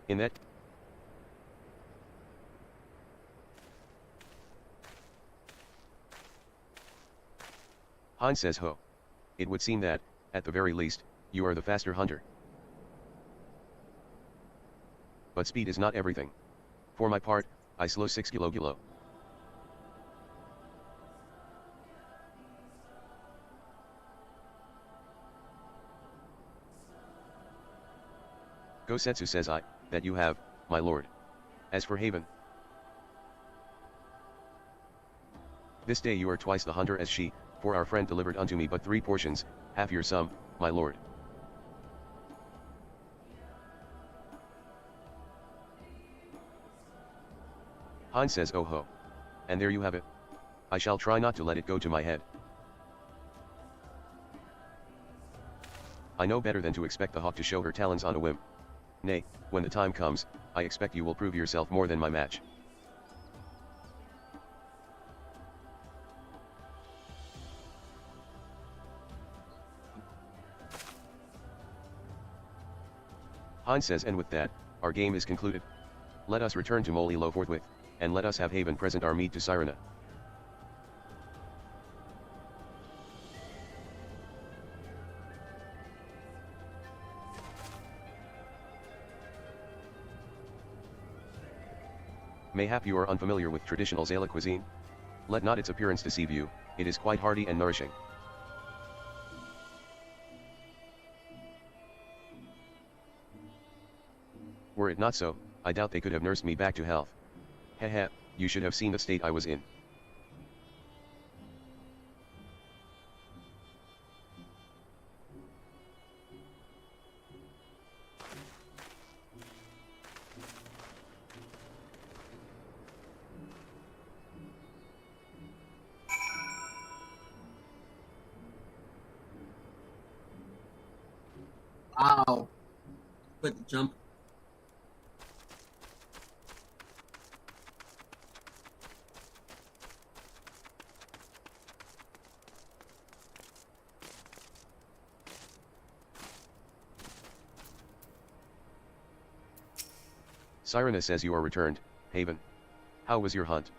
In that? Han says, ho. It would seem that, at the very least, you are the faster hunter. But speed is not everything. For my part, I slow 6 kilo. Gosetsu says that you have, my lord. As for Haven, this day you are twice the hunter as she, for our friend delivered unto me but 3 portions, half your sum, my lord. Han says, oh ho. And there you have it. I shall try not to let it go to my head. I know better than to expect the hawk to show her talons on a whim. Nay, when the time comes, I expect you will prove yourself more than my match. Han says, and with that, our game is concluded. Let us return to Molilo forthwith, and let us have Haven present our mead to Sirena. Mayhap you are unfamiliar with traditional Zala cuisine? Let not its appearance deceive you, it is quite hearty and nourishing. Were it not so, I doubt they could have nursed me back to health. Heh, you should have seen the state I was in. Wow. Quick jump. Sirena says you are returned, Haven. How was your hunt?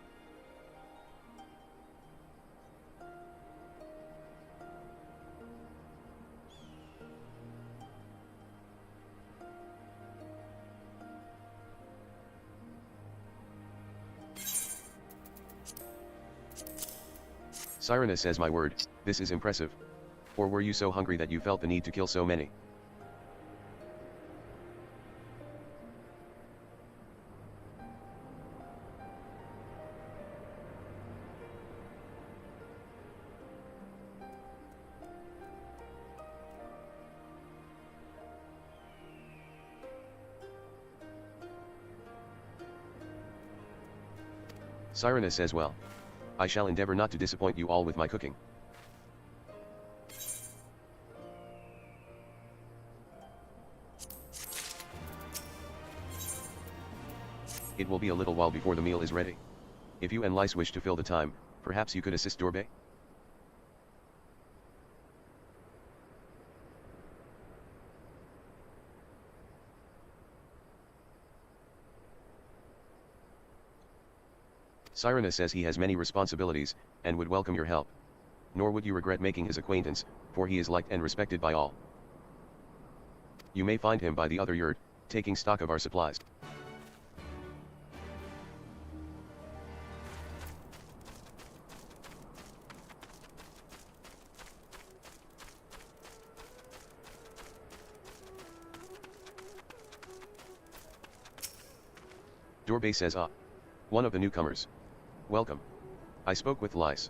Sirena says, my word, this is impressive. Or were you so hungry that you felt the need to kill so many? Sirena says, well, I shall endeavor not to disappoint you all with my cooking. It will be a little while before the meal is ready. If you and Lice wish to fill the time, perhaps you could assist Dorbe? Sirena says he has many responsibilities, and would welcome your help. Nor would you regret making his acquaintance, for he is liked and respected by all. You may find him by the other yurt, taking stock of our supplies. Dorbe says, ah. One of the newcomers. Welcome. I spoke with Lice.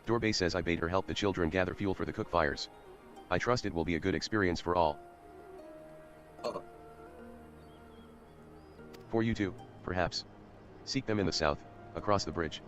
Dorbe says I bade her help the children gather fuel for the cook fires. I trust it will be a good experience for all. For you too, perhaps. Seek them in the south, across the bridge.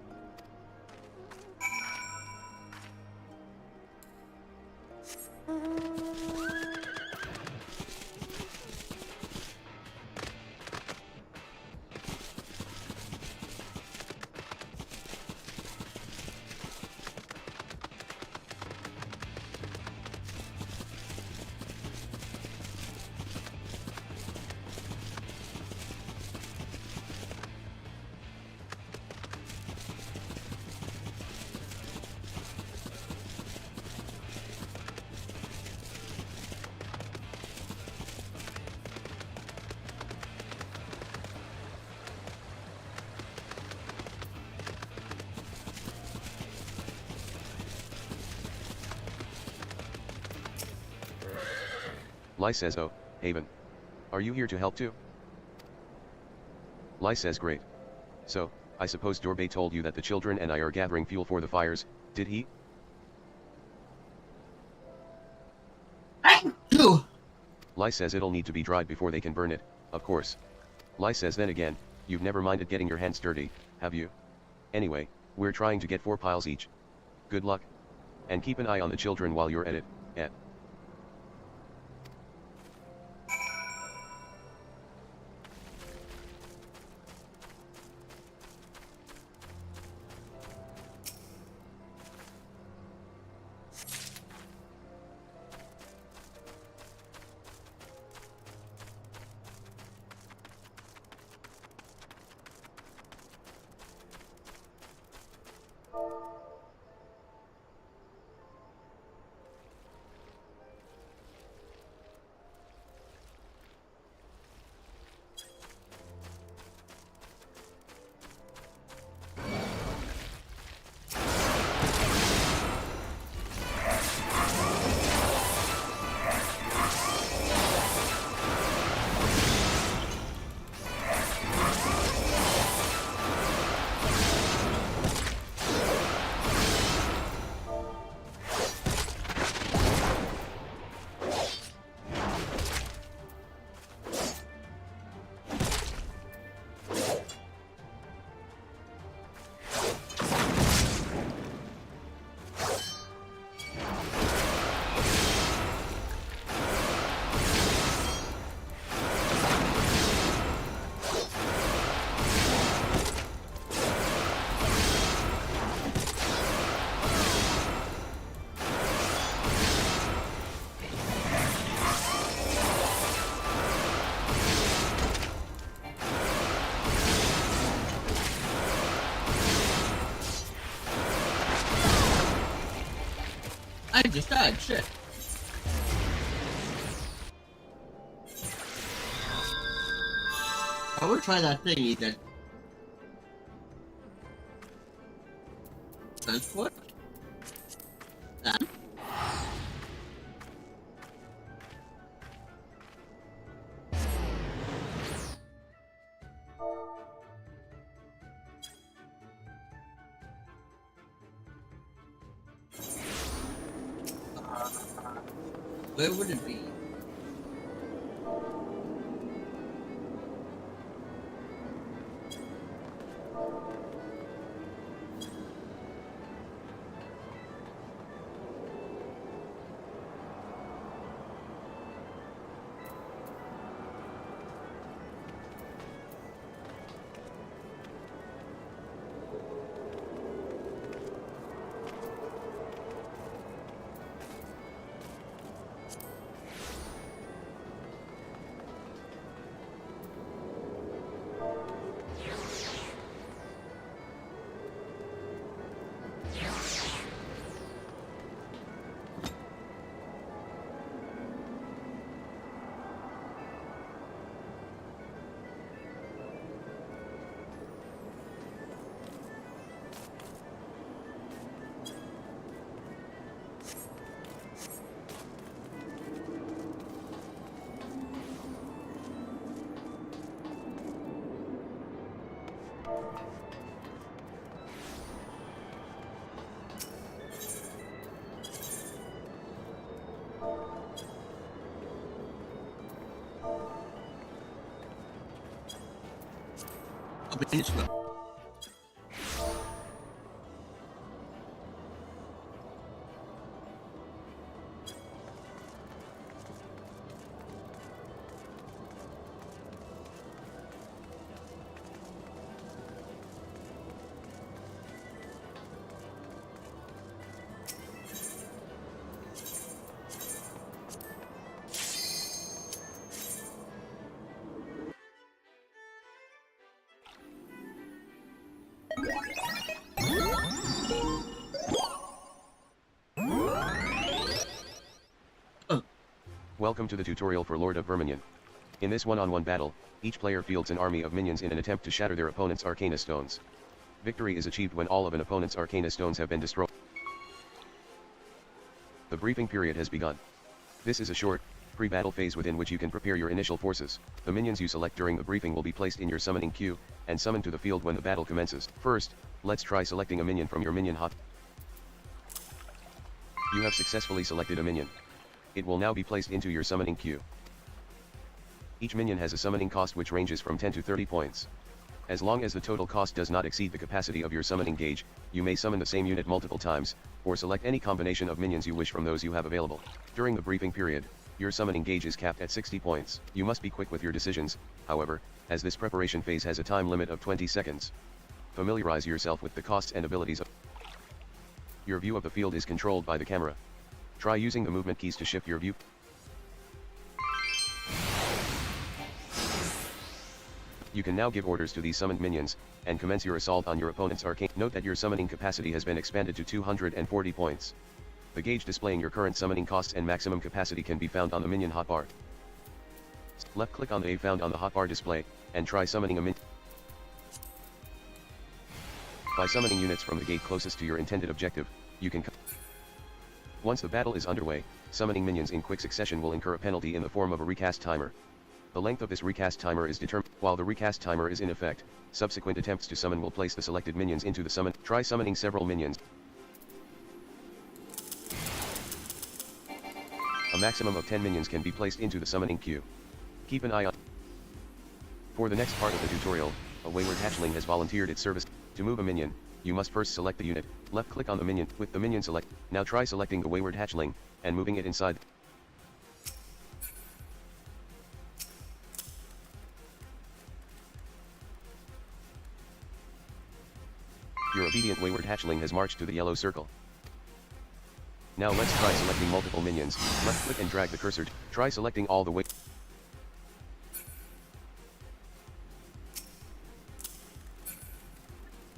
Lice says, oh, Haven. Are you here to help too? Lice says, great. So, I suppose Dorbe told you that the children and I are gathering fuel for the fires, did he? Lice says it'll need to be dried before they can burn it, of course. Lice says then again, you've never minded getting your hands dirty, have you? Anyway, we're trying to get 4 piles each. Good luck. And keep an eye on the children while you're at it, I just died, shit. I would try that thing, Ethan. Transport? Then? Where would it be? minutes ago. Welcome to the tutorial for Lord of Verminion. In this one-on-one battle, each player fields an army of minions in an attempt to shatter their opponent's Arcana Stones. Victory is achieved when all of an opponent's Arcana Stones have been destroyed. The briefing period has begun. This is a short, pre-battle phase within which you can prepare your initial forces. The minions you select during the briefing will be placed in your summoning queue, and summoned to the field when the battle commences. First, let's try selecting a minion from your minion hot. You have successfully selected a minion. It will now be placed into your summoning queue. Each minion has a summoning cost which ranges from 10 to 30 points. As long as the total cost does not exceed the capacity of your summoning gauge, you may summon the same unit multiple times, or select any combination of minions you wish from those you have available. During the briefing period, your summoning gauge is capped at 60 points. You must be quick with your decisions, however, as this preparation phase has a time limit of 20 seconds. Familiarize yourself with the costs and abilities of your view of the field is controlled by the camera. Try using the movement keys to shift your view. You can now give orders to these summoned minions, and commence your assault on your opponent's arcane. Note that your summoning capacity has been expanded to 240 points. The gauge displaying your current summoning costs and maximum capacity can be found on the minion hotbar. Left-click on the A found on the hotbar display, and try summoning a minion. By summoning units from the gate closest to your intended objective, you can once the battle is underway, summoning minions in quick succession will incur a penalty in the form of a recast timer. The length of this recast timer is determined. While the recast timer is in effect, subsequent attempts to summon will place the selected minions into the summon. Try summoning several minions. A maximum of 10 minions can be placed into the summoning queue. Keep an eye on. For the next part of the tutorial, a wayward hatchling has volunteered its service. To move a minion, you must first select the unit, left-click on the minion. With the minion select, now try selecting the wayward hatchling, and moving it inside. Your obedient wayward hatchling has marched to the yellow circle. Now let's try selecting multiple minions. Left-click and drag the cursor. Try selecting all the way.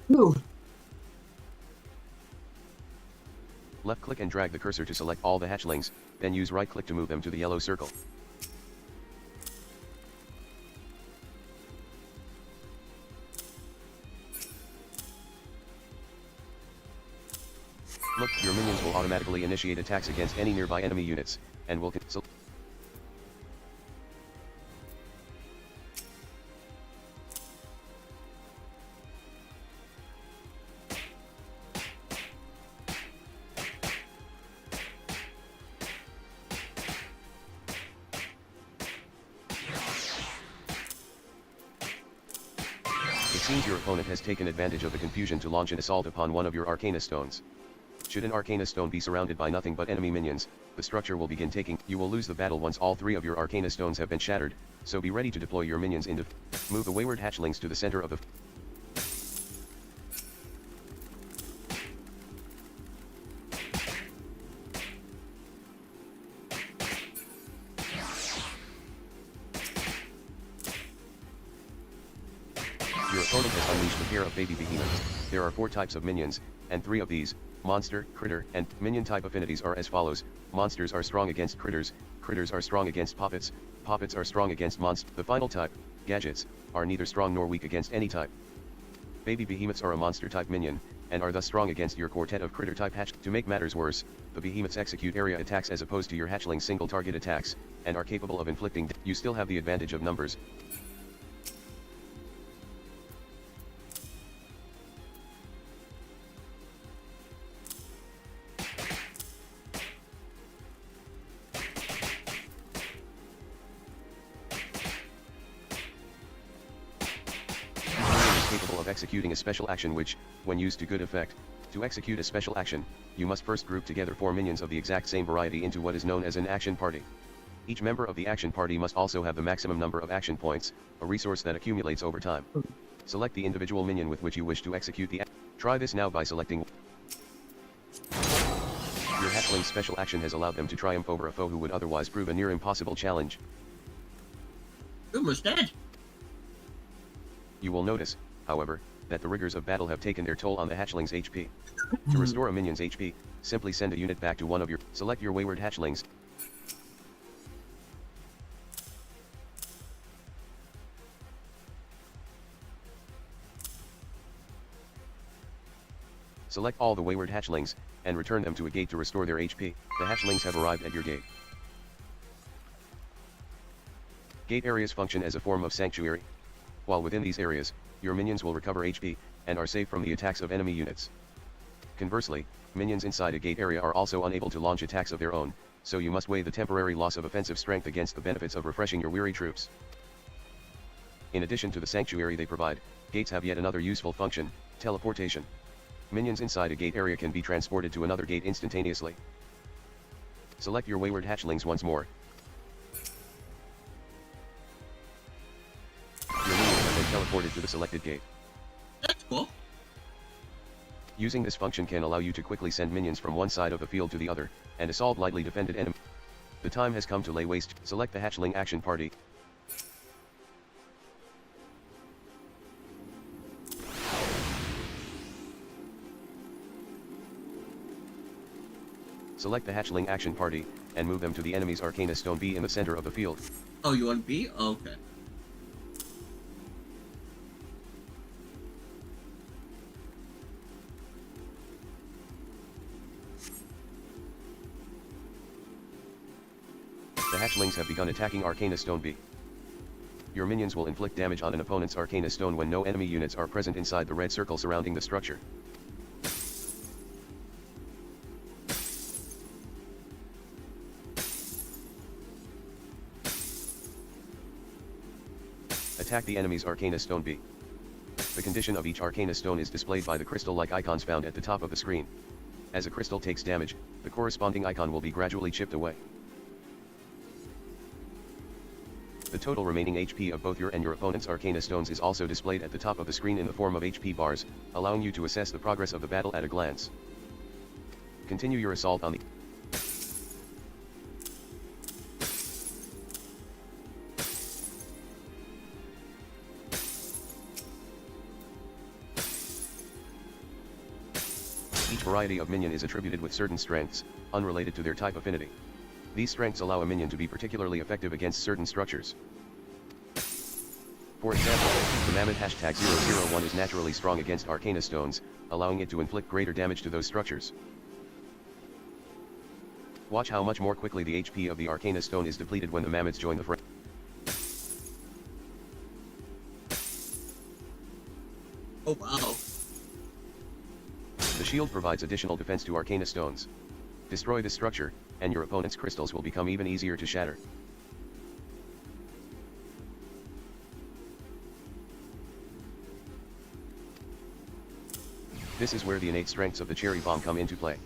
No. Left-click and drag the cursor to select all the hatchlings, then use right-click to move them to the yellow circle. Look, your minions will automatically initiate attacks against any nearby enemy units, and will It seems your opponent has taken advantage of the confusion to launch an assault upon one of your Arcana Stones. Should an Arcana Stone be surrounded by nothing but enemy minions, the structure will begin taking. You will lose the battle once all 3 of your Arcana Stones have been shattered, so be ready to deploy your minions into. Move the wayward hatchlings to the center of the. Your opponent has unleashed a pair of baby behemoths. There are 4 types of minions, and 3 of these, monster, critter, and minion type affinities are as follows. Monsters are strong against critters, critters are strong against poppets, poppets are strong against monsters. The final type, gadgets, are neither strong nor weak against any type. Baby behemoths are a monster type minion, and are thus strong against your quartet of critter type hatch. To make matters worse, the behemoths execute area attacks as opposed to your hatchling single target attacks, and are capable of inflicting. You still have the advantage of numbers. executing a special action which, when used to good effect, to execute a special action, you must first group together 4 minions of the exact same variety into what is known as an action party. Each member of the action party must also have the maximum number of action points, a resource that accumulates over time. Select the individual minion with which you wish to execute the action. Try this now by selecting. Your hatchling's special action has allowed them to triumph over a foe who would otherwise prove a near impossible challenge. Almost dead. You will notice, however, that the rigors of battle have taken their toll on the hatchling's HP. To restore a minion's HP, simply send a unit back to one of your. Select your wayward hatchlings. Select all the wayward hatchlings, and return them to a gate to restore their HP. The hatchlings have arrived at your gate. Gate areas function as a form of sanctuary. While within these areas, your minions will recover HP, and are safe from the attacks of enemy units. Conversely, minions inside a gate area are also unable to launch attacks of their own, so you must weigh the temporary loss of offensive strength against the benefits of refreshing your weary troops. In addition to the sanctuary they provide, gates have yet another useful function: teleportation. Minions inside a gate area can be transported to another gate instantaneously. Select your wayward hatchlings once more. Your minions have been teleported to the selected gate. That's cool. Using this function can allow you to quickly send minions from one side of the field to the other, and assault lightly defended enemies. The time has come to lay waste. Select the hatchling action party. Select the hatchling action party, and move them to the enemy's Arcana Stone B in the center of the field. Oh, you want B? Okay. The hatchlings have begun attacking Arcana Stone B. Your minions will inflict damage on an opponent's Arcana Stone when no enemy units are present inside the red circle surrounding the structure. Attack the enemy's Arcana Stone B. The condition of each Arcana Stone is displayed by the crystal-like icons found at the top of the screen. As a crystal takes damage, the corresponding icon will be gradually chipped away. The total remaining HP of both your and your opponent's Arcana Stones is also displayed at the top of the screen in the form of HP bars, allowing you to assess the progress of the battle at a glance. Continue your assault on the... Each variety of minion is attributed with certain strengths, unrelated to their type affinity. These strengths allow a minion to be particularly effective against certain structures. For example, the Mammoth #001 is naturally strong against Arcana Stones, allowing it to inflict greater damage to those structures. Watch how much more quickly the HP of the Arcana Stone is depleted when the Mammoths join the fray. Oh wow. The shield provides additional defense to Arcana Stones. Destroy this structure, and your opponent's crystals will become even easier to shatter. This is where the innate strengths of the cherry bomb come into play.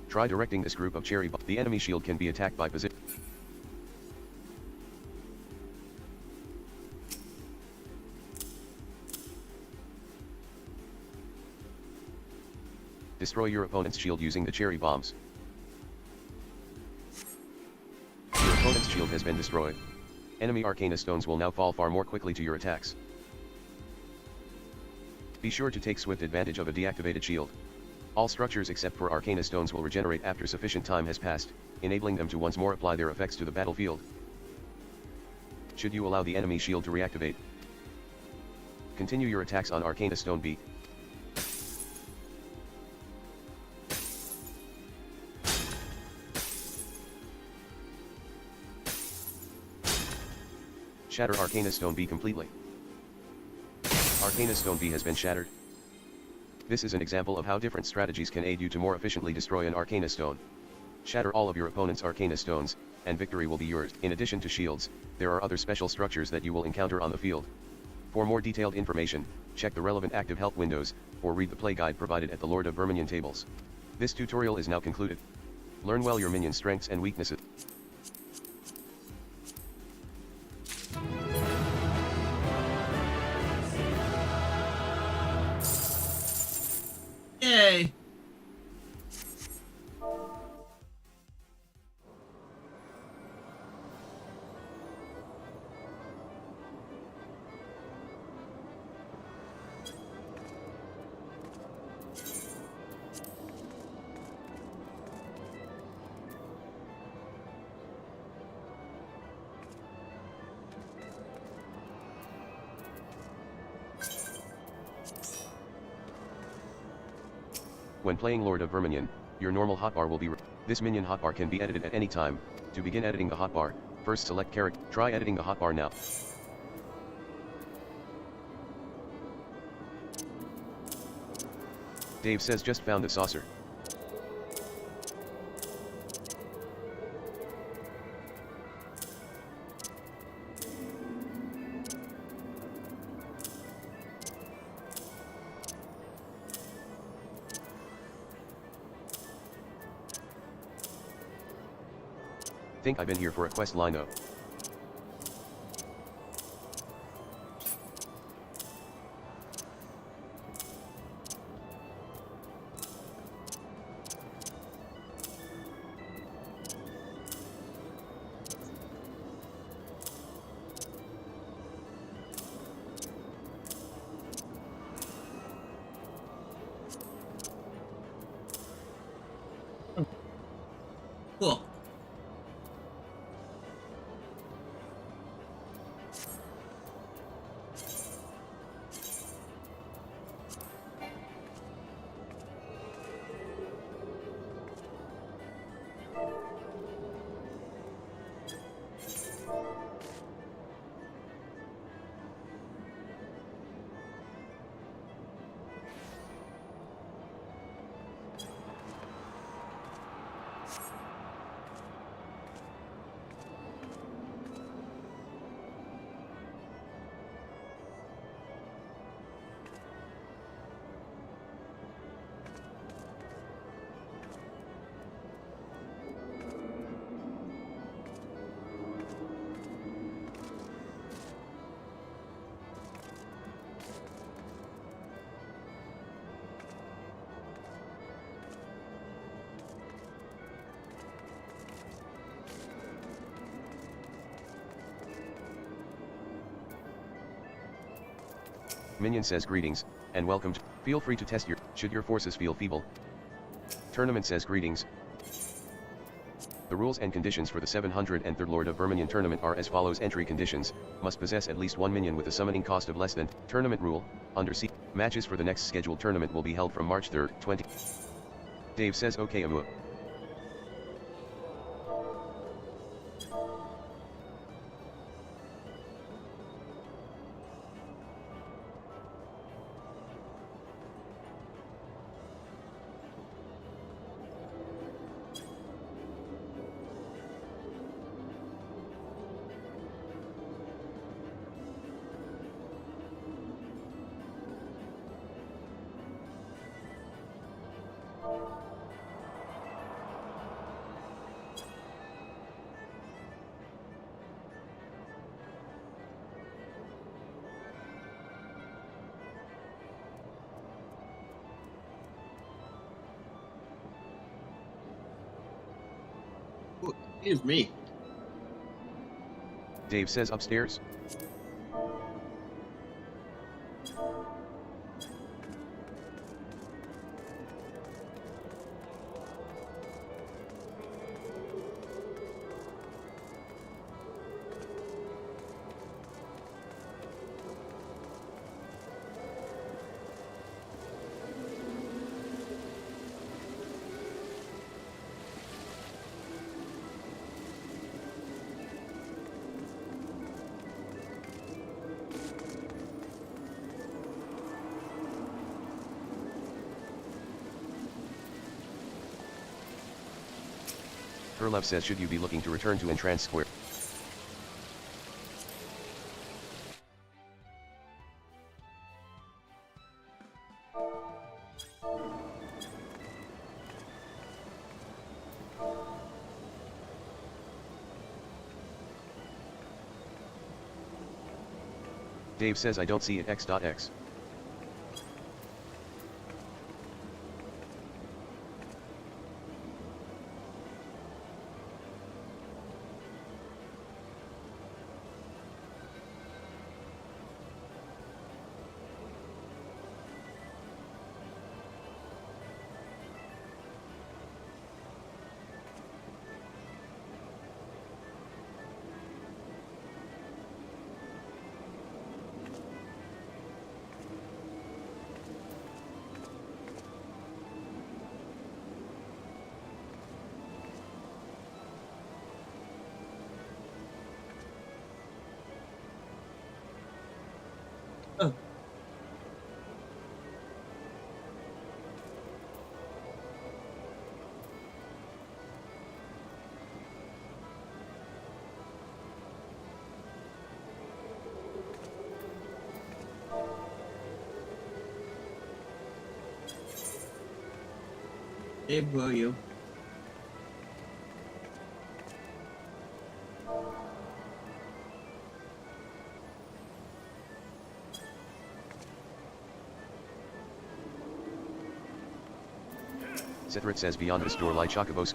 Try directing this group of cherry bomb. The enemy shield can be attacked by position. Destroy your opponent's shield using the cherry bombs. Your opponent's shield has been destroyed. Enemy Arcana Stones will now fall far more quickly to your attacks. Be sure to take swift advantage of a deactivated shield. All structures except for Arcana Stones will regenerate after sufficient time has passed, enabling them to once more apply their effects to the battlefield. Should you allow the enemy shield to reactivate, continue your attacks on Arcana Stone B. Shatter Arcana Stone B completely. Arcana Stone B has been shattered. This is an example of how different strategies can aid you to more efficiently destroy an Arcana Stone. Shatter all of your opponent's Arcana Stones, and victory will be yours. In addition to shields, there are other special structures that you will encounter on the field. For more detailed information, check the relevant active help windows, or read the play guide provided at the Lord of Verminion tables. This tutorial is now concluded. Learn well your minion's strengths and weaknesses. Yay! When playing Lord of Verminion, your normal hotbar will be this minion hotbar can be edited at any time. To begin editing the hotbar, first select character. Try editing the hotbar now. Dave says just found the saucer. Think I've been here for a quest line though. Cool. Minion says greetings, and welcome to, feel free to test should your forces feel feeble. Tournament says greetings. The rules and conditions for the 703rd Lord of Verminion tournament are as follows. Entry conditions: must possess at least one minion with a summoning cost of less than. Tournament rule: under siege. Matches for the next scheduled tournament will be held from March 3rd, 20. Dave says okay Amua. Excuse me. Dave says upstairs. Herlev says should you be looking to return to Entrance Square? Dave says I don't see it x.x. Oh. Dave, who are you? Sethrit says beyond this door lie chocobos.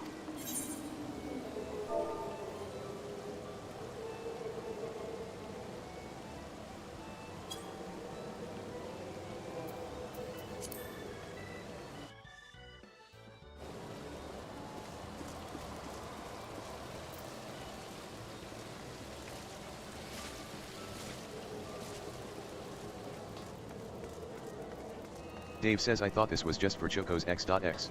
Dave says I thought this was just for Choco's x.x.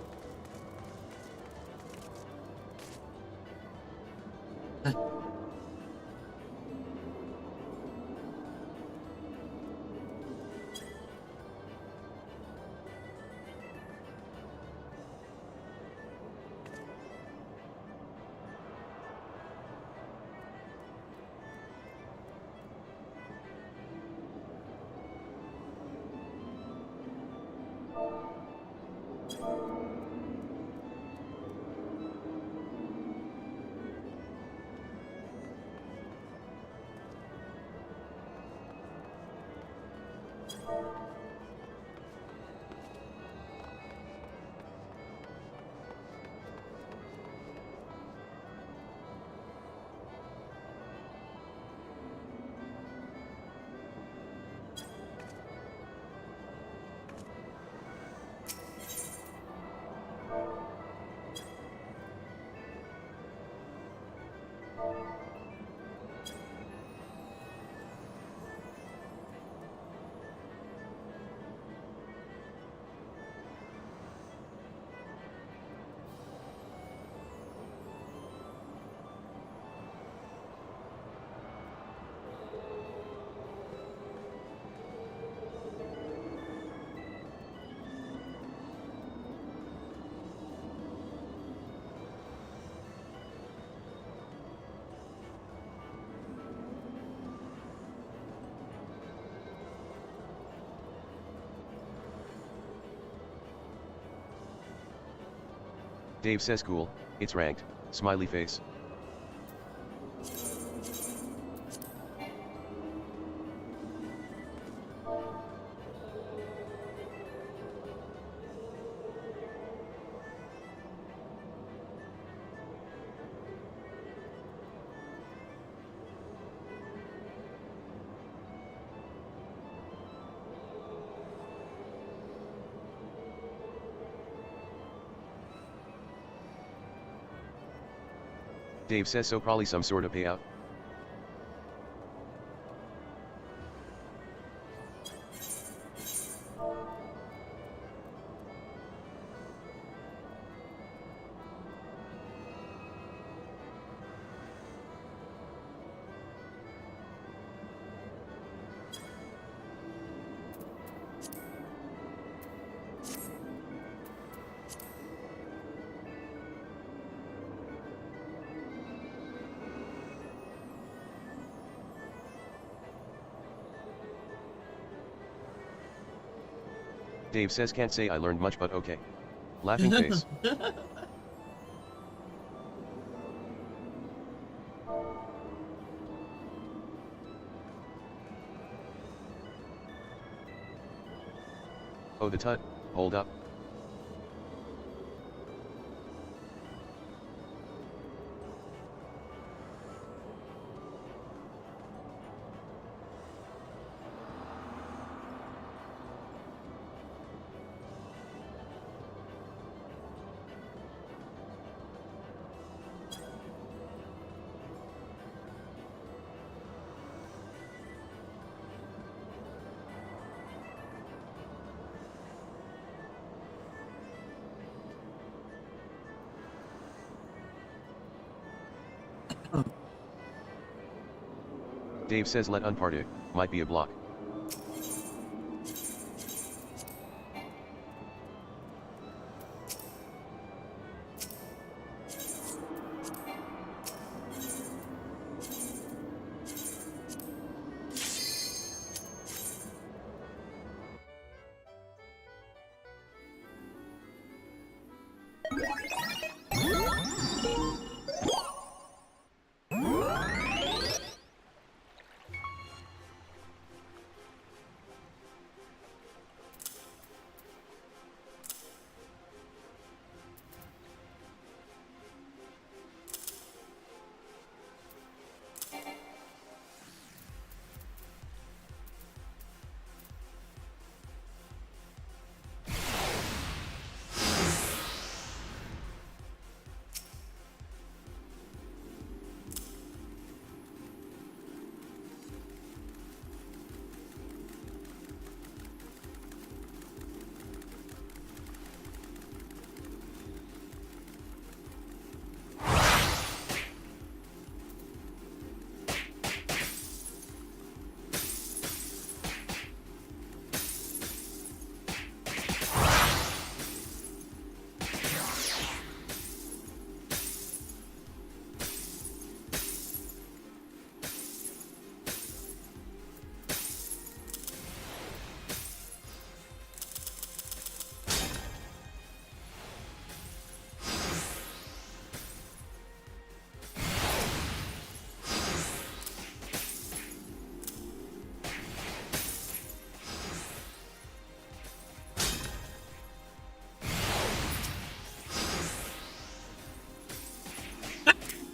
Dave says cool, it's ranked, smiley face. Dave says so probably some sort of payout. Dave says can't say I learned much but okay. Laughing face. Oh the tut, hold up. Dave says let unpart it, might be a block.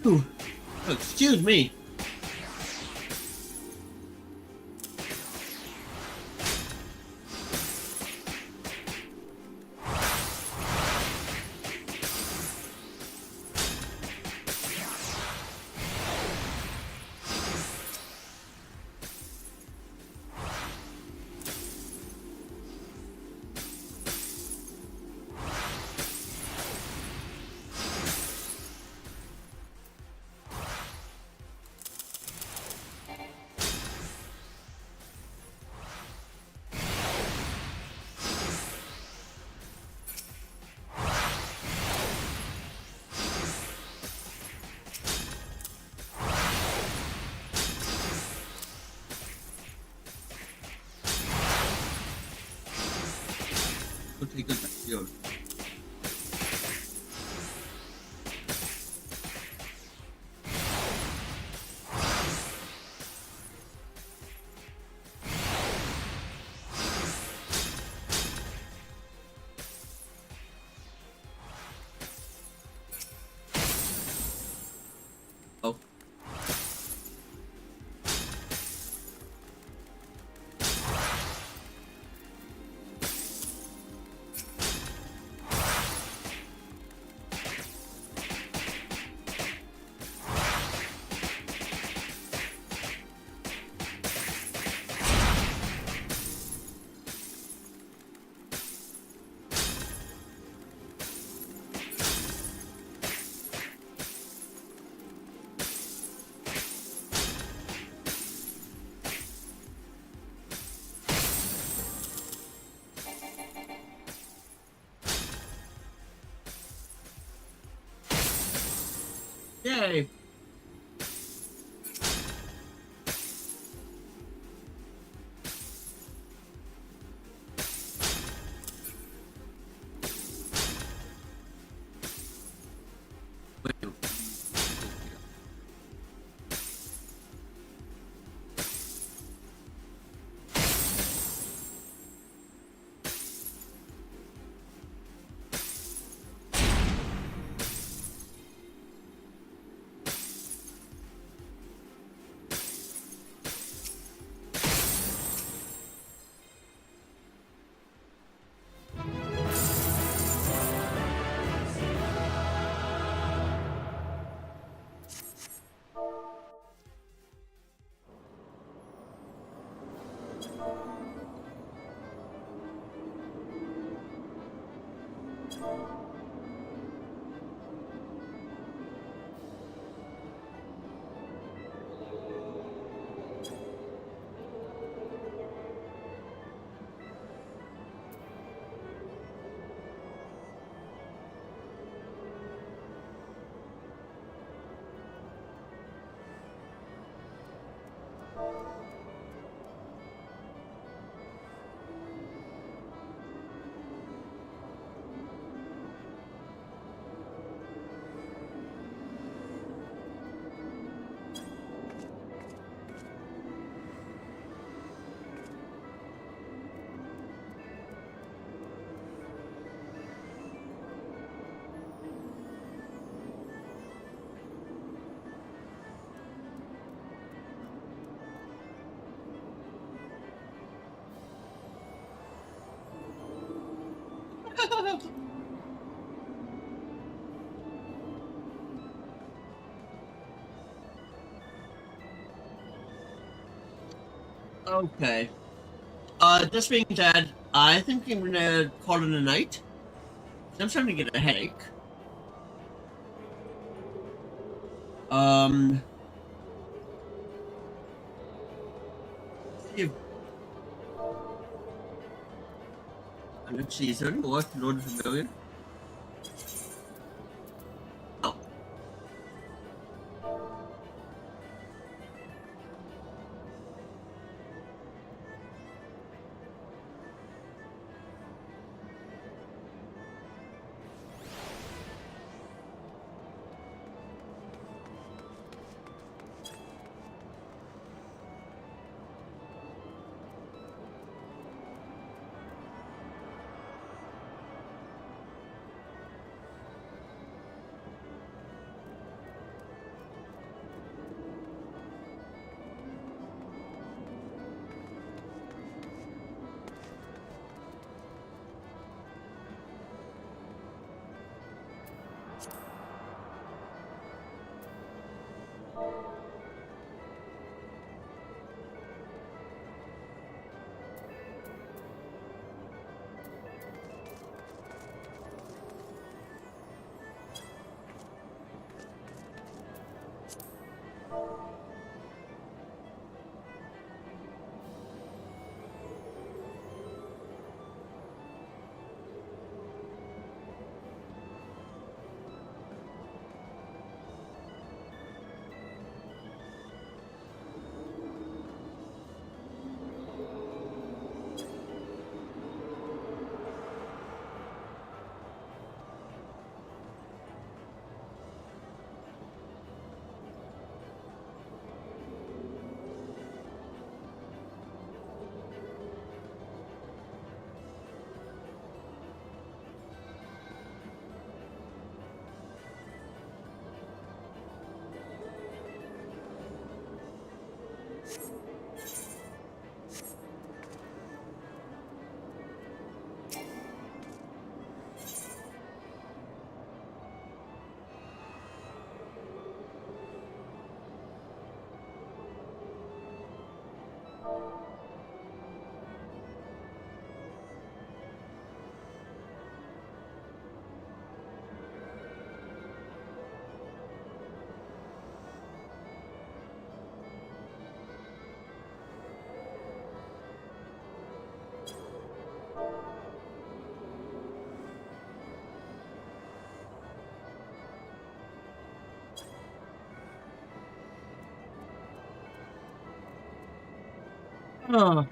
Ooh. Oh, excuse me. Continuación. Oh. Yay! Bueno. Okay. This being said, I think I'm gonna call it a night. I'm starting to get a headache. Let's see, is there any more to Lord Familiar? Oh. Oh.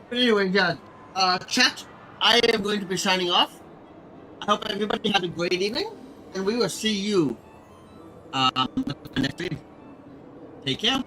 But anyway, yeah. Chat, I am going to be signing off. I hope everybody had a great evening, and we will see you next week. Take care.